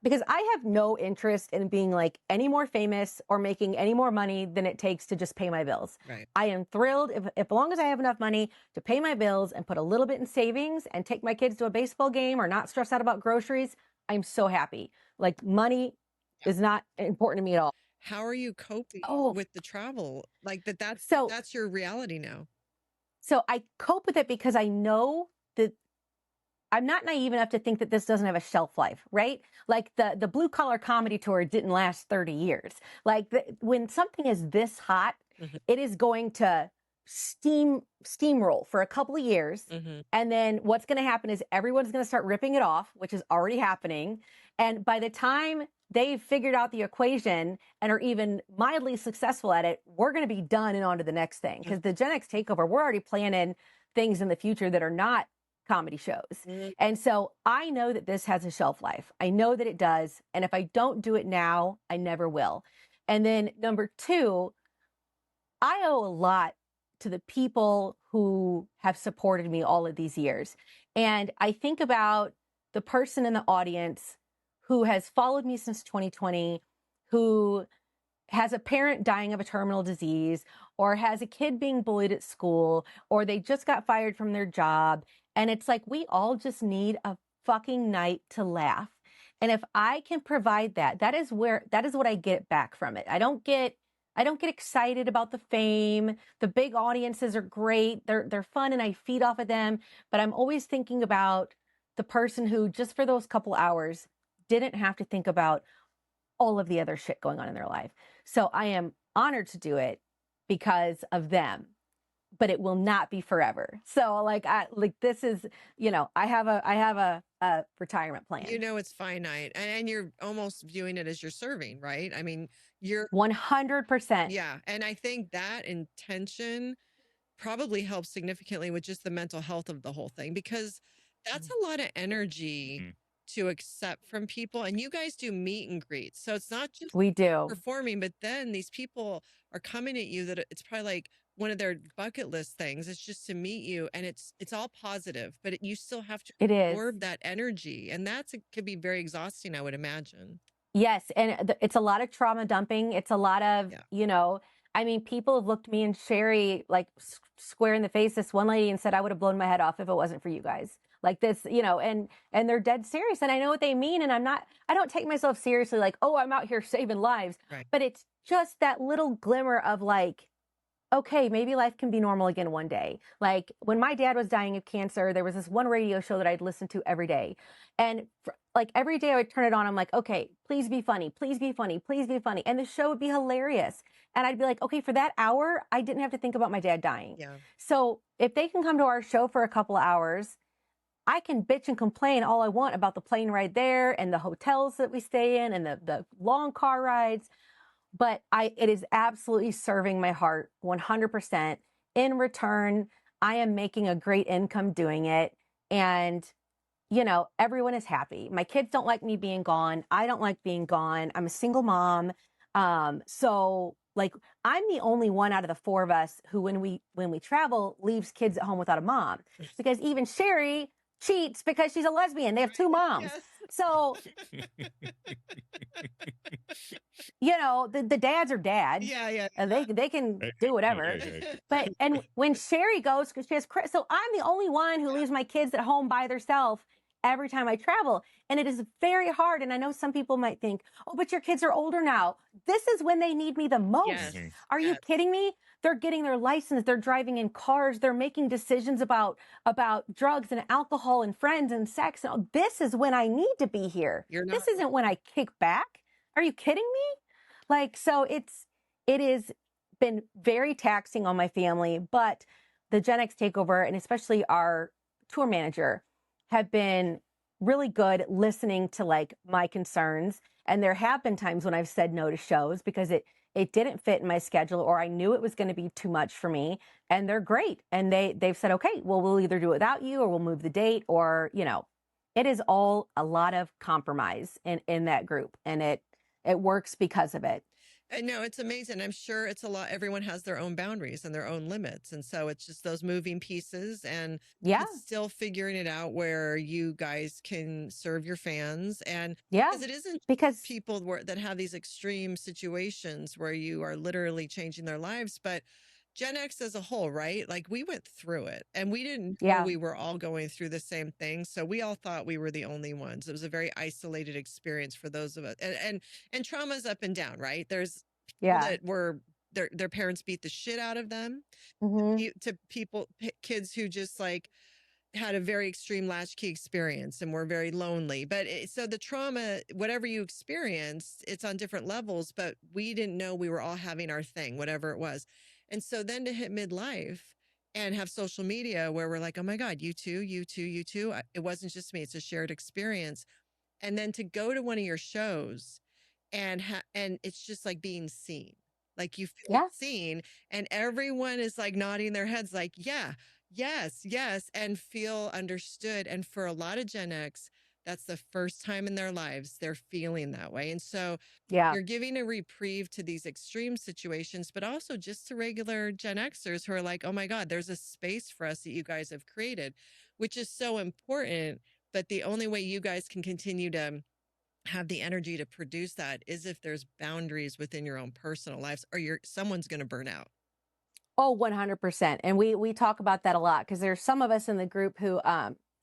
because I have no interest in being like any more famous or making any more money than it takes to just pay my bills. Right. I am thrilled if long as I have enough money to pay my bills and put a little bit in savings and take my kids to a baseball game or not stress out about groceries. I'm so happy. Like money is not important to me at all. How are you coping with the travel? Like that's your reality now. So I cope with it because I know that I'm not naive enough to think that this doesn't have a shelf life, right? Like the blue collar comedy tour didn't last 30 years. Like when something is this hot, it is going to steamroll for a couple of years. And then what's going to happen is everyone's going to start ripping it off, which is already happening. And by the time they've figured out the equation and are even mildly successful at it, we're going to be done and on to the next thing. Because the GenX Takeover, we're already planning things in the future that are not comedy shows. And so I know that this has a shelf life. I know that it does. And if I don't do it now, I never will. And then number two, I owe a lot to the people who have supported me all of these years. And I think about the person in the audience who has followed me since 2020, who has a parent dying of a terminal disease, or has a kid being bullied at school, or they just got fired from their job. And it's like, we all just need a fucking night to laugh. And if I can provide that, that is what I get back from it. I don't get excited about the fame. The big audiences are great. They're fun and I feed off of them. But I'm always thinking about the person who just for those couple hours didn't have to think about all of the other shit going on in their life. So I am honored to do it because of them, but it will not be forever. So this is, I have a retirement plan. It's finite and you're almost viewing it as you're serving, right? I mean, you're 100%. Yeah. And I think that intention probably helps significantly with just the mental health of the whole thing, because that's a lot of energy to accept from people. And you guys do meet and greets. So it's not just we do performing, but then these people are coming at you that it's probably like, one of their bucket list things is just to meet you, and it's all positive, but you still have to It is. absorb that energy, and could be very exhausting, I would imagine. Yes, and it's a lot of trauma dumping. It's a lot of, you know, I mean, people have looked me and Sherri like square in the face. This one lady and said, I would have blown my head off if it wasn't for you guys. Like this, you know, and they're dead serious, and I know what they mean. And I don't take myself seriously, like, oh, I'm out here saving lives. Right. But it's just that little glimmer of like, okay, maybe life can be normal again one day. Like when my dad was dying of cancer, there was this one radio show that I'd listen to every day. And like every day I would turn it on. I'm like, okay, please be funny. Please be funny. Please be funny. And the show would be hilarious. And I'd be like, okay, for that hour, I didn't have to think about my dad dying. Yeah. So if they can come to our show for a couple of hours, I can bitch and complain all I want about the plane ride there and the hotels that we stay in and the long car rides. But it is absolutely serving my heart 100%. In return, I am making a great income doing it. And, you know, everyone is happy. My kids don't like me being gone. I don't like being gone. I'm a single mom. So like I'm the only one out of the four of us who, when we travel, leaves kids at home without a mom, because even Sherri cheats because she's a lesbian. They have two moms. Yes. So, you know, the dads are dads. Yeah. And they can do whatever. But, and when Sherri goes, because she has, so I'm the only one who leaves my kids at home by themselves every time I travel. And it is very hard. And I know some people might think, oh, but your kids are older now. This is when they need me the most. Yes. Are you kidding me? They're getting their license. They're driving in cars. They're making decisions about drugs and alcohol and friends and sex. And this is when I need to be here. This isn't when I kick back. Are you kidding me? Like, so it has been very taxing on my family, but the GenX Takeover, and especially our tour manager, have been really good listening to like my concerns. And there have been times when I've said no to shows because it didn't fit in my schedule, or I knew it was going to be too much for me. And they're great. And they've said, okay, well, we'll either do it without you or we'll move the date, or, you know, it is all a lot of compromise in that group. And it works because of it. No, it's amazing. I'm sure it's a lot. Everyone has their own boundaries and their own limits. And so it's just those moving pieces, and it's still figuring it out where you guys can serve your fans. And because it isn't because people that have these extreme situations where you are literally changing their lives, but Gen X as a whole, right? Like we went through it, and we didn't know we were all going through the same thing. So we all thought we were the only ones. It was a very isolated experience for those of us. And trauma's up and down, right? There's people that were their parents beat the shit out of them, to people, kids who just like had a very extreme latchkey experience and were very lonely. But so the trauma, whatever you experienced, it's on different levels, but we didn't know we were all having our thing, whatever it was. And so then to hit midlife and have social media where we're like, oh my God, you too. It wasn't just me. It's a shared experience. And then to go to one of your shows and it's just like being seen, like you feel seen, and everyone is like nodding their heads like, yes, and feel understood. And for a lot of Gen X, that's the first time in their lives they're feeling that way. And so you're giving a reprieve to these extreme situations, but also just to regular Gen Xers who are like, oh my God, there's a space for us that you guys have created, which is so important. But the only way you guys can continue to have the energy to produce that is if there's boundaries within your own personal lives, or someone's going to burn out. Oh, 100%. And we talk about that a lot, because there's some of us in the group who,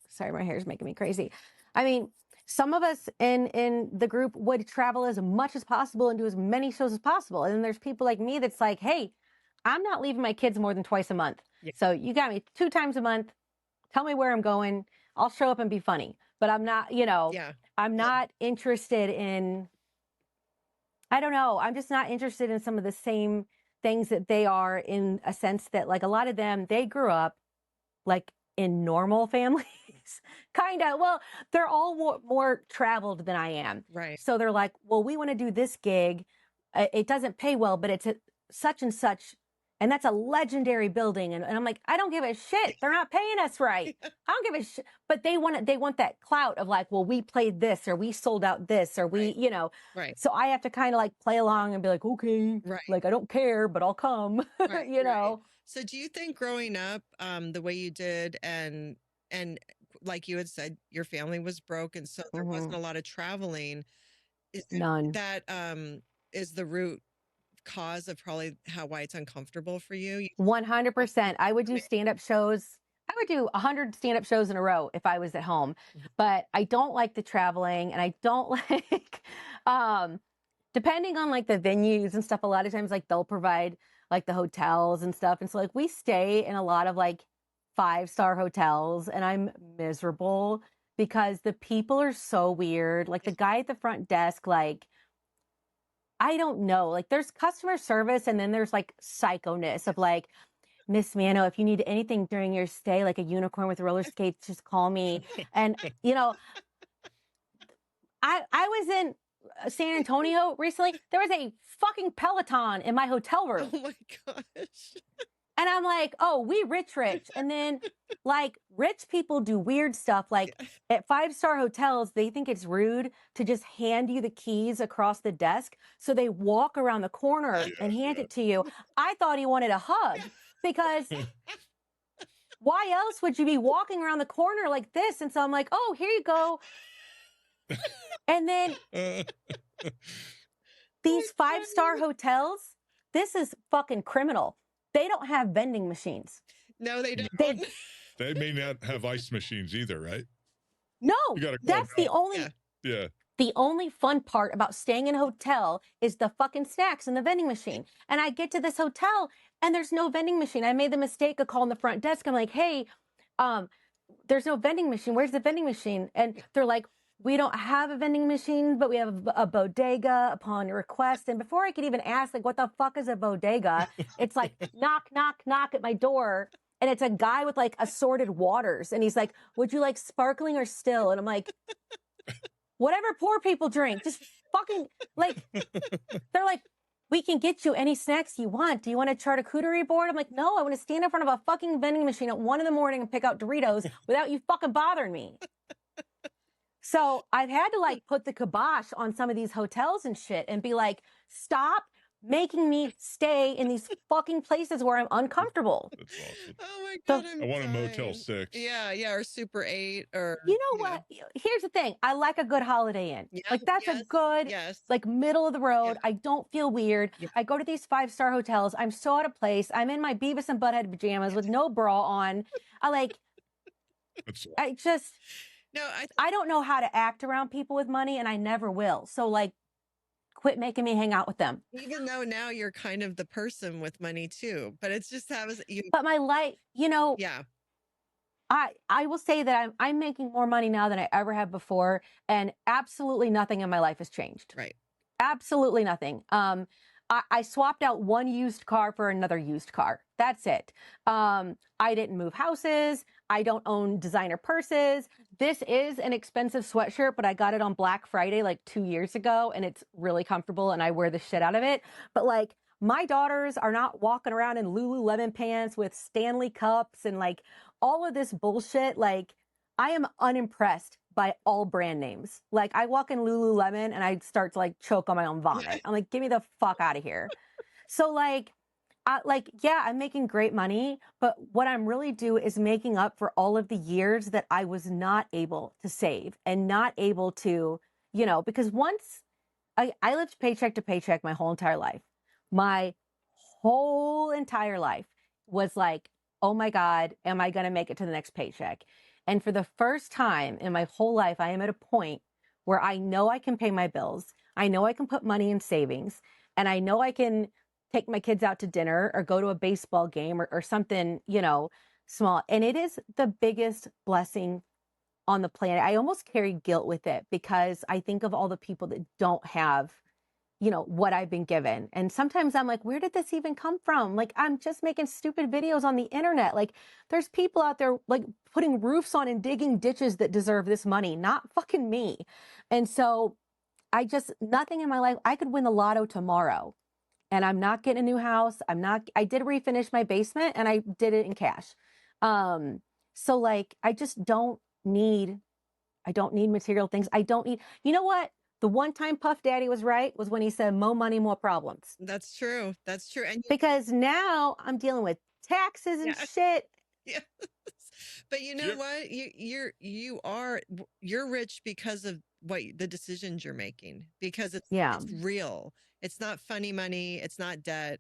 sorry, my hair is making me crazy. I mean, some of us in the group would travel as much as possible and do as many shows as possible. And then there's people like me that's like, hey, I'm not leaving my kids more than twice a month. So you got me 2 times a month. Tell me where I'm going. I'll show up and be funny. But I'm not, you know, I'm not interested in, I don't know. I'm just not interested in some of the same things that they are, in a sense that like a lot of them, they grew up like in normal families, kind of. Well, they're all more traveled than I am. Right. So they're like, well, we want to do this gig. It doesn't pay well, but it's such and such. And that's a legendary building. And I'm like, I don't give a shit. They're not paying us right. I don't give a shit. But they want that clout of like, well, we played this, or we sold out this, or we, you know. Right. So I have to kind of like play along and be like, okay, like, I don't care, but I'll come, you know. So do you think growing up, the way you did, and like you had said, your family was broke, and so there wasn't a lot of traveling. None. That is the root cause of probably why it's uncomfortable for you. 100%. I would do stand-up shows. I would do 100 stand-up shows in a row if I was at home, but I don't like the traveling, and I don't like, depending on like the venues and stuff, a lot of times like they'll provide like the hotels and stuff. And so like we stay in a lot of like 5-star hotels, and I'm miserable because the people are so weird. Like the guy at the front desk, like, I don't know, like there's customer service, and then there's like psychoness of like, Miss Manno, if you need anything during your stay, like a unicorn with roller skates, just call me. And, you know, I was in San Antonio recently. There was a fucking Peloton in my hotel room. Oh my gosh. And I'm like, oh, we rich. And then like rich people do weird stuff. Like at 5-star hotels, they think it's rude to just hand you the keys across the desk. So they walk around the corner and hand it to you. I thought he wanted a hug, because why else would you be walking around the corner like this? And so I'm like, oh, here you go. And then these 5-star hotels, this is fucking criminal. They don't have vending machines. No, they don't. They may not have ice machines either, right? No, that's the only. Yeah. The only fun part about staying in a hotel is the fucking snacks and the vending machine. And I get to this hotel and there's no vending machine. I made the mistake of calling the front desk. I'm like, hey, there's no vending machine. Where's the vending machine? And they're like, we don't have a vending machine, but we have a bodega upon your request. And before I could even ask, like, what the fuck is a bodega? It's like, knock, knock, knock at my door. And it's a guy with like assorted waters. And he's like, would you like sparkling or still? And I'm like, whatever poor people drink, just fucking like, they're like, we can get you any snacks you want. Do you want a charcuterie board? I'm like, no, I want to stand in front of a fucking vending machine at 1 a.m. and pick out Doritos without you fucking bothering me. So I've had to like put the kibosh on some of these hotels and shit and be like, stop making me stay in these fucking places where I'm uncomfortable. That's awesome. Oh my God. I want a Motel 6. Yeah, or Super 8, or you know what? Here's the thing. I like a good Holiday Inn. Yeah, like that's a good, like middle of the road. I don't feel weird. I go to these 5-star hotels. I'm so out of place. I'm in my Beavis and Butthead pajamas with no bra on. I don't know how to act around people with money, and I never will. So like, quit making me hang out with them. Even though now you're kind of the person with money too, but it's just But my life, you know. Yeah. I will say that I'm making more money now than I ever have before, and absolutely nothing in my life has changed. Right. Absolutely nothing. I swapped out one used car for another used car. That's it. I didn't move houses. I don't own designer purses. This is an expensive sweatshirt, but I got it on Black Friday like 2 years ago, and it's really comfortable, and I wear the shit out of it. But like, my daughters are not walking around in Lululemon pants with Stanley cups and like all of this bullshit. Like, I am unimpressed by all brand names. Like, I walk in Lululemon and I start to like choke on my own vomit. I'm like, get me the fuck out of here. So like, I'm making great money, but what I'm really doing is making up for all of the years that I was not able to save and not able to, you know, because once I lived paycheck to paycheck my whole entire life. My whole entire life was like, oh my God, am I going to make it to the next paycheck? And for the first time in my whole life, I am at a point where I know I can pay my bills. I know I can put money in savings, and I know I can take my kids out to dinner or go to a baseball game or something, you know, small. And it is the biggest blessing on the planet. I almost carry guilt with it because I think of all the people that don't have, you know, what I've been given. And sometimes I'm like, where did this even come from? Like, I'm just making stupid videos on the internet. Like, there's people out there like putting roofs on and digging ditches that deserve this money, not fucking me. And so nothing in my life, I could win the lotto tomorrow and I'm not getting a new house. I did refinish my basement and I did it in cash. So like, I don't need material things. You know what? The one time Puff Daddy was right was when he said, more money, more problems. That's true. That's true. And because now I'm dealing with taxes and shit. Yeah. But you know what? You're rich because of the decisions you're making, because it's real. It's not funny money. It's not debt.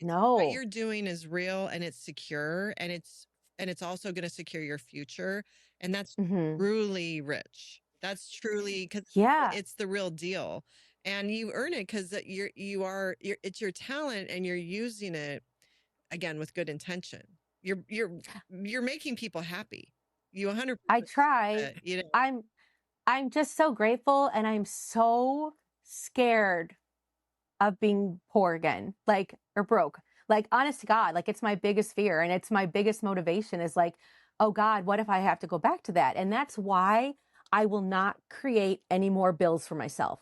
No. What you're doing is real and it's secure, and it's also going to secure your future. And that's truly rich. That's truly, because it's the real deal. And you earn it because it's your talent, and you're using it again with good intention. You're making people happy. You 100%. I try. You know, I'm just so grateful, and I'm so scared of being poor again, like, or broke. Like, honest to God, like, it's my biggest fear, and it's my biggest motivation is like, oh God, what if I have to go back to that? And that's why I will not create any more bills for myself,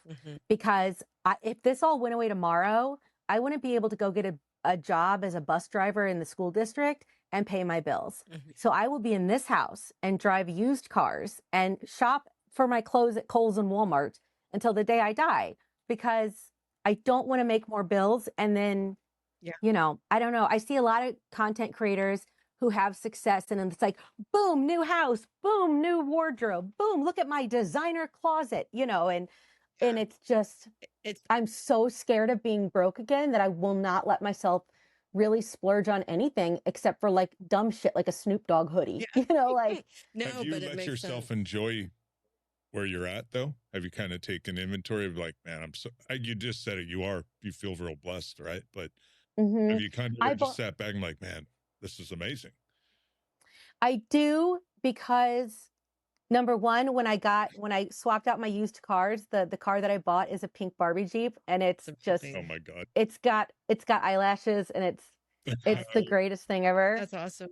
because if this all went away tomorrow, I wouldn't be able to go get a job as a bus driver in the school district and pay my bills. So I will be in this house and drive used cars and shop for my clothes at Kohl's and Walmart until the day I die, because I don't want to make more bills. And then, you know, I don't know. I see a lot of content creators who have success, and it's like, boom, new house, boom, new wardrobe, boom, look at my designer closet, you know, and it's just, I'm so scared of being broke again that I will not let myself really splurge on anything except for like dumb shit like a Snoop Dogg hoodie, you know, like. No, have you let yourself enjoy where you're at though? Have you kind of taken inventory of like, man, you just said it, you feel real blessed, right? But have you kind of just sat back and like, man, this is amazing? I do, because number one, when I swapped out my used cars, the car that I bought is a pink Barbie Jeep, and it's just, oh my God, it's got eyelashes, and it's the greatest thing ever. That's awesome.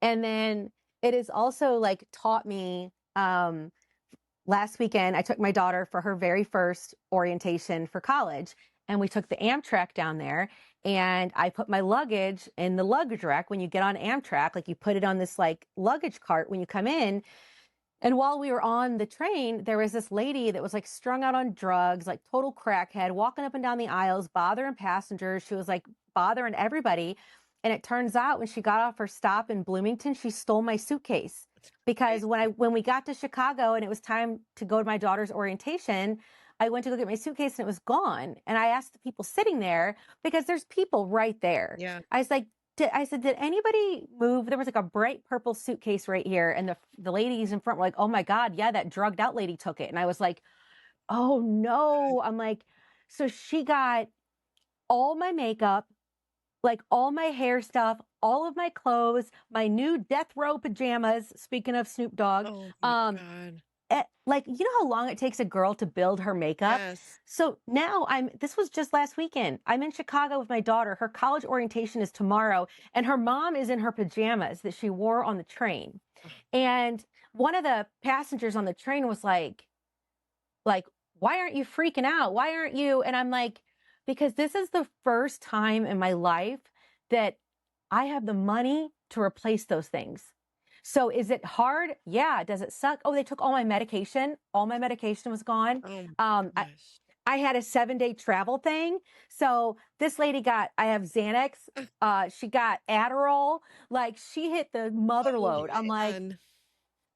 And then it is also like taught me, last weekend, I took my daughter for her very first orientation for college, and we took the Amtrak down there, and I put my luggage in the luggage rack. When you get on Amtrak, like, you put it on this like luggage cart when you come in. And while we were on the train, there was this lady that was like strung out on drugs, like total crackhead, walking up and down the aisles, bothering passengers. She was like bothering everybody. And it turns out when she got off her stop in Bloomington, she stole my suitcase, because when we got to Chicago and it was time to go to my daughter's orientation, I went to go get my suitcase and it was gone. And I asked the people sitting there, because there's people right there. Yeah. I was like, I said, did anybody move? There was like a bright purple suitcase right here. And the ladies in front were like, oh my God, yeah, that drugged out lady took it. And I was like, oh no. I'm like, so she got all my makeup, like all my hair stuff, all of my clothes, my new death row pajamas. Speaking of Snoop Dogg, oh my God. Like, you know how long it takes a girl to build her makeup? Yes. So now this was just last weekend. I'm in Chicago with my daughter. Her college orientation is tomorrow, and her mom is in her pajamas that she wore on the train. And one of the passengers on the train was like, why aren't you freaking out? Why aren't you? And I'm like, because this is the first time in my life that I have the money to replace those things. So is it hard? Yeah. Does it suck? Oh, they took all my medication. All my medication was gone. I had a 7-day travel thing. So this lady I have Xanax. She got Adderall. Like, she hit the mother load. I'm like,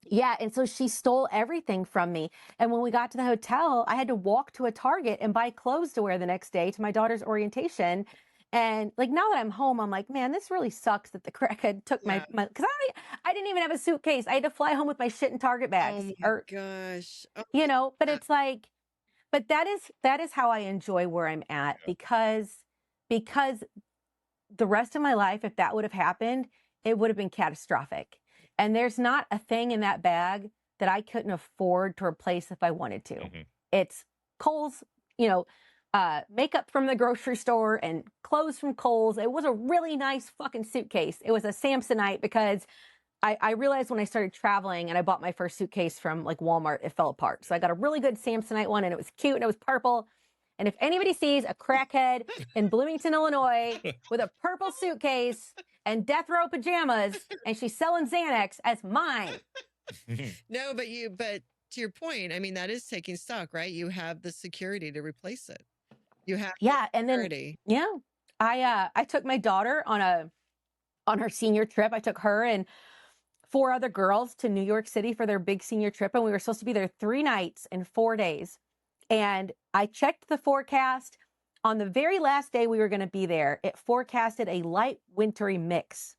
yeah. And so she stole everything from me. And when we got to the hotel, I had to walk to a Target and buy clothes to wear the next day to my daughter's orientation. And like, now that I'm home, I'm like, man, this really sucks that the crackhead took my, because I didn't even have a suitcase. I had to fly home with my shit in Target bags. Oh my gosh. Oh, you know, but it's like, but that is how I enjoy where I'm at, because the rest of my life, if that would have happened, it would have been catastrophic. And there's not a thing in that bag that I couldn't afford to replace if I wanted to. It's Kohl's, you know, makeup from the grocery store and clothes from Kohl's. It was a really nice fucking suitcase. It was a Samsonite, because I realized when I started traveling and I bought my first suitcase from like Walmart, it fell apart. So I got a really good Samsonite one, and it was cute and it was purple. And if anybody sees a crackhead in Bloomington, Illinois with a purple suitcase and death row pajamas and she's selling Xanax, as mine. No, but to your point, I mean, that is taking stock, right? You have the security to replace it. You have and then I took my daughter on on our senior trip. I took her and 4 other girls to New York City for their big senior trip. And we were supposed to be there 3 nights and 4 days. And I checked the forecast. On the very last day we were going to be there, it forecasted a light wintry mix.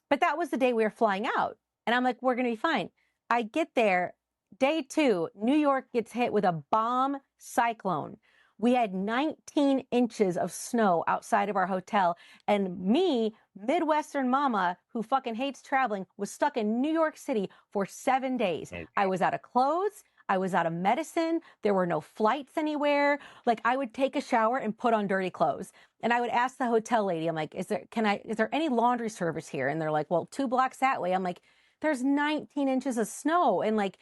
But that was the day we were flying out. And I'm like, we're going to be fine. I get there, day 2, New York gets hit with a bomb cyclone. We had 19 inches of snow outside of our hotel. And me, Midwestern mama, who fucking hates traveling, was stuck in New York City for 7 days. Oh. I was out of clothes. I was out of medicine. There were no flights anywhere. Like, I would take a shower and put on dirty clothes. And I would ask the hotel lady, I'm like, is there any laundry service here? And they're like, well, 2 blocks that way. I'm like, there's 19 inches of snow. And like,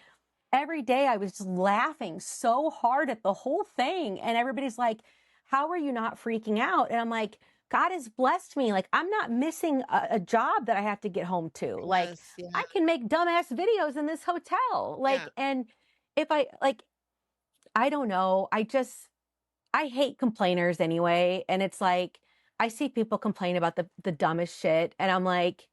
every day I was just laughing so hard at the whole thing. And everybody's like, how are you not freaking out? And I'm like, God has blessed me. Like, I'm not missing a job that I have to get home to. Like, I can make dumbass videos in this hotel. Like, and if I don't know, I hate complainers anyway. And it's like, I see people complain about the dumbest shit. And I'm like,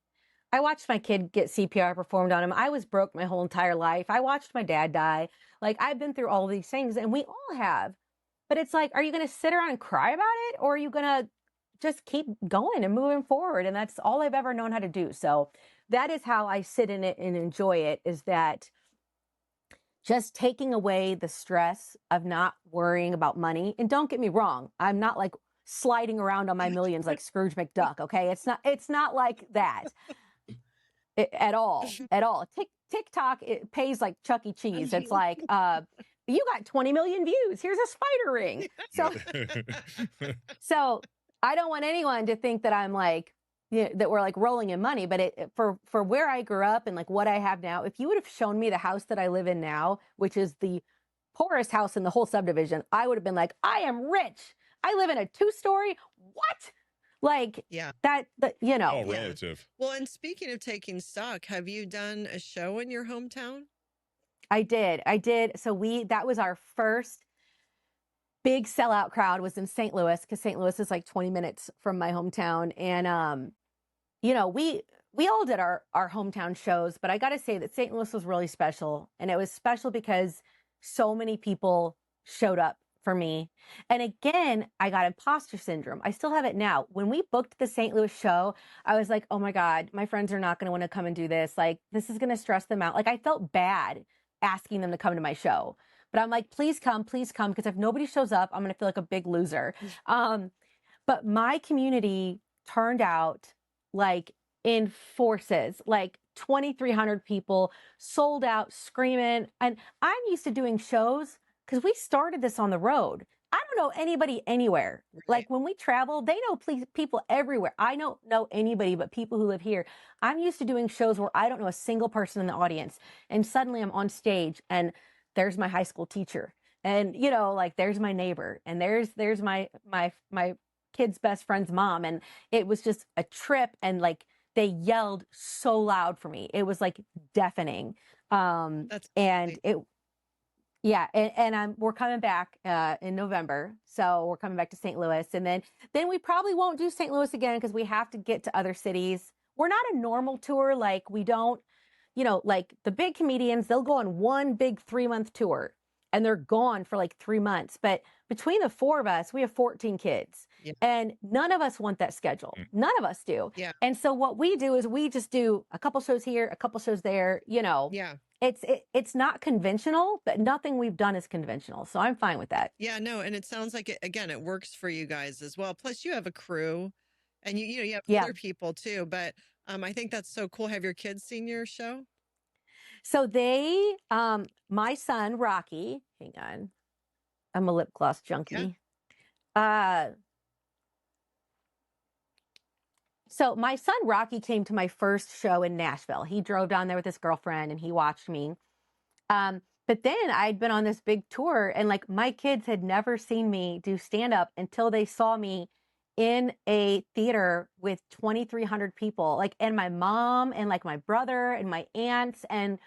I watched my kid get CPR performed on him. I was broke my whole entire life. I watched my dad die. Like, I've been through all these things, and we all have. But it's like, are you going to sit around and cry about it? Or are you going to just keep going and moving forward? And that's all I've ever known how to do. So that is how I sit in it and enjoy it, is that just taking away the stress of not worrying about money. And don't get me wrong, I'm not like sliding around on my millions like Scrooge McDuck. Okay. It's not like that. At all. TikTok, it pays like Chuck E. Cheese. It's like, you got 20 million views. Here's a spider ring. So I don't want anyone to think that I'm like, that we're like rolling in money, but for where I grew up and like what I have now, if you would have shown me the house that I live in now, which is the poorest house in the whole subdivision, I would have been like, I am rich. I live in a 2-story. What? Like, that, you know. All relative. Well, and speaking of taking stock, have you done a show in your hometown? I did. So that was our first big sellout crowd, was in St. Louis, because St. Louis is like 20 minutes from my hometown. And, you know, we all did our hometown shows, but I got to say that St. Louis was really special. And it was special because so many people showed up for me. And again, I got imposter syndrome. I still have it now. When we booked the St. Louis show, I was like, oh my God, my friends are not going to want to come and do this. Like, this is going to stress them out. Like, I felt bad asking them to come to my show, but I'm like, please come, because if nobody shows up, I'm going to feel like a big loser. But my community turned out like in forces, like 2,300 people, sold out, screaming. And I'm used to doing shows because we started this on the road. I don't know anybody anywhere. Right. Like, when we travel, they know people everywhere. I don't know anybody but people who live here. I'm used to doing shows where I don't know a single person in the audience. And suddenly I'm on stage and there's my high school teacher. And, you know, like, there's my neighbor, and there's my kid's best friend's mom. And it was just a trip. And like, they yelled so loud for me. It was like deafening. That's and great. it, yeah. And we're coming back in November. So we're coming back to St. Louis, and then we probably won't do St. Louis again, because we have to get to other cities. We're not a normal tour. Like, we don't, you know, like the big comedians, they'll go on one big 3-month tour and they're gone for like 3 months. But between the 4 of us, we have 14 kids, and none of us want that schedule. None of us do. Yeah. And so what we do is we just do a couple shows here, a couple shows there, you know. Yeah. It's not conventional, but nothing we've done is conventional. So I'm fine with that. Yeah, no. And it sounds like it works for you guys as well. Plus you have a crew, and you have other people too. But I think that's so cool. Have your kids seen your show? So they, my son, Rocky, hang on, I'm a lip gloss junkie. So my son, Rocky, came to my first show in Nashville. He drove down there with his girlfriend and he watched me. But then I'd been on this big tour, and like, my kids had never seen me do stand-up until they saw me in a theater with 2,300 people, like, and my mom and like my brother and my aunts. And,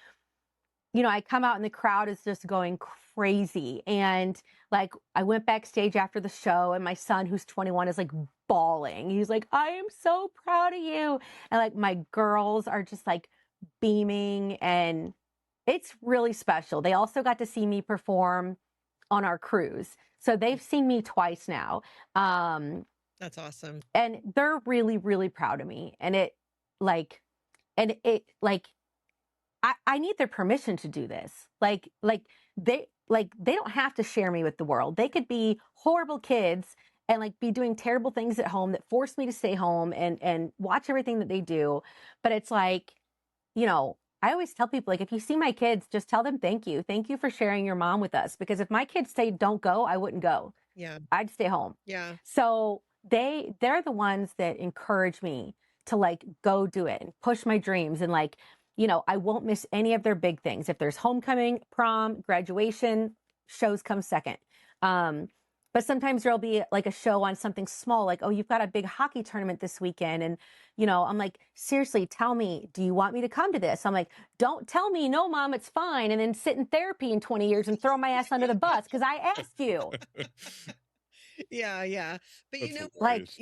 you know, I come out and the crowd is just going crazy. And like, I went backstage after the show, and my son, who's 21, is like bawling. He's like, I am so proud of you. And like, my girls are just like beaming, and it's really special. They also got to see me perform on our cruise. So they've seen me twice now. That's awesome. And they're really, really proud of me. And it like, I need their permission to do this. They don't have to share me with the world. They could be horrible kids and like be doing terrible things at home that force me to stay home and watch everything that they do. But it's like, you know, I always tell people, like, if you see my kids, just tell them thank you. Thank you for sharing your mom with us. Because if my kids say don't go, I wouldn't go. Yeah. I'd stay home. Yeah. So they're the ones that encourage me to like go do it and push my dreams. And like, you know, I won't miss any of their big things. If there's homecoming, prom, graduation, shows come second. But sometimes there'll be like a show on something small, like, oh, you've got a big hockey tournament this weekend. And, you know, I'm like, seriously, tell me, do you want me to come to this? I'm like, don't tell me, no, mom, it's fine. And then sit in therapy in 20 years and throw my ass under the bus because I asked you. Yeah, yeah. But That's you know, hilarious.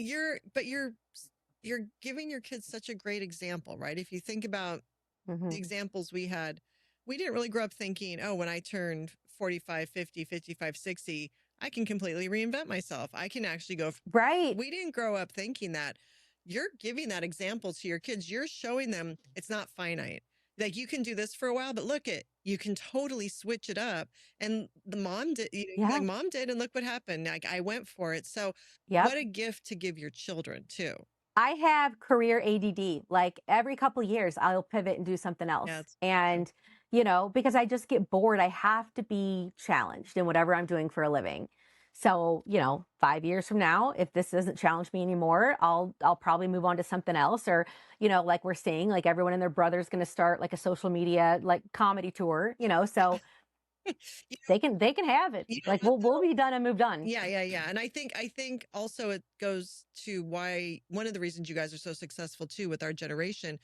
like you're giving your kids such a great example, right? If you think about the examples we had, we didn't really grow up thinking, oh, when I turned 45, 50, 55, 60, I can completely reinvent myself. I can actually go. Right. We didn't grow up thinking that. You're giving that example to your kids. You're showing them it's not finite. Like, you can do this for a while, but look you can totally switch it up. And the mom did, like mom did, and look what happened. Like, I went for it. So what a gift to give your children too. I have career ADD. Like every couple of years, I'll pivot and do something else. And, you know, because I just get bored, I have to be challenged in whatever I'm doing for a living. So, you know, 5 years from now, if this doesn't challenge me anymore, I'll probably move on to something else. Or, you know, like we're seeing, like everyone and their brother's going to start like a social media, like comedy tour, you know, so they can have it. Like we'll be done and moved on. Yeah. And I think also it goes to why one of the reasons you guys are so successful too with our generation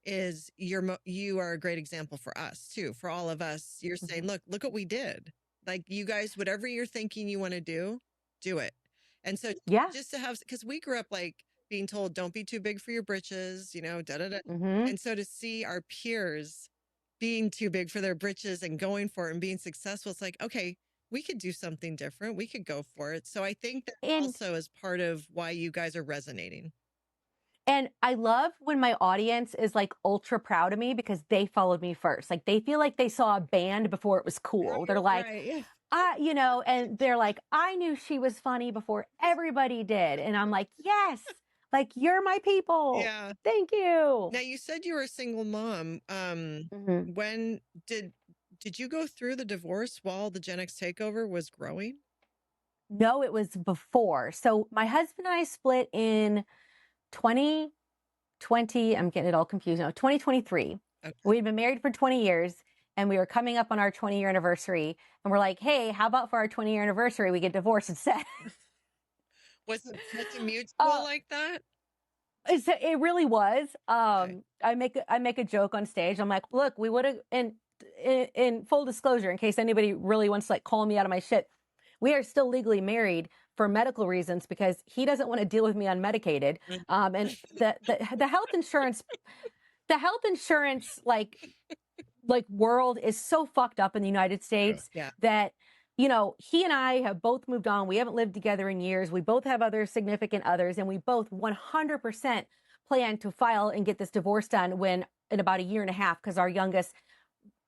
is you are a great example for us too. For all of us, you're saying, look what we did. Like, you guys, whatever you're thinking you want to do it. And so just to have, because we grew up like being told, don't be too big for your britches, you know, And so to see our peers being too big for their britches and going for it and being successful, it's like, okay, we could do something different. We could go for it. So I think that also is part of why you guys are resonating. And I love when my audience is like ultra proud of me because they followed me first. Like they feel like they saw a band before it was cool. They're like, you know, and they're like, I knew she was funny before everybody did. And I'm like, yes, like you're my people. Yeah. Thank you. Now, you said you were a single mom. When did you go through the divorce while the GenX Takeover was growing? No, it was before. So my husband and I split in 2020, I'm getting it all confused now, 2023. Okay. We'd been married for 20 years and we were coming up on our 20-year anniversary. And we're like, hey, how about for our 20-year anniversary, we get divorced instead? Was it such a mutual like that? It really was. Okay. I make a joke on stage. I'm like, look, we would have, in full disclosure, in case anybody really wants to like call me out of my shit, we are still legally married for medical reasons because he doesn't want to deal with me unmedicated. And the health insurance like world is so fucked up in the United States that, you know, he and I have both moved on. We haven't lived together in years. We both have other significant others, and we both 100% plan to file and get this divorce done in about a year and a half, because our youngest,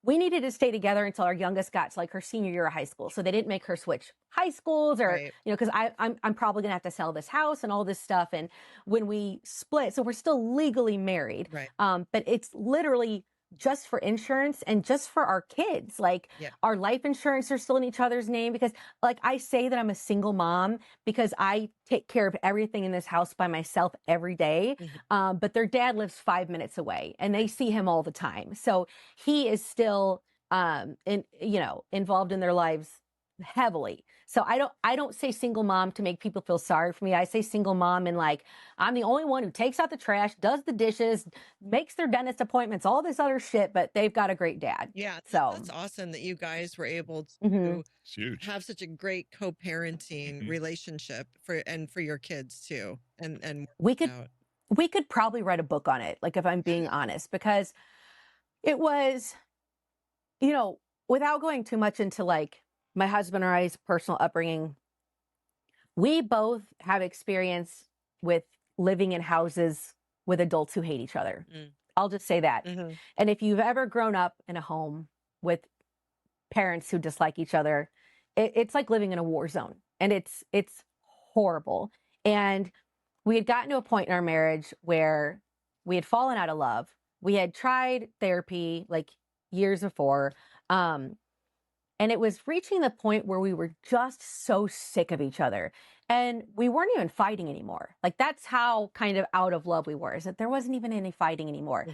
we needed to stay together until our youngest got to like her senior year of high school. So they didn't make her switch high schools or, you know, because I'm probably going to have to sell this house and all this stuff. And when we split, so we're still legally married, but it's literally just for insurance and just for our kids. Like our life insurance are still in each other's name, because like I say that I'm a single mom because I take care of everything in this house by myself every day. But their dad lives 5 minutes away and they see him all the time. So he is still, involved in their lives heavily. So I don't say single mom to make people feel sorry for me. I say single mom and like, I'm the only one who takes out the trash, does the dishes, makes their dentist appointments, all this other shit, but they've got a great dad. Yeah. So That's awesome that you guys were able mm-hmm. to have such a great co-parenting relationship for your kids too. And we could probably write a book on it. Like if I'm being honest, because it was, you know, without going too much into like my husband and I's personal upbringing, we both have experience with living in houses with adults who hate each other. I'll just say that. And if you've ever grown up in a home with parents who dislike each other, it's like living in a war zone, and it's horrible. And we had gotten to a point in our marriage where we had fallen out of love. We had tried therapy like years before. And it was reaching the point where we were just so sick of each other, and we weren't even fighting anymore. Like that's how kind of out of love we were, is that there wasn't even any fighting anymore.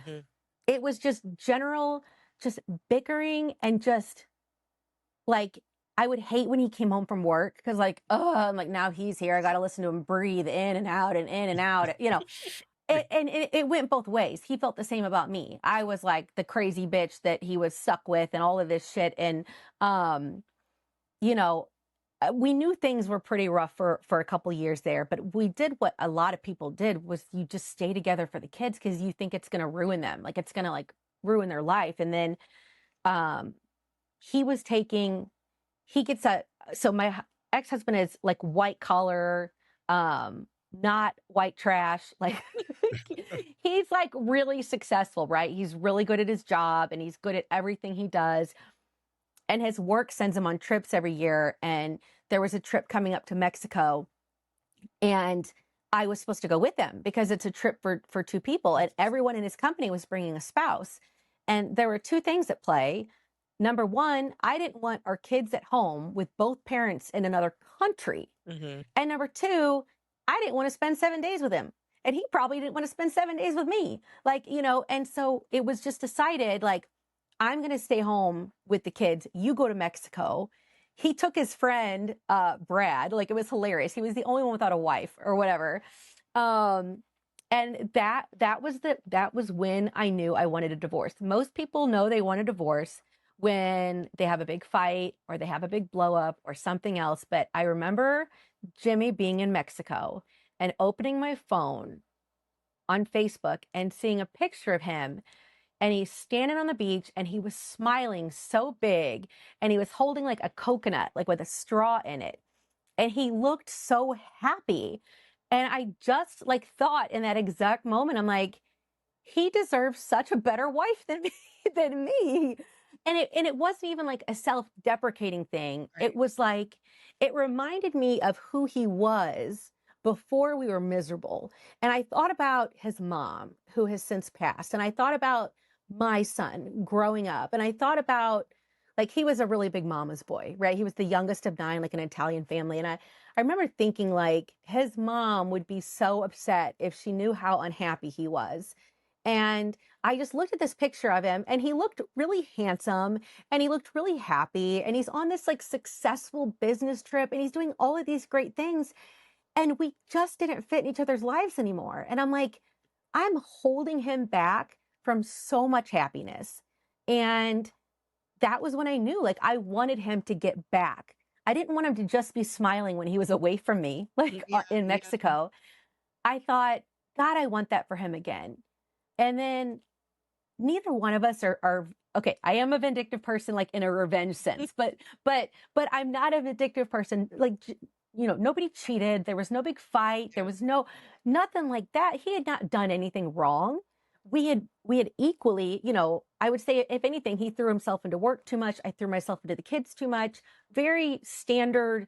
It was just general, just bickering, and just like, I would hate when he came home from work because like, oh, I'm like, now he's here. I got to listen to him breathe in and out and in and out, you know. And it went both ways. He felt the same about me. I was like the crazy bitch that he was stuck with and all of this shit. And, you know, we knew things were pretty rough for a couple years there, but we did what a lot of people did, was you just stay together for the kids because you think it's going to ruin them. Like it's going to like ruin their life. And then so my ex-husband is like white collar, not white trash. Like he's like really successful, right? He's really good at his job and he's good at everything he does. And his work sends him on trips every year. And there was a trip coming up to Mexico, and I was supposed to go with them because it's a trip for two people, and everyone in his company was bringing a spouse. And there were two things at play. Number one, I didn't want our kids at home with both parents in another country. And number two, I didn't want to spend 7 days with him. And he probably didn't want to spend 7 days with me. Like, you know, and so it was just decided, like, I'm going to stay home with the kids. You go to Mexico. He took his friend, Brad, like it was hilarious. He was the only one without a wife or whatever. And that was when I knew I wanted a divorce. Most people know they want a divorce when they have a big fight or they have a big blow up or something else. But I remember Jimmy being in Mexico and opening my phone on Facebook and seeing a picture of him. And he's standing on the beach and he was smiling so big, and he was holding like a coconut, like with a straw in it. And he looked so happy. And I just like thought in that exact moment, I'm like, he deserves such a better wife than me. And it wasn't even like a self-deprecating thing. Right. It was like, it reminded me of who he was before we were miserable. And I thought about his mom, who has since passed. And I thought about my son growing up. And I thought about, like, he was a really big mama's boy, right? He was the youngest of 9, like an Italian family. And I remember thinking, like, his mom would be so upset if she knew how unhappy he was. And I just looked at this picture of him, and he looked really handsome and he looked really happy. And he's on this like successful business trip and he's doing all of these great things. And we just didn't fit in each other's lives anymore. And I'm like, I'm holding him back from so much happiness. And that was when I knew, like, I wanted him to get back. I didn't want him to just be smiling when he was away from me, like in Mexico. I thought, God, I want that for him again. And then neither one of us are okay. I am a vindictive person, like in a revenge sense, but I'm not a vindictive person. Like, you know, nobody cheated. There was no big fight. There was nothing like that. He had not done anything wrong. We had equally, you know, I would say, if anything, he threw himself into work too much. I threw myself into the kids too much. Very standard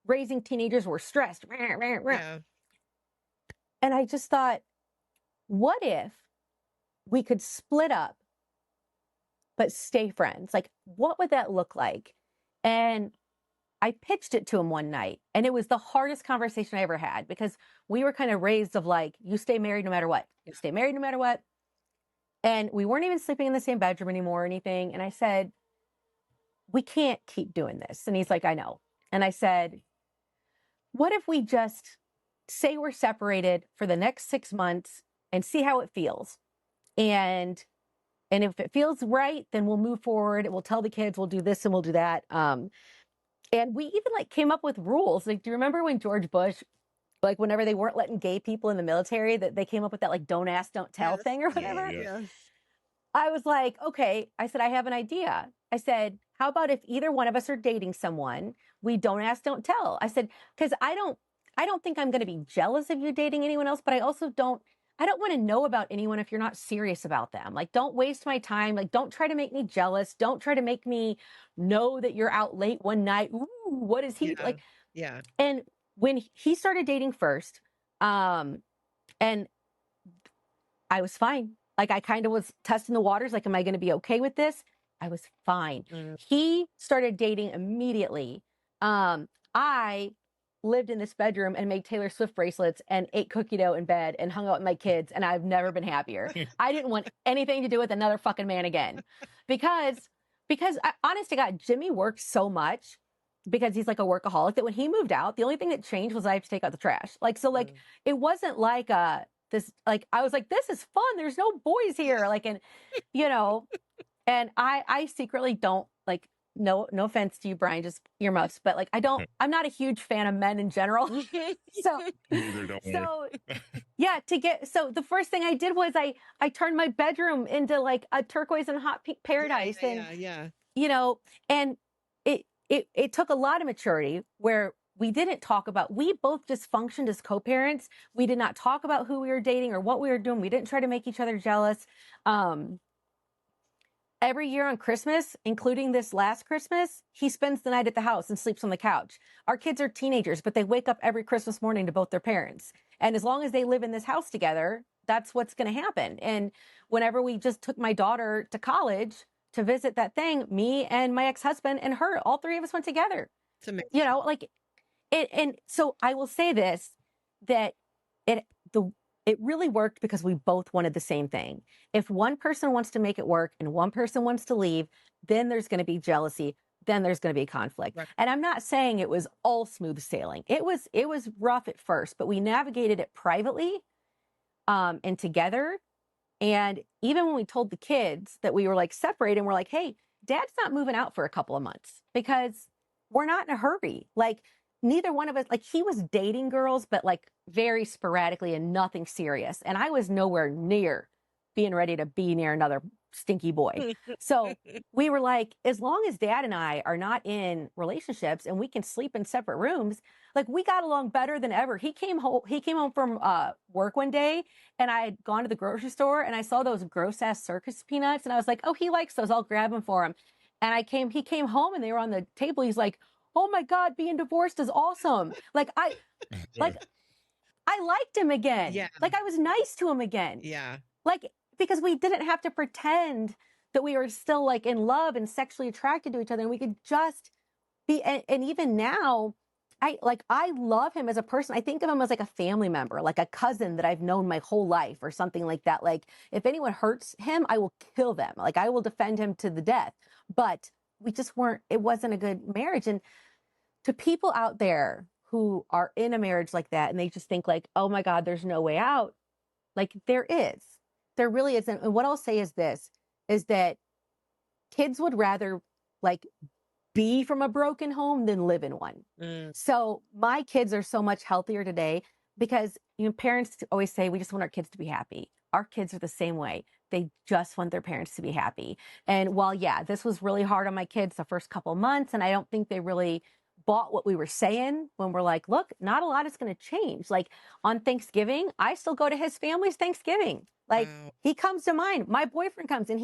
raising teenagers. Were stressed. Yeah. And I just thought, what if we could split up, but stay friends? Like, what would that look like? And I pitched it to him one night, and it was the hardest conversation I ever had, because we were kind of raised of like, you stay married no matter what. You stay married no matter what. And we weren't even sleeping in the same bedroom anymore or anything. And I said, we can't keep doing this. And he's like, I know. And I said, what if we just say we're separated for the next 6 months and see how it feels? And if it feels right, then we'll move forward. We'll tell the kids we'll do this and we'll do that. And we even like came up with rules. Like, do you remember when George Bush, like whenever they weren't letting gay people in the military, that they came up with that like don't ask, don't tell thing or whatever? Yeah. I was like, okay. I said, I have an idea. I said, how about if either one of us are dating someone, we don't ask, don't tell. I said, because I don't think I'm going to be jealous of you dating anyone else, but I also don't want to know about anyone if you're not serious about them. Like, don't waste my time. Like, don't try to make me jealous. Don't try to make me know that you're out late one night. Ooh, what is he like? Yeah. And when he started dating first, and I was fine. Like, I kind of was testing the waters. Like, am I going to be okay with this? I was fine. He started dating immediately. I lived in this bedroom and made Taylor Swift bracelets and ate cookie dough in bed and hung out with my kids. And I've never been happier. I didn't want anything to do with another fucking man again because honest to God, Jimmy worked so much because he's like a workaholic that when he moved out, the only thing that changed was I have to take out the trash. Like, so like, it wasn't like, this, like, I was like, this is fun. There's no boys here. Like, and you know, and I secretly don't like, no offense to you, Brian, just earmuffs, but like, I'm not a huge fan of men in general. So, neither, don't worry. Yeah, so the first thing I did was I turned my bedroom into like a turquoise and hot pink paradise. You know, and it took a lot of maturity where we didn't talk about, we both just functioned as co-parents. We did not talk about who we were dating or what we were doing. We didn't try to make each other jealous. Every year on Christmas, including this last Christmas, he spends the night at the house and sleeps on the couch. Our kids are teenagers, but they wake up every Christmas morning to both their parents. And as long as they live in this house together, that's what's going to happen. And whenever we just took my daughter to college to visit that thing, me and my ex-husband and her, all three of us went together. You know, like it. And so I will say this, that it really worked because we both wanted the same thing. If one person wants to make it work and one person wants to leave, then there's going to be jealousy. Then there's going to be conflict. Right. And I'm not saying it was all smooth sailing. It was rough at first, but we navigated it privately, and together. And even when we told the kids that we were like separated, we're like, hey, Dad's not moving out for a couple of months because we're not in a hurry. Like, neither one of us, like, he was dating girls, but like very sporadically and nothing serious. And I was nowhere near being ready to be near another stinky boy. So we were like, as long as Dad and I are not in relationships and we can sleep in separate rooms, like, we got along better than ever. He came home from work one day and I had gone to the grocery store and I saw those gross ass circus peanuts. And I was like, oh, he likes those. I'll grab them for him. And he came home and they were on the table. He's like, oh my God, being divorced is awesome. Like, I liked him again. Yeah. Like, I was nice to him again. Yeah. Like, because we didn't have to pretend that we were still like in love and sexually attracted to each other. And we could just be, and even now, I love him as a person. I think of him as like a family member, like a cousin that I've known my whole life or something like that. Like, if anyone hurts him, I will kill them. Like, I will defend him to the death. But it wasn't a good marriage. And to people out there who are in a marriage like that, and they just think like, oh my God, there's no way out. Like, there really isn't. And what I'll say is this, is that kids would rather like be from a broken home than live in one. So my kids are so much healthier today because, you know, parents always say, we just want our kids to be happy. Our kids are the same way. They just want their parents to be happy. And while, yeah, this was really hard on my kids the first couple of months, and I don't think they really bought what we were saying when we're like, look, not a lot is going to change. Like, on Thanksgiving, I still go to his family's Thanksgiving. Like, he comes to mine. My boyfriend comes, and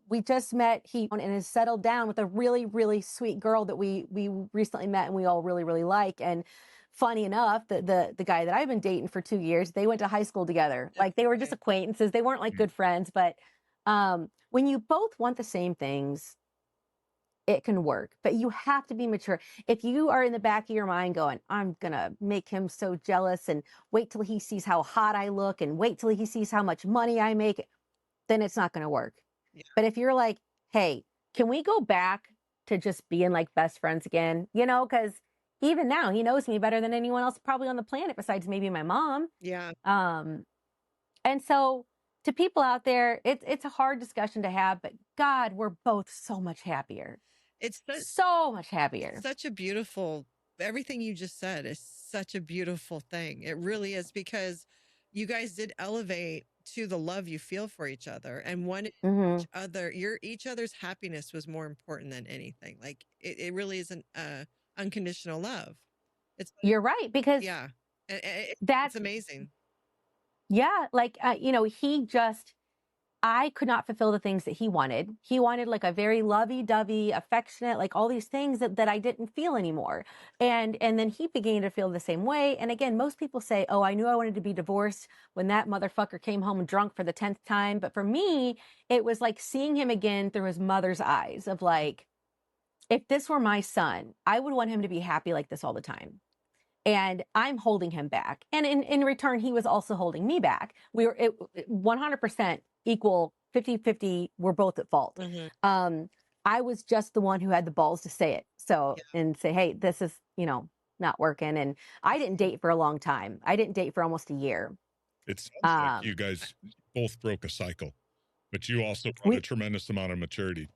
we just met. He and has settled down with a really, really sweet girl that we recently met and we all really, really like. And funny enough, the guy that I've been dating for 2 years, they went to high school together. Like, they were just acquaintances. They weren't like good friends, but when you both want the same things, it can work, but you have to be mature. If you are in the back of your mind going, I'm going to make him so jealous and wait till he sees how hot I look and wait till he sees how much money I make, then it's not going to work. Yeah. But if you're like, hey, can we go back to just being like best friends again, you know, because even now he knows me better than anyone else probably on the planet besides maybe my mom. Yeah. And so to people out there, it's a hard discussion to have, but God, we're both so much happier. It's so much happier. Such a beautiful, everything you just said is such a beautiful thing. It really is, because you guys did elevate to the love you feel for each other, and one each other, each other's happiness was more important than anything. Like it really isn't unconditional love. You're right, because that's amazing. Yeah, like you know, I could not fulfill the things that he wanted. He wanted like a very lovey-dovey, affectionate, like all these things that I didn't feel anymore. And then he began to feel the same way. And again, most people say, oh, I knew I wanted to be divorced when that motherfucker came home drunk for the 10th time. But for me, it was like seeing him again through his mother's eyes of like, if this were my son, I would want him to be happy like this all the time. And I'm holding him back. And in return, he was also holding me back. We were 100% equal, 50-50. We're both at fault. I was just the one who had the balls to say it. So, and say, hey, this is, you know, not working. And I didn't date for a long time. I didn't date for almost a year. It sounds like you guys both broke a cycle, but you also brought a tremendous amount of maturity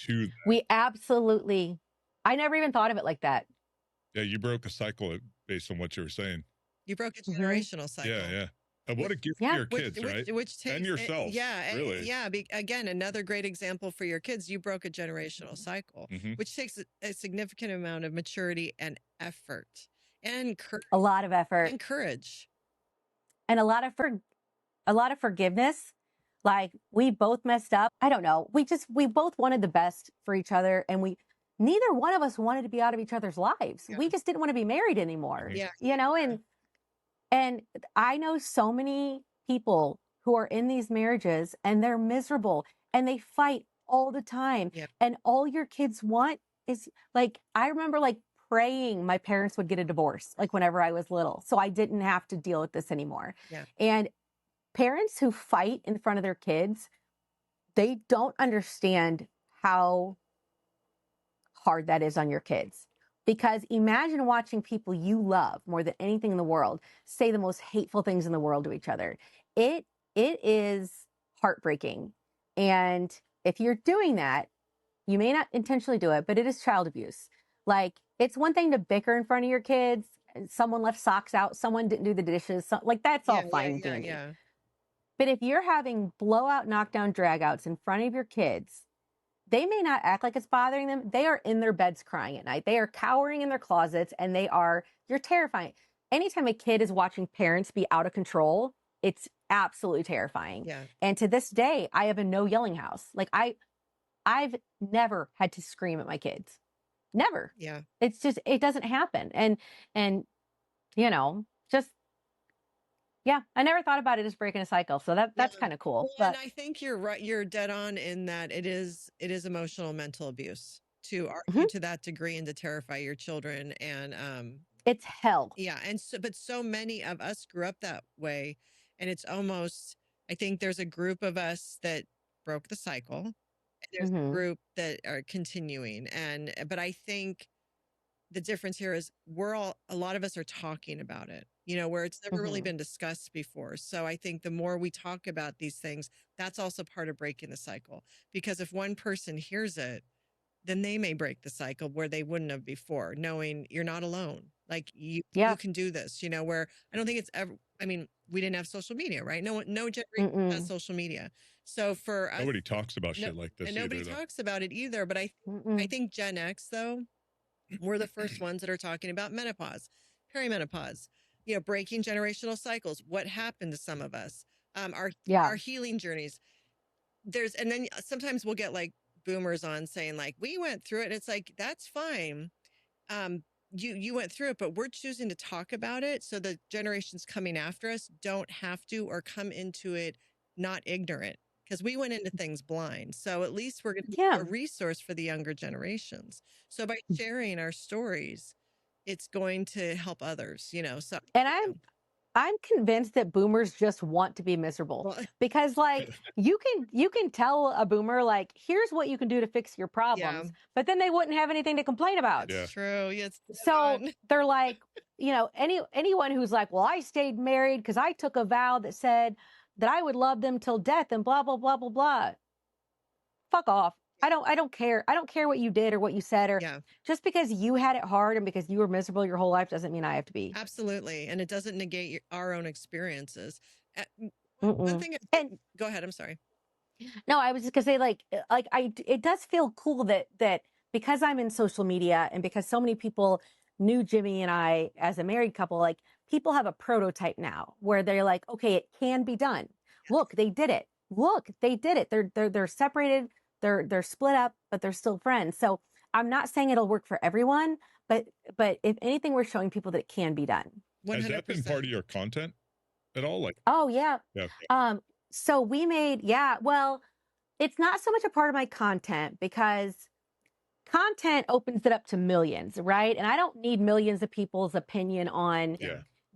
to that. We absolutely, I never even thought of it like that. Yeah, you broke a cycle based on what you were saying. You broke a generational cycle. Yeah. And what a gift for your kids, right? Which takes, and yourself. Really. Again, another great example for your kids. You broke a generational cycle, which takes a significant amount of maturity and effort, and a lot of effort and courage, and a lot of forgiveness. Like, we both messed up. I don't know. We both wanted the best for each other, and neither one of us wanted to be out of each other's lives. We just didn't want to be married anymore. You know, and I know so many people who are in these marriages and they're miserable and they fight all the time. And all your kids want is, like, I remember like praying my parents would get a divorce, like whenever I was little, so I didn't have to deal with this anymore. And parents who fight in front of their kids, they don't understand how hard that is on your kids. Because imagine watching people you love more than anything in the world say the most hateful things in the world to each other. It is heartbreaking. And if you're doing that, you may not intentionally do it, but it is child abuse. Like, it's one thing to bicker in front of your kids. Someone left socks out. Someone didn't do the dishes. Like, that's all fine and dandy. But if you're having blowout, knockdown, dragouts in front of your kids, they may not act like it's bothering them. They are in their beds crying at night. They are cowering in their closets, and you're terrifying. Anytime a kid is watching parents be out of control, it's absolutely terrifying. And to this day, I have a no yelling house. Like, I've never had to scream at my kids. Never. It's just, it doesn't happen. And, you know, just, I never thought about it as breaking a cycle. So that's kind of cool. Well, and I think you're right. You're dead on in that it is emotional, mental abuse to argue to that degree and to terrify your children. And it's hell. And but so many of us grew up that way, and it's almost, I think there's a group of us that broke the cycle, and there's a group that are continuing. But I think the difference here is a lot of us are talking about it, you know, where it's never really been discussed before. So I think the more we talk about these things, that's also part of breaking the cycle. Because if one person hears it, then they may break the cycle where they wouldn't have before, knowing you're not alone. Like, you can do this, you know, where I don't think it's ever, I mean, we didn't have social media, right? No generation has social media. So for us, nobody talks about shit like this. And nobody talks about it either. But I think Gen X, though, we're the first ones that are talking about menopause, perimenopause, you know, breaking generational cycles. What happened to some of us? Our healing journeys. And then sometimes we'll get like boomers on saying like, we went through it. And it's like, that's fine. You went through it, but we're choosing to talk about it so the generations coming after us don't have to, or come into it not ignorant, because we went into things blind. So at least we're going to be a resource for the younger generations. So by sharing our stories, it's going to help others, you know. So, and I'm convinced that boomers just want to be miserable because like you can tell a boomer like, here's what you can do to fix your problems, but then they wouldn't have anything to complain about. That's true. Yes. So they're like, you know, anyone who's like, well, I stayed married because I took a vow that said that I would love them till death and blah, blah, blah, blah, blah. Fuck off. I don't care. I don't care what you did or what you said, or just because you had it hard and because you were miserable your whole life doesn't mean I have to be. Absolutely. And it doesn't negate our own experiences. One thing, go ahead. I'm sorry. No, I was just gonna say it does feel cool that because I'm in social media and because so many people knew Jimmy and I as a married couple, like people have a prototype now where they're like, okay, it can be done. Look, they did it. Look, they did it. They're separated. They're split up, but they're still friends. So I'm not saying it'll work for everyone, but if anything, we're showing people that it can be done. 100%. Has that been part of your content at all? Like, oh yeah. So we made, well, it's not so much a part of my content because content opens it up to millions, right? And I don't need millions of people's opinion on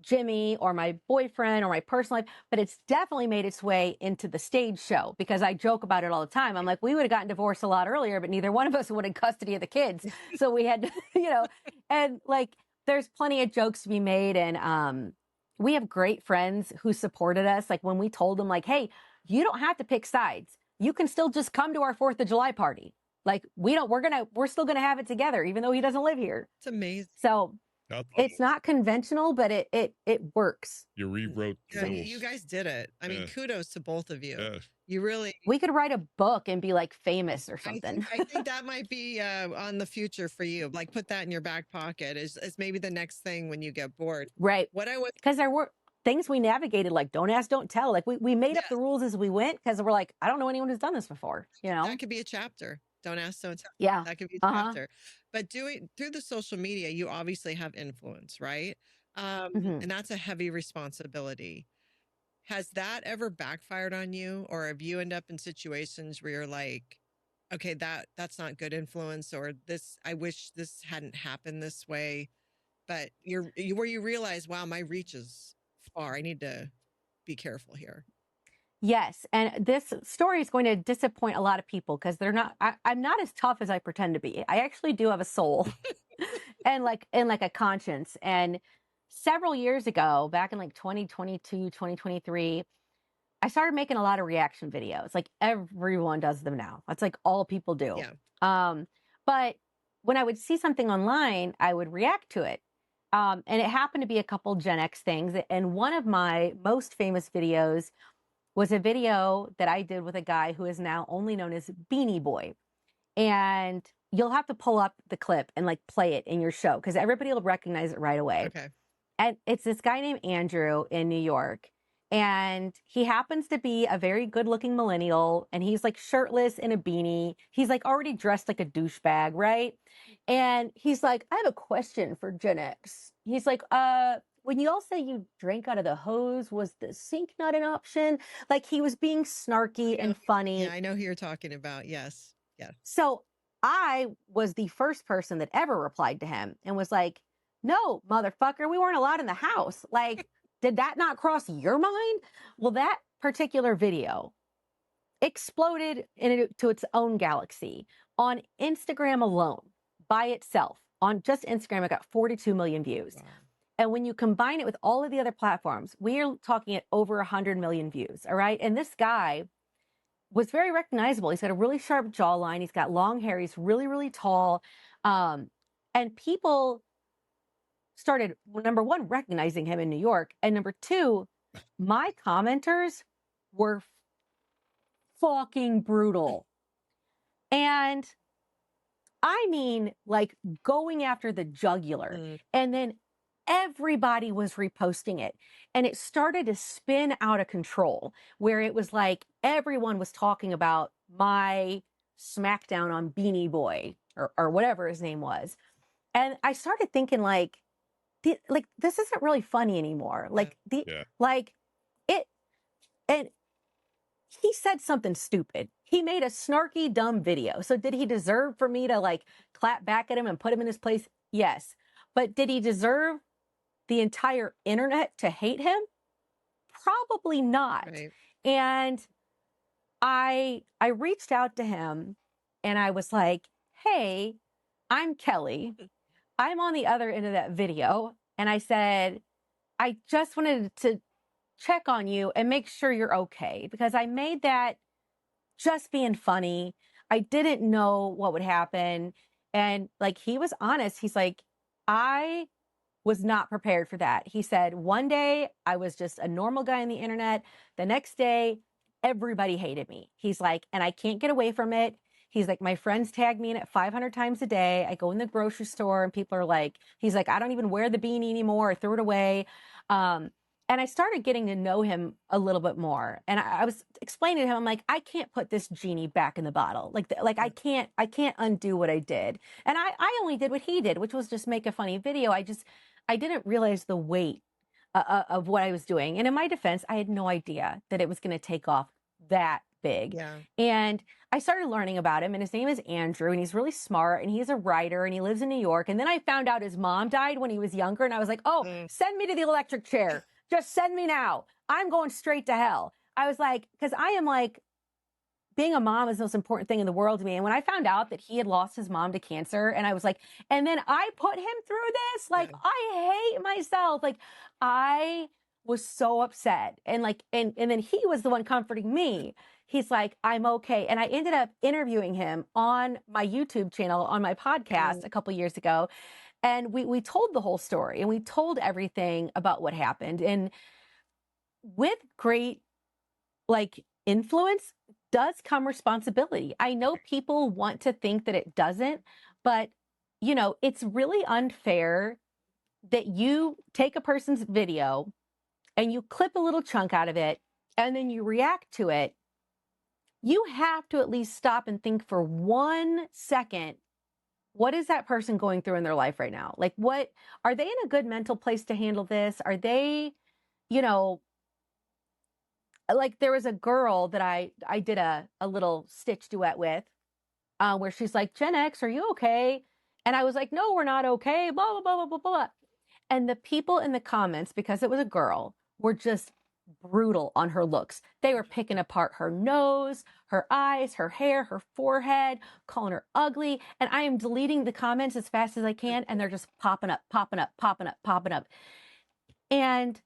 Jimmy or my boyfriend or my personal life, but it's definitely made its way into the stage show because I joke about it all the time. I'm like, we would have gotten divorced a lot earlier, but neither one of us would have custody of the kids. So we had to, you know, and like, there's plenty of jokes to be made. And we have great friends who supported us. Like when we told them like, hey, you don't have to pick sides. You can still just come to our 4th of July party. Like we're still going to have it together, even though he doesn't live here. It's amazing. So it's not conventional, but it works. You rewrote the rules. You guys did it. I mean, kudos to both of you. Yeah. You really. We could write a book and be like famous or something. I think that might be on the future for you. Like put that in your back pocket is maybe the next thing when you get bored. Right. Because there were things we navigated like don't ask, don't tell. Like we made up the rules as we went because we're like, I don't know anyone who's done this before. You know, that could be a chapter. Don't ask, don't tell. Yeah. That could be a chapter. But doing through the social media, you obviously have influence, right? And that's a heavy responsibility. Has that ever backfired on you? Or have you end up in situations where you're like, okay, that's not good influence, or this, I wish this hadn't happened this way. But where you realize, wow, my reach is far. I need to be careful here. Yes. And this story is going to disappoint a lot of people because I'm not as tough as I pretend to be. I actually do have a soul and like a conscience. And several years ago, back in like 2022, 2023, I started making a lot of reaction videos. Like everyone does them now. That's like all people do. Yeah. But when I would see something online, I would react to it. And it happened to be a couple Gen X things. And one of my most famous videos was a video that I did with a guy who is now only known as Beanie Boy. And you'll have to pull up the clip and like play it in your show because everybody will recognize it right away. Okay. And it's this guy named Andrew in New York. And he happens to be a very good looking millennial. And he's like shirtless in a beanie. He's like already dressed like a douchebag, right? And he's like, I have a question for Gen X. He's like, when you all say you drank out of the hose, was the sink not an option? Like he was being snarky and funny. Yeah, I know who you're talking about. Yes. Yeah. So I was the first person that ever replied to him and was like, no, motherfucker, we weren't allowed in the house. Like, did that not cross your mind? Well, that particular video exploded into its own galaxy on Instagram alone by itself. On just Instagram, it got 42 million views. Wow. And when you combine it with all of the other platforms, we are talking at over 100 million views. All right. And this guy was very recognizable. He's got a really sharp jawline. He's got long hair. He's really, really tall. And people started, number one, recognizing him in New York. And number two, my commenters were fucking brutal. And I mean, like going after the jugular. And then everybody was reposting it. And it started to spin out of control where it was like everyone was talking about my smackdown on Beanie Boy or whatever his name was. And I started thinking like this isn't really funny anymore. And he said something stupid. He made a snarky, dumb video. So did he deserve for me to like clap back at him and put him in his place? Yes. But did he deserve the entire internet to hate him? Probably not. Right. And I reached out to him and I was like, hey, I'm Kelly. I'm on the other end of that video. And I said, I just wanted to check on you and make sure you're okay, because I made that just being funny. I didn't know what would happen. And like, he was honest. He's like, I was not prepared for that. He said, one day I was just a normal guy on the internet. The next day, everybody hated me. He's like, and I can't get away from it. He's like, my friends tag me in it 500 times a day. I go in the grocery store and people are like, he's like, I don't even wear the beanie anymore. I threw it away. And I started getting to know him a little bit more. And I was explaining to him, I'm like, I can't put this genie back in the bottle. Like I can't undo what I did. And I only did what he did, which was just make a funny video. I didn't realize the weight of what I was doing. And in my defense, I had no idea that it was going to take off that big. Yeah. And I started learning about him, and his name is Andrew, and he's really smart, and he's a writer, and he lives in New York. And then I found out his mom died when he was younger, and I was like, oh, send me to the electric chair. Just send me now. I'm going straight to hell. I was like, because I am like, being a mom is the most important thing in the world to me. And when I found out that he had lost his mom to cancer, and I was like, and then I put him through this, like, I hate myself. Like, I was so upset. And like, and then he was the one comforting me. He's like, I'm okay. And I ended up interviewing him on my YouTube channel, on my podcast a couple years ago. And we told the whole story, and we told everything about what happened. And with great, like, influence does come responsibility. I know people want to think that it doesn't, but, you know, it's really unfair that you take a person's video and you clip a little chunk out of it and then you react to it. You have to at least stop and think for 1 second, what is that person going through in their life right now? Like, what, are they in a good mental place to handle this? Are they, you know, like, there was a girl that I did a little stitch duet with, where she's like, Gen X, are you okay? And I was like, no, we're not okay, blah, blah, blah, blah, blah, blah. And the people in the comments, because it was a girl, were just brutal on her looks. They were picking apart her nose, her eyes, her hair, her forehead, calling her ugly. And I am deleting the comments as fast as I can. And they're just popping up, popping up, popping up, popping up. And,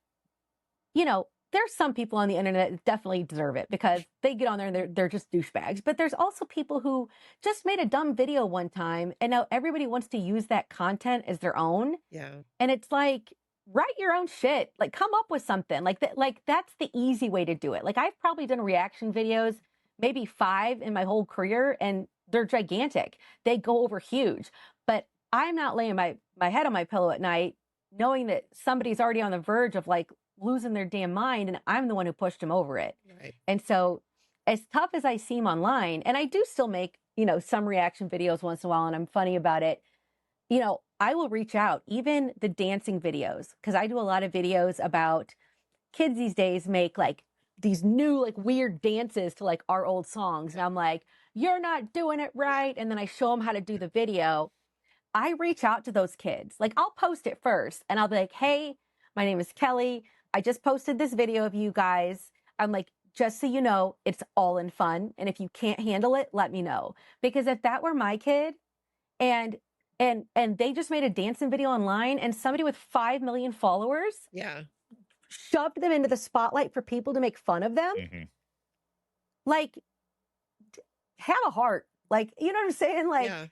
you know, there's some people on the internet that definitely deserve it because they get on there and they're just douchebags. But there's also people who just made a dumb video one time and now everybody wants to use that content as their own. Yeah. And it's like, write your own shit. Like, come up with something like that. Like, that's the easy way to do it. Like, I've probably done reaction videos, maybe 5 in my whole career, and they're gigantic. They go over huge. But I'm not laying my head on my pillow at night knowing that somebody's already on the verge of like losing their damn mind, and I'm the one who pushed them over it. Right. And so, as tough as I seem online, and I do still make, you know, some reaction videos once in a while, and I'm funny about it, you know, I will reach out, even the dancing videos, because I do a lot of videos about kids these days make like these new, like, weird dances to like our old songs. And I'm like, you're not doing it right. And then I show them how to do the video. I reach out to those kids. Like, I'll post it first and I'll be like, hey, my name is Kelly. I just posted this video of you guys. I'm like, just so you know, it's all in fun. And if you can't handle it, let me know. Because if that were my kid and they just made a dancing video online and somebody with 5 million followers shoved them into the spotlight for people to make fun of them, like, have a heart. Like, you know what I'm saying? Like,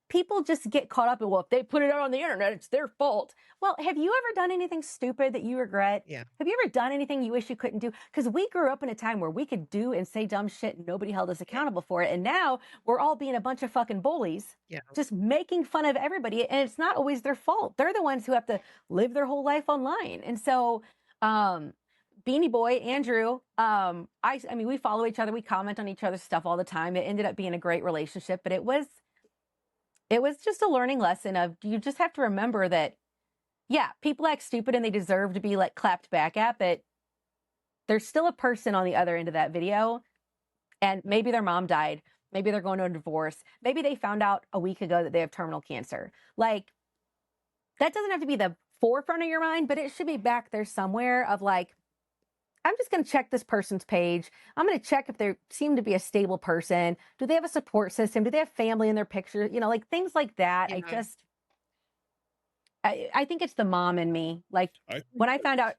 people just get caught up in, well, if they put it out on the internet, it's their fault. Well, have you ever done anything stupid that you regret? Yeah. Have you ever done anything you wish you couldn't do? Because we grew up in a time where we could do and say dumb shit and nobody held us accountable for it. And now we're all being a bunch of fucking bullies, just making fun of everybody. And it's not always their fault. They're the ones who have to live their whole life online. And so, Beanie Boy, Andrew, I mean, we follow each other. We comment on each other's stuff all the time. It ended up being a great relationship, but it was just a learning lesson of, you just have to remember that, yeah, people act stupid and they deserve to be like clapped back at, but there's still a person on the other end of that video. And maybe their mom died. Maybe they're going to a divorce. Maybe they found out a week ago that they have terminal cancer. Like, that doesn't have to be the forefront of your mind, but it should be back there somewhere of like, I'm just going to check this person's page. I'm going to check if they seem to be a stable person. Do they have a support system? Do they have family in their picture? You know, like things like that. Yeah. I think it's the mom in me. Like when I found out,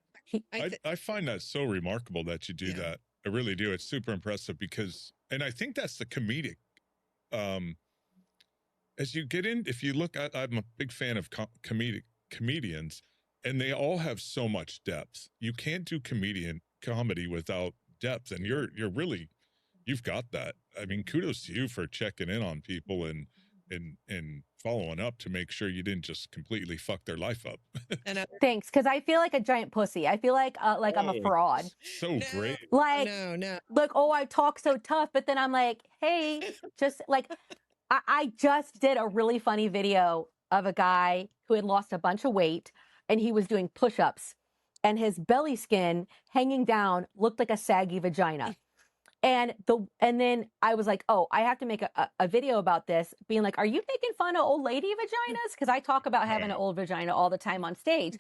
I find that so remarkable that you do that. I really do. It's super impressive because, and I think that's the comedic. As you get in, if you look at, I'm a big fan of comedians, and they all have so much depth. You can't do comedy without depth, and you've got that. I mean, kudos to you for checking in on people and following up to make sure you didn't just completely fuck their life up. Thanks, because I feel like a giant pussy. I feel like I'm a fraud. So great. Like, no. Like, oh, I talk so tough, but then I'm like, hey, just like, I just did a really funny video of a guy who had lost a bunch of weight, and he was doing push-ups, and his belly skin hanging down looked like a saggy vagina. And then I was like, oh, I have to make a video about this, being like, are you making fun of old lady vaginas? Because I talk about having an old vagina all the time on stage.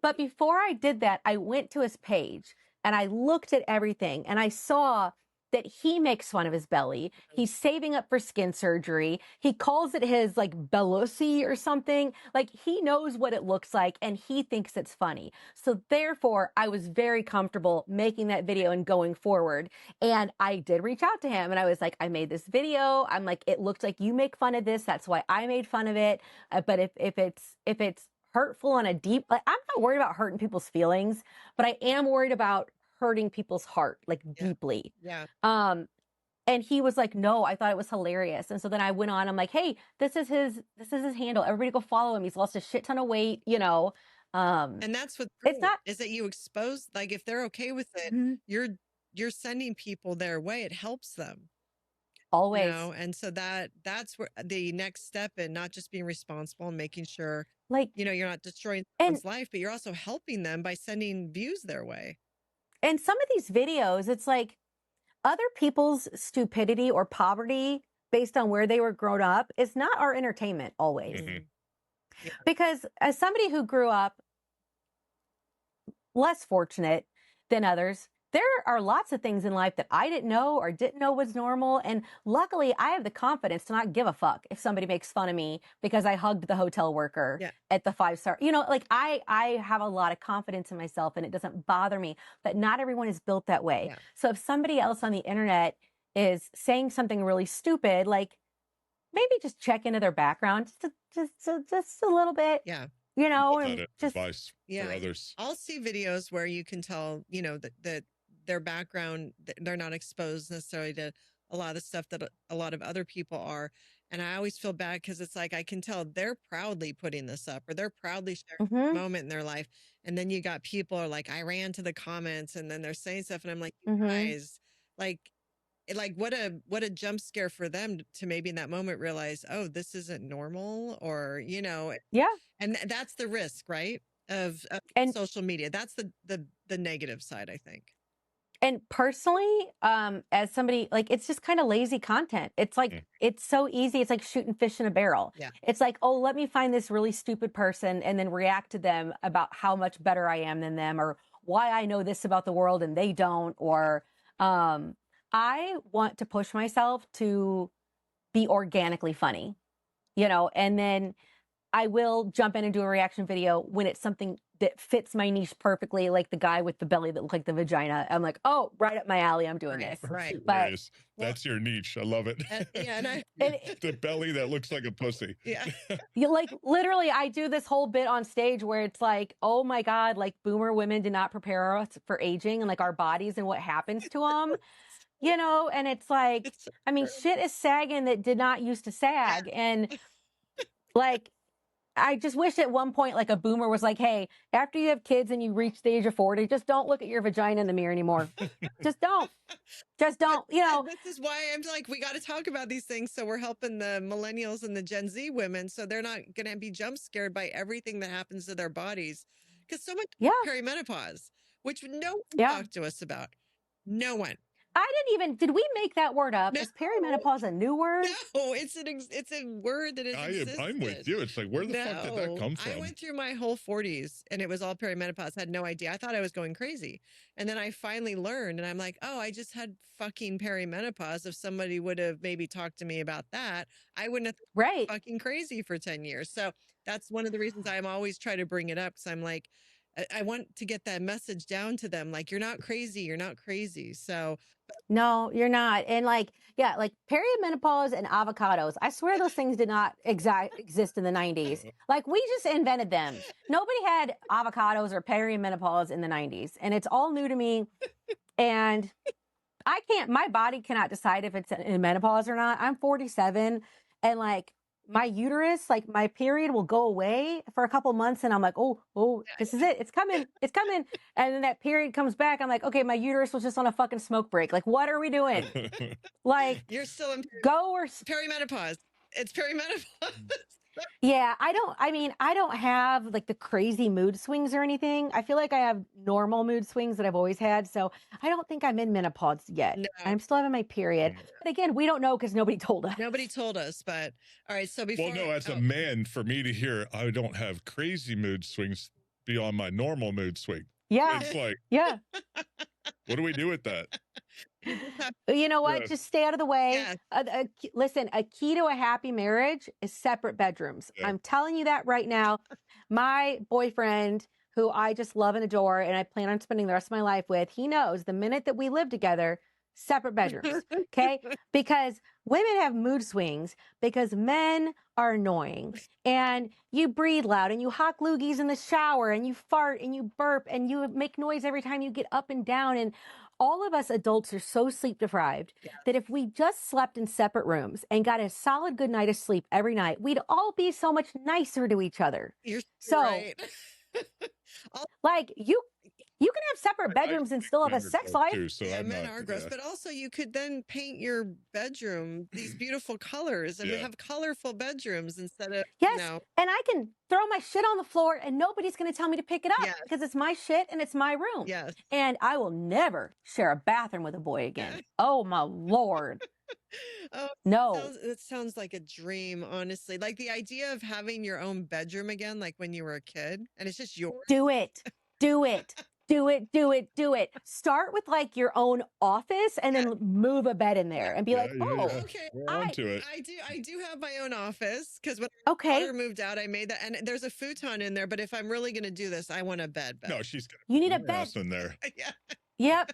But before I did that, I went to his page and I looked at everything, and I saw that he makes fun of his belly. He's saving up for skin surgery. He calls it his like bellosi or something. Like, he knows what it looks like and he thinks it's funny. So therefore, I was very comfortable making that video and going forward. And I did reach out to him and I was like, I made this video. I'm like, it looked like you make fun of this. That's why I made fun of it. But if it's hurtful on a deep, like, I'm not worried about hurting people's feelings, but I am worried about hurting people's heart, like deeply. Yeah. And he was like, no, I thought it was hilarious. And so then I went on, I'm like, hey, this is his handle. Everybody go follow him. He's lost a shit ton of weight, you know. And that's what it's not, is that you expose, like, if they're okay with it, you're sending people their way. It helps them. Always. You know? And so that's where the next step in not just being responsible and making sure, like, you know, you're not destroying someone's life, but you're also helping them by sending views their way. And some of these videos, it's like other people's stupidity or poverty based on where they were grown up is not our entertainment always. Yeah. Because as somebody who grew up less fortunate than others, there are lots of things in life that I didn't know or didn't know was normal. And luckily, I have the confidence to not give a fuck if somebody makes fun of me because I hugged the hotel worker at the 5-star. You know, like I have a lot of confidence in myself and it doesn't bother me. But not everyone is built that way. Yeah. So if somebody else on the internet is saying something really stupid, like maybe just check into their background just a little bit. Yeah. You know, and just advice for others. I'll see videos where you can tell, you know, that their background, they're not exposed necessarily to a lot of the stuff that a lot of other people are. And I always feel bad because it's like, I can tell they're proudly putting this up or they're proudly sharing a moment in their life. And then you got people are like, I ran to the comments and then they're saying stuff. And I'm like, you guys, like what a jump scare for them to maybe in that moment realize, oh, this isn't normal, or, you know. Yeah. And that's the risk, right? Of social media. That's the negative side, I think. And personally, as somebody, like, it's just kind of lazy content. It's like, it's so easy. It's like shooting fish in a barrel. Yeah. It's like, oh, let me find this really stupid person and then react to them about how much better I am than them, or why I know this about the world and they don't, or, I want to push myself to be organically funny, you know, and then I will jump in and do a reaction video when it's something that fits my niche perfectly, like the guy with the belly that looked like the vagina. I'm like, oh, right up my alley. I'm doing this. Right. But that's your niche. I love it. And the belly that looks like a pussy. Yeah. You like literally, I do this whole bit on stage where it's like, oh my God, like boomer women did not prepare us for aging and like our bodies and what happens to them. You know, and it's like, I mean, shit is sagging that did not used to sag. And like, I just wish at one point, like a boomer was like, hey, after you have kids and you reach the age of 40, just don't look at your vagina in the mirror anymore. Just don't, you know. This is why I'm like, we got to talk about these things. So we're helping the millennials and the Gen Z women. So they're not going to be jump scared by everything that happens to their bodies. Because so much perimenopause, which no one talked to us about. No one. did we make that word up? No. Is perimenopause a new word? No, it's a word that has existed. I'm with you. It's like, where the fuck did that come from? I went through my whole 40s and it was all perimenopause. I had no idea. I thought I was going crazy. And then I finally learned and I'm like, oh, I just had fucking perimenopause. If somebody would have maybe talked to me about that, I wouldn't have been fucking crazy for 10 years. So that's one of the reasons I'm always trying to bring it up, because I'm like, I want to get that message down to them. Like, you're not crazy. You're not crazy. So no, you're not. And like, yeah, like perimenopause and avocados. I swear those things did not exist in the 90s. Like, we just invented them. Nobody had avocados or perimenopause in the 90s. And it's all new to me. And my body cannot decide if it's in menopause or not. I'm 47 and like, my uterus, like my period will go away for a couple months and I'm like, oh, this is it. It's coming. And then that period comes back. I'm like, okay, my uterus was just on a fucking smoke break. Like, what are we doing? Like, you're still in perimenopause. It's perimenopause. Yeah, I don't have like the crazy mood swings or anything. I feel like I have normal mood swings that I've always had. So I don't think I'm in menopause yet. No. I'm still having my period. But again, we don't know because nobody told us. Nobody told us. But all right. So before. Well, no, as a man, for me to hear I don't have crazy mood swings beyond my normal mood swing. Yeah. It's like, yeah. What do we do with that? You know what? Just stay out of the way. Listen, a key to a happy marriage is separate bedrooms. I'm telling you that right now. My boyfriend, who I just love and adore, and I plan on spending the rest of my life with, he knows the minute that we live together, separate bedrooms. Okay? Because women have mood swings because men are annoying and you breathe loud and you hawk loogies in the shower and you fart and you burp and you make noise every time you get up and down. And all of us adults are so sleep deprived that if we just slept in separate rooms and got a solid good night of sleep every night, we'd all be so much nicer to each other. You're so right. Like you can have separate bedrooms and still have a sex life. Too, so men are gross, but also you could then paint your bedroom these beautiful colors and have colorful bedrooms instead of and I can throw my shit on the floor and nobody's going to tell me to pick it up because it's my shit and it's my room. Yes. And I will never share a bathroom with a boy again. Oh my Lord. No. It sounds like a dream, honestly. Like the idea of having your own bedroom again, like when you were a kid, and it's just yours. Do it. Do it. Do it, do it, do it. Start with like your own office and then move a bed in there and be like, okay, we're onto it. I do have my own office because when my daughter moved out, I made that, and there's a futon in there. But if I'm really going to do this, I want a bed. No, she's got you need a bed in there. Yep.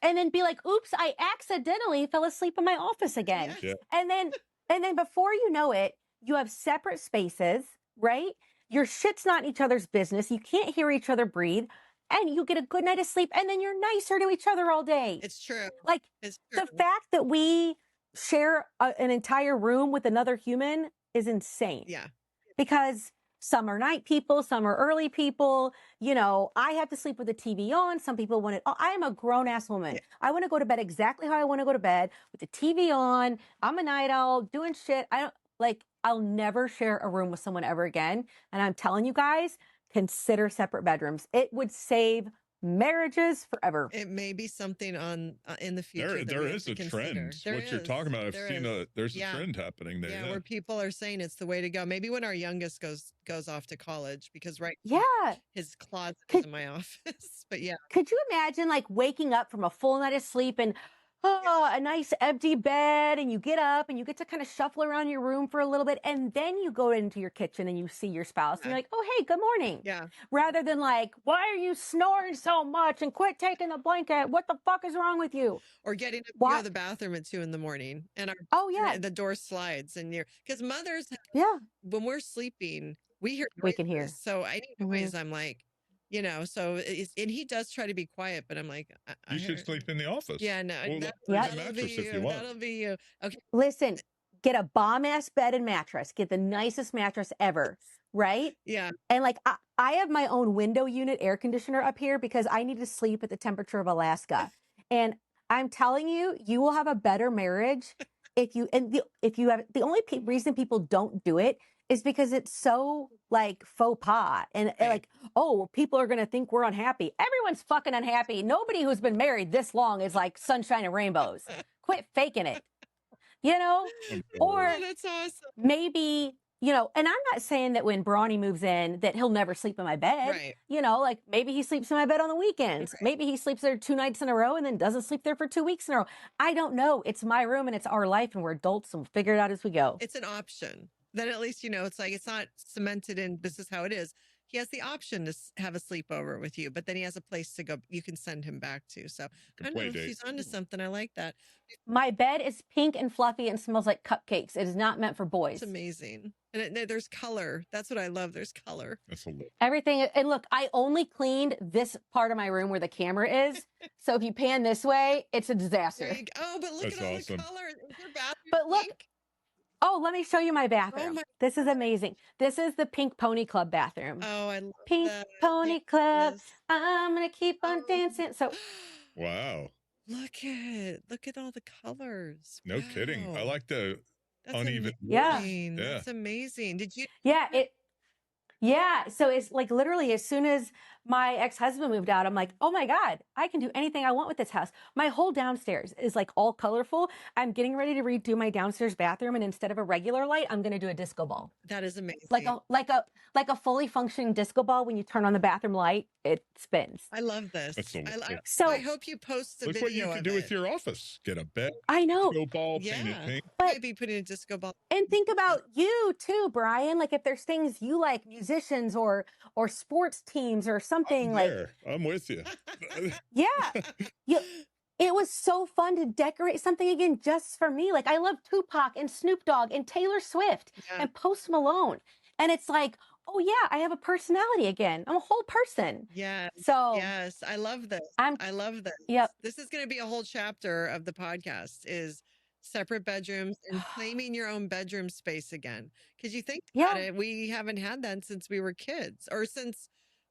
And then be like, oops, I accidentally fell asleep in my office again. Yes. And then before you know it, you have separate spaces, right? Your shit's not each other's business. You can't hear each other breathe. And you get a good night of sleep, and then you're nicer to each other all day. It's true. Like, it's true. The fact that we share an entire room with another human is insane. Yeah. Because some are night people, some are early people. You know, I have to sleep with the TV on. Some people want it. I am a grown-ass woman. Yeah. I want to go to bed exactly how I want to go to bed with the TV on. I'm a night owl doing shit. I'll never share a room with someone ever again. And I'm telling you guys, consider separate bedrooms. It would save marriages forever. It may be something in the future. There is a trend. You're talking about, I've seen there's a trend happening there. Yeah, where people are saying it's the way to go. Maybe when our youngest goes off to college, because his closet is in my office. But could you imagine like waking up from a full night of sleep and a nice empty bed, and you get up and you get to kind of shuffle around your room for a little bit, and then you go into your kitchen and you see your spouse and you're like, oh, hey, good morning. Yeah. Rather than like, why are you snoring so much and quit taking the blanket? What the fuck is wrong with you? Or getting up to go to the bathroom at 2 a.m. and the door slides and because mothers, when we're sleeping, we can hear. So anyways, I'm like, so and he does try to be quiet, but I'm like, you should sleep in the office. Yeah, no, that'll be you. That'll be you. Okay. Listen, get a bomb ass bed and mattress. Get the nicest mattress ever, right? Yeah. And like I have my own window unit air conditioner up here because I need to sleep at the temperature of Alaska. And I'm telling you, you will have a better marriage if you have the only reason people don't do it is because it's so like faux pas and like, oh, people are going to think we're unhappy. Everyone's fucking unhappy. Nobody who's been married this long is like sunshine and rainbows. Quit faking it, you know? Or that's awesome. Maybe, you know, and I'm not saying that when Brawny moves in that he'll never sleep in my bed. Right. You know, like maybe he sleeps in my bed on the weekends. Right. Maybe he sleeps there 2 nights in a row and then doesn't sleep there for 2 weeks in a row. I don't know. It's my room and it's our life and we're adults and we'll figure it out as we go. It's an option. Then at least, you know, it's like, it's not cemented in this is how it is. He has the option to have a sleepover with you, but then he has a place to go. You can send him back to. So I don't know if she's onto something. I like that. My bed is pink and fluffy and smells like cupcakes. It is not meant for boys. It's amazing. And there's color. That's what I love. There's color. That's a lot. Everything. And look, I only cleaned this part of my room where the camera is. So if you pan this way, it's a disaster. Oh, but look at all the color. Is your bathroom but look. pink? Oh, let me show you my bathroom. This is amazing. This is the Pink Pony Club bathroom. Oh, I love Pink that. Pony Club. Yes. I'm going to keep on dancing. So, wow. Look at all the colors. No kidding. I like the uneven. Yeah. That's amazing. Did you? Yeah. So it's like literally as soon as my ex-husband moved out, I'm like, oh my God, I can do anything I want with this house. My whole downstairs is like all colorful. I'm getting ready to redo my downstairs bathroom. And instead of a regular light, I'm going to do a disco ball. That is amazing. Like a fully functioning disco ball. When you turn on the bathroom light, it spins. I love this. So I hope you post the look video. What you can do with your office. Get a bed. I know. Disco ball, paint it pink. But maybe putting a disco ball. And think about you too, Brian. Like if there's things you like, musicians or sports teams or something I'm with you. It was so fun to decorate something again just for me. Like I love Tupac and Snoop Dogg and Taylor Swift and Post Malone. And it's like, oh yeah, I have a personality again. I'm a whole person. Yeah. So yes, I love this. I love this. Yep. This is going to be a whole chapter of the podcast is separate bedrooms and claiming your own bedroom space again. Because you think about it, we haven't had that since we were kids or since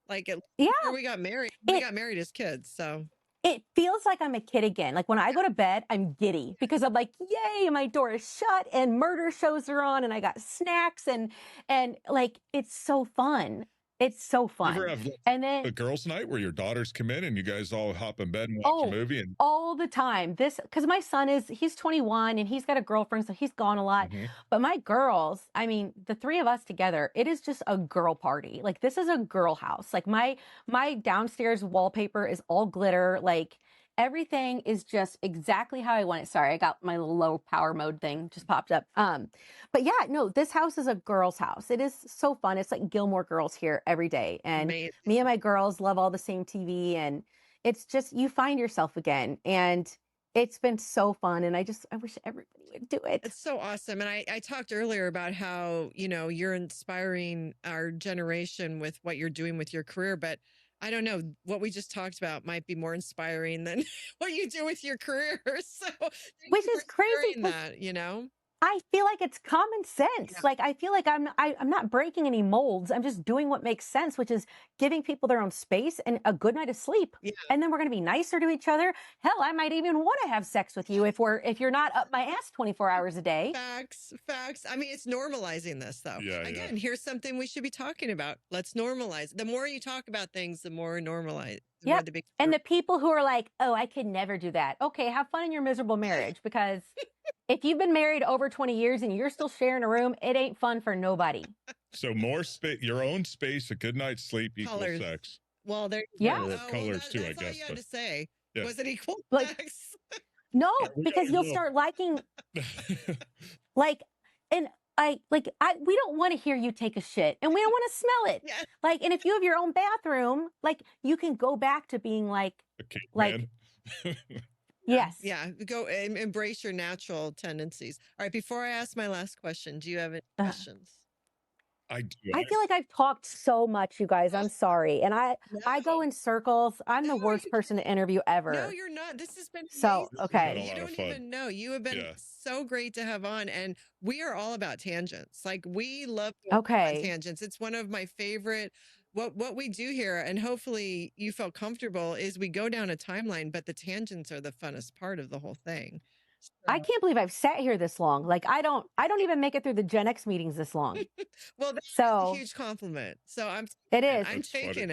before we got married. We got married as kids. So it feels like I'm a kid again. Like when I go to bed, I'm giddy because I'm like, yay, my door is shut and murder shows are on and I got snacks and like, it's so fun. It's so fun. You ever have and then a girls' night where your daughters come in and you guys all hop in bed and watch a movie? And all the time. Because my son he's 21 and he's got a girlfriend, so he's gone a lot. But my girls, I mean, the three of us together, it is just a girl party. Like this is a girl house. Like my downstairs wallpaper is all glitter. Like everything is just exactly how I want it. Sorry, I got my low power mode thing just popped up. But yeah, no, this house is a girl's house. It is so fun. It's like Gilmore Girls here every day. And me and my girls love all the same TV. And it's just, you find yourself again. And it's been so fun. And I wish everybody would do it. It's so awesome. And I talked earlier about how, you know, you're inspiring our generation with what you're doing with your career. But I don't know, what we just talked about might be more inspiring than what you do with your career. So, which is crazy. That, you know, I feel like it's common sense. Like I feel like I'm not breaking any molds. I'm just doing what makes sense, which is giving people their own space and a good night of sleep. And then we're going to be nicer to each other. Hell, I might even want to have sex with you if you're not up my ass 24 hours a day. Facts. I mean, it's normalizing this though. Again, here's something we should be talking about. Let's normalize. The more you talk about things, the more normalize. And the people who are like, oh, I could never do that. Okay, have fun in your miserable marriage because if you've been married over 20 years and you're still sharing a room, it ain't fun for nobody. So more space, your own space, a good night's sleep equals sex. Well, there. Colors too, I guess. That's all you had to say. Yeah. Was it equal sex? No, because you'll start liking, we don't want to hear you take a shit and we don't want to smell it. Like, and if you have your own bathroom, like you can go back to being like, yes. Yeah. Go embrace your natural tendencies. All right. Before I ask my last question, do you have any questions? I do. I feel like I've talked so much, you guys. I'm sorry. And I go in circles. I'm the worst person to interview ever. No, you're not. This has been so amazing. okay. You don't even know. You have been so great to have on. And we are all about tangents. Like we love tangents. It's one of my favorite. What we do here, and hopefully you felt comfortable, is we go down a timeline, but the tangents are the funnest part of the whole thing. I can't believe I've sat here this long. Like I don't even make it through the Gen X meetings this long. Well, that's a huge compliment. So I'm taking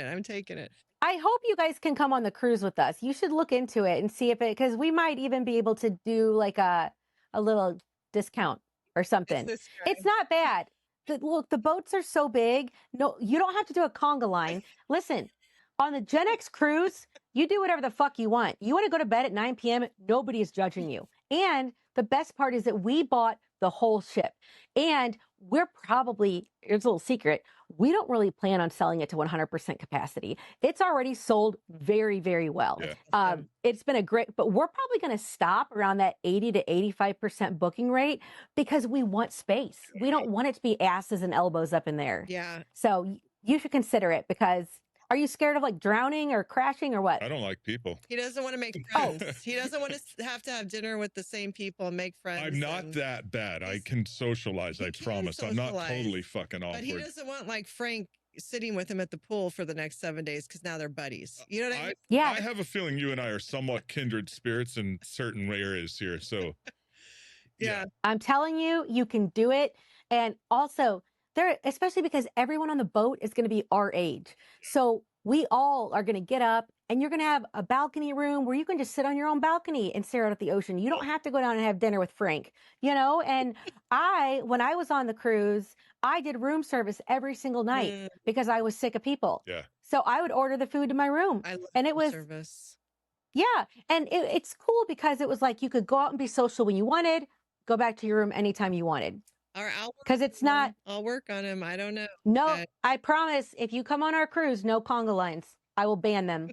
it. I hope you guys can come on the cruise with us. You should look into it and see if it, because we might even be able to do like a little discount or something. It's not bad. Look, the boats are so big. No, you don't have to do a conga line. Listen, on the Gen X cruise, you do whatever the fuck you want. You want to go to bed at 9 p.m., nobody is judging you. And the best part is that we bought the whole ship. And we're probably, here's a little secret, we don't really plan on selling it to 100% capacity. It's already sold very, very well. Yeah. It's been a great, but we're probably going to stop around that 80 to 85% booking rate because we want space. We don't want it to be asses and elbows up in there. Yeah. So you should consider it because are you scared of like drowning or crashing or what? I don't like people. He doesn't want to make friends. He doesn't want to have dinner with the same people and make friends. I'm not that bad. I can socialize. I promise. I'm not totally fucking awkward. But he doesn't want like Frank sitting with him at the pool for the next 7 days because now they're buddies. You know what I mean? Yeah. I have a feeling you and I are somewhat kindred spirits in certain areas here. So yeah. I'm telling you, you can do it. And also, especially because everyone on the boat is going to be our age. So we all are going to get up and you're going to have a balcony room where you can just sit on your own balcony and stare out at the ocean. You don't have to go down and have dinner with Frank, you know? And when I was on the cruise, I did room service every single night because I was sick of people. Yeah. So I would order the food to my room. I love and it was service. Yeah. And it's cool because it was like you could go out and be social when you wanted, go back to your room anytime you wanted. Because it's not. I'll work on him. I don't know. No, I promise. If you come on our cruise, no conga lines. I will ban them.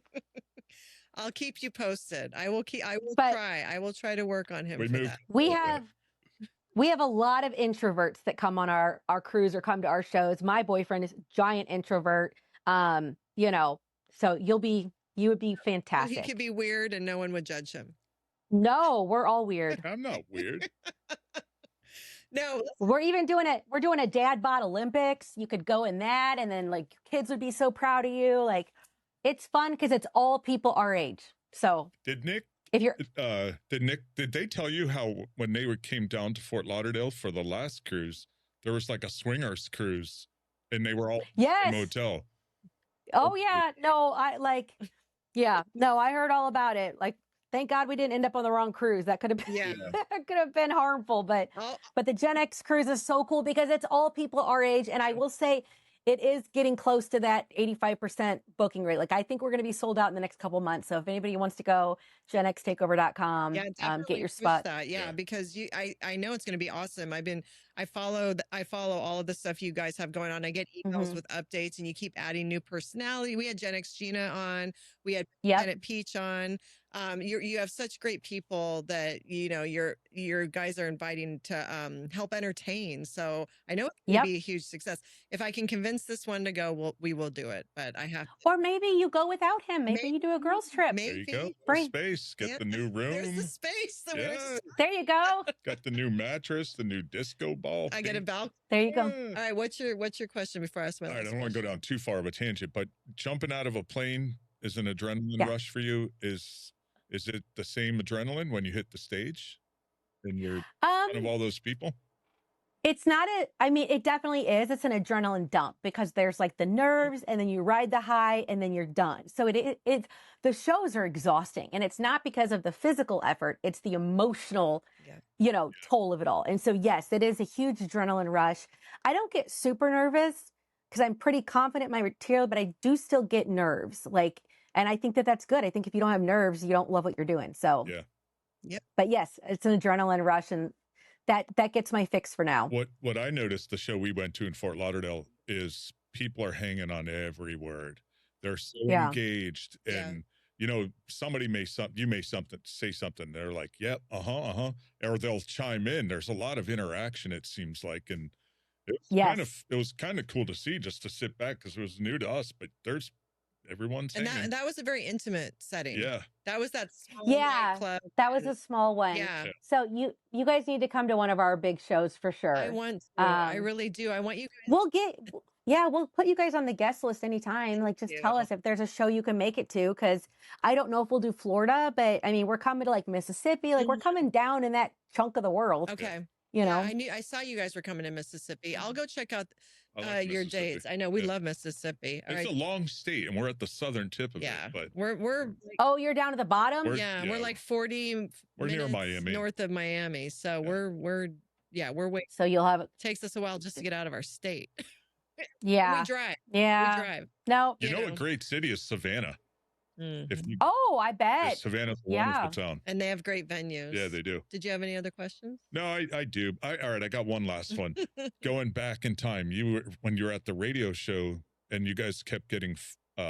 I'll keep you posted. I will try. I will try to work on him. We have a lot of introverts that come on our cruise or come to our shows. My boyfriend is a giant introvert. You know, so you would be fantastic. He could be weird and no one would judge him. No, we're all weird. I'm not weird. No, we're doing a Dadbod Olympics. You could go in that and then like kids would be so proud of you. Like it's fun because it's all people our age. So did they tell you how when they came down to Fort Lauderdale for the last cruise, there was like a swingers cruise and they were all in a motel? Oh yeah. No, I heard all about it. Like, thank God we didn't end up on the wrong cruise. That could have been, could have been harmful. But the Gen X cruise is so cool because it's all people our age. And I will say it is getting close to that 85% booking rate. Like I think we're going to be sold out in the next couple months. So if anybody wants to go, GenXTakeover.com, get your spot. Because I know it's going to be awesome. I follow all of the stuff you guys have going on. I get emails with updates and you keep adding new personality. We had Gen X Gina on, we had Janet Peach on. You have such great people that, you know, your guys are inviting to help entertain. So I know it's going to be a huge success. If I can convince this one to go, we will do it, but I have to. Or maybe you go without him. Maybe you do a girls trip. There you go. Bring space. Get the new room. There's the space. There you go. Got the new mattress, the new disco ball. I get a balcony. There you go. All right. What's your question before I ask my last question? I don't want to go down too far of a tangent, but jumping out of a plane is an adrenaline rush for you. Is it the same adrenaline when you hit the stage and you're in front of all those people? It's not it definitely is. It's an adrenaline dump because there's like the nerves and then you ride the high and then you're done. So the shows are exhausting and it's not because of the physical effort. It's the emotional, toll of it all. And so, yes, it is a huge adrenaline rush. I don't get super nervous because I'm pretty confident in my material, but I do still get nerves. And I think that that's good. I think if you don't have nerves, you don't love what you're doing. So, but yes, it's an adrenaline rush and that gets my fix for now. What I noticed the show we went to in Fort Lauderdale is people are hanging on every word. They're so engaged and somebody may say something. They're like, yep, or they'll chime in. There's a lot of interaction, it seems like. And it was kind of cool to see, just to sit back because it was new to us, but everyone's hanging. And that was a very intimate setting. Yeah. That was that small club. That was a small one. Yeah. So you guys need to come to one of our big shows for sure. I want to. I really do. I want you guys. Yeah, we'll put you guys on the guest list anytime. Like, just tell us if there's a show you can make it to, because I don't know if we'll do Florida, but I mean, we're coming to like Mississippi. Like, we're coming down in that chunk of the world. Okay. You know, I saw you guys were coming to Mississippi. I'll go check out your dates. I know we love Mississippi. It's a long state, and we're at the southern tip of it. But we're oh, you're down to the bottom. We're like 40 we're near Miami, north of Miami. So we're way. So you'll have it takes us a while just to get out of our state. Yeah. We drive. Yeah. We drive. No. You know, a great city is Savannah. I bet. Savannah's a wonderful town. And they have great venues. Yeah, they do. Did you have any other questions? No, I do. All right, I got one last one. Going back in time, when you were at the radio show and you guys kept getting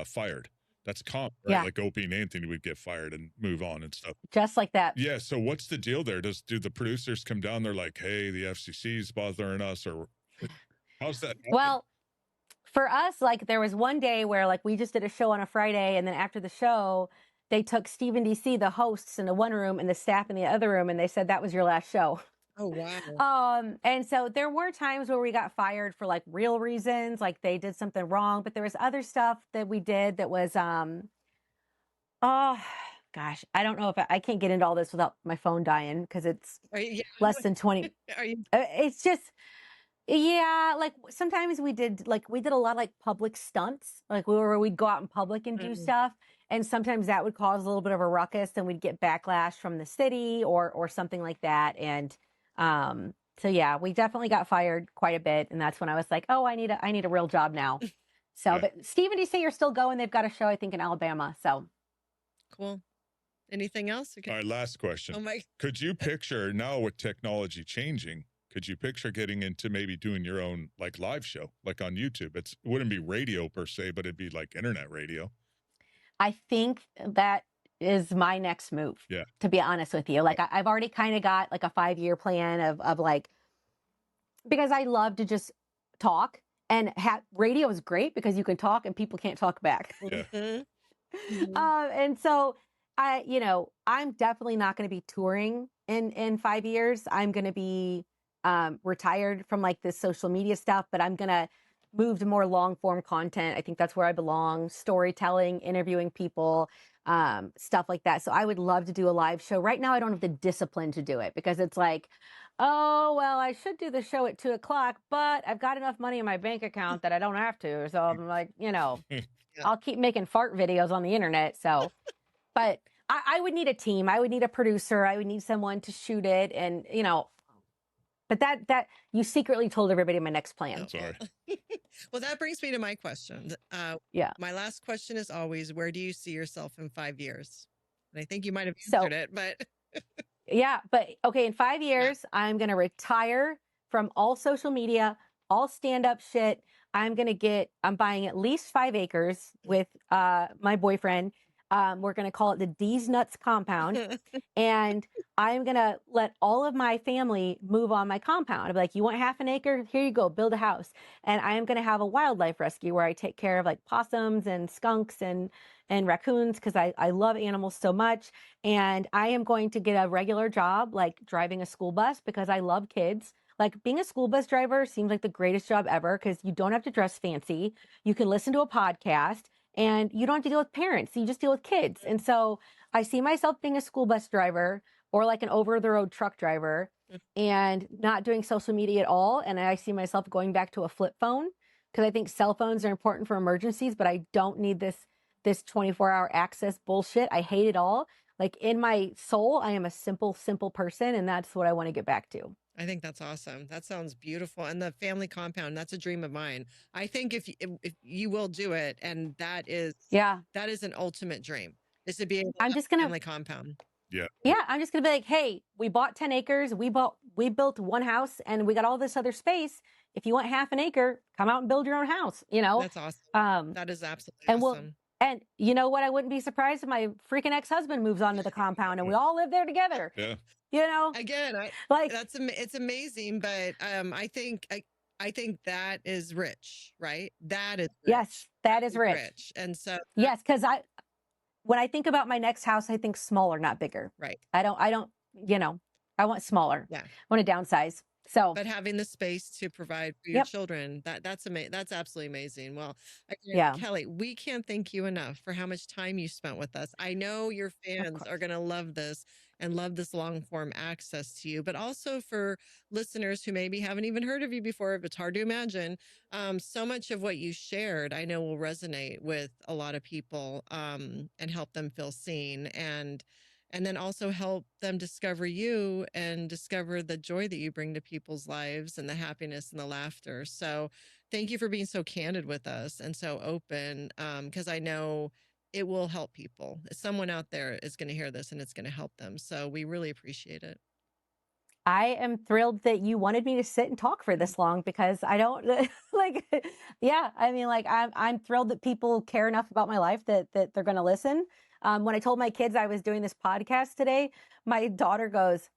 fired. That's common, right? Yeah. Like Opie and Anthony would get fired and move on and stuff. Just like that. Yeah. So what's the deal there? Do the producers come down? They're like, hey, the FCC's bothering us, or how's that happen? Well, for us, like, there was one day where like we just did a show on a Friday, and then after the show, they took Steve and DC, the hosts, into one room and the staff in the other room, and they said that was your last show. Oh, wow. And so there were times where we got fired for like real reasons, like they did something wrong, but there was other stuff that we did that was, oh gosh, I don't know if I can't get into all this without my phone dying, because it's less than 20. It's just, yeah, like sometimes we did a lot of like public stunts, like we'd go out in public and do stuff. And sometimes that would cause a little bit of a ruckus, and we'd get backlash from the city or something like that. And, so yeah, we definitely got fired quite a bit. And that's when I was like, oh, I need a real job now. So, but Steve and DC are still going. They've got a show, I think, in Alabama. So cool. Anything else? All right, last question. Could you picture now with technology changing, could you picture getting into maybe doing your own like live show, like on YouTube? It wouldn't be radio per se, but it'd be like internet radio. I think that is my next move. Yeah. To be honest with you, like I've already kind of got like a 5-year plan of like, because I love to just talk, and radio is great because you can talk and people can't talk back. Yeah. And so I'm definitely not going to be touring in 5 years. I'm going to be retired from like this social media stuff, but I'm going to move to more long form content. I think that's where I belong. Storytelling, interviewing people, stuff like that. So I would love to do a live show. Right now, I don't have the discipline to do it because it's like, oh, well, I should do the show at 2:00, but I've got enough money in my bank account that I don't have to. So I'm like, I'll keep making fart videos on the internet. So, but I would need a team. I would need a producer. I would need someone to shoot it. And, but that you secretly told everybody my next plan. Sorry. Well, that brings me to my question. My last question is always, where do you see yourself in 5 years? And I think you might have answered it, but. Yeah, but okay, in 5 years, I'm going to retire from all social media, all stand-up shit. I'm buying at least 5 acres with my boyfriend. We're going to call it the D's Nuts compound. And I'm going to let all of my family move on my compound. I'll be like, you want half an acre? Here you go, build a house. And I am going to have a wildlife rescue where I take care of like possums and skunks and raccoons, because I love animals so much. And I am going to get a regular job, like driving a school bus, because I love kids. Like, being a school bus driver seems like the greatest job ever, because you don't have to dress fancy. You can listen to a podcast, and you don't have to deal with parents. You just deal with kids. And so I see myself being a school bus driver or like an over-the-road truck driver and not doing social media at all. And I see myself going back to a flip phone, because I think cell phones are important for emergencies, but I don't need this 24-hour access bullshit. I hate it all. Like, in my soul, I am a simple person, and that's what I want to get back to. I think that's awesome. That sounds beautiful. And the family compound, that's a dream of mine. I think if you will do it, and that is an ultimate dream, is to be able to have a family compound. Yeah. Yeah. I'm just going to be like, hey, we bought 10 acres. We built one house, and we got all this other space. If you want half an acre, come out and build your own house. That's awesome. That is absolutely awesome. And you know what? I wouldn't be surprised if my freaking ex-husband moves onto the compound and we all live there together. Yeah. Again, it's amazing, but I think that is rich, right? That is rich. Yes, that is rich. And so yes, because when I think about my next house, I think smaller, not bigger. Right. I don't, I want smaller. Yeah. I want to downsize. So, but having the space to provide for your children, that's amazing. That's absolutely amazing. Well, again, Kelly, we can't thank you enough for how much time you spent with us. I know your fans are going to love this and love this long form access to you, but also for listeners who maybe haven't even heard of you before, if it's hard to imagine, so much of what you shared, I know will resonate with a lot of people, and help them feel seen, and then also help them discover you and discover the joy that you bring to people's lives and the happiness and the laughter. So thank you for being so candid with us and so open, because I know it will help people. Someone out there is going to hear this and it's going to help them. So we really appreciate it. I am thrilled that you wanted me to sit and talk for this long, because I don't like, I mean, like, I'm thrilled that people care enough about my life that they're going to listen. When I told my kids I was doing this podcast today, my daughter goes,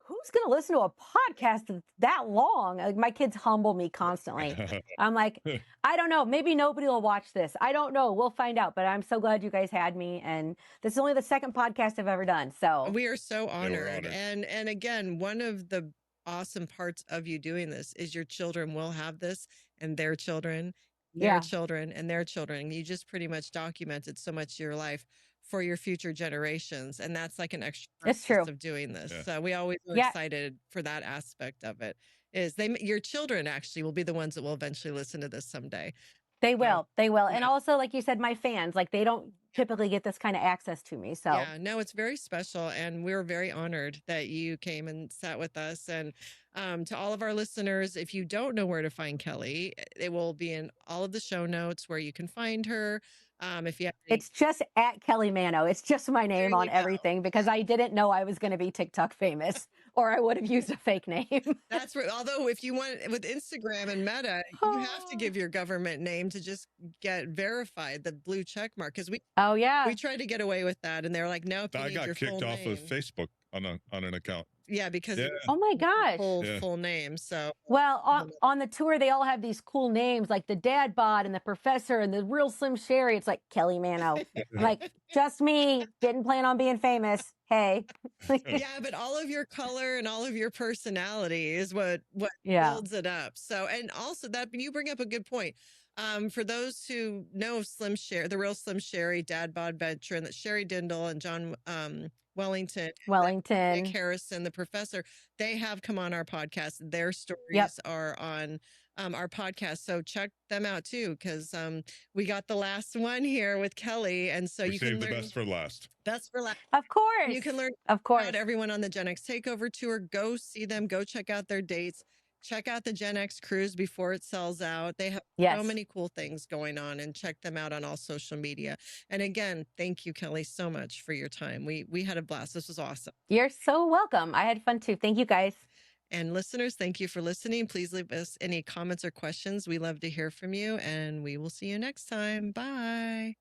"Who's going to listen to a podcast that's that long?" Like, my kids humble me constantly. I'm like, I don't know. Maybe nobody will watch this. I don't know. We'll find out. But I'm so glad you guys had me. And this is only the second podcast I've ever done. So we are so honored. And again, one of the awesome parts of you doing this is your children will have this, and their children, their children, and their children. You just pretty much documented so much of your life for your future generations, and that's like an extra process of doing this. So we always are excited for that aspect of it. Is your children actually will be the ones that will eventually listen to this someday. They will. And also, like you said, my fans, like, they don't typically get this kind of access to me. So no, it's very special, and we're very honored that you came and sat with us. And to all of our listeners, if you don't know where to find Kelly, it will be in all of the show notes where you can find her. If you have it's just at Kelly Manno. It's just my name on everything, because I didn't know I was going to be TikTok famous, or I would have used a fake name. That's right. Although if you want with Instagram and Meta, you have to give your government name to just get verified, the blue check mark. Because we tried to get away with that, and they're like, no, I got kicked off of Facebook on an account. Yeah, because oh my gosh, full name. So on the tour, they all have these cool names, like the Dadbod and the Professor and the Real Slim Sherri. It's like Kelly Manno. Like, just me, didn't plan on being famous. Hey. Yeah, but all of your color and all of your personality is what builds it up. So, and also that you bring up a good point. For those who know of Slim Sherri, the Real Slim Sherri, Dadbod veteran, that Sherry Dindal and John Wellington, Nick Harrison, the Professor, they have come on our podcast. Their stories are on our podcast, so check them out too, because we got the last one here with Kelly, and so you can learn the best for last. Best for last, of course. You can learn about everyone on the GenX Takeover Tour. Go see them. Go check out their dates. Check out the GenX cruise before it sells out. They have so many cool things going on, and check them out on all social media. And again, thank you, Kelly, so much for your time. We had a blast. This was awesome. You're so welcome. I had fun too. Thank you, guys. And listeners, thank you for listening. Please leave us any comments or questions. We love to hear from you, and we will see you next time. Bye.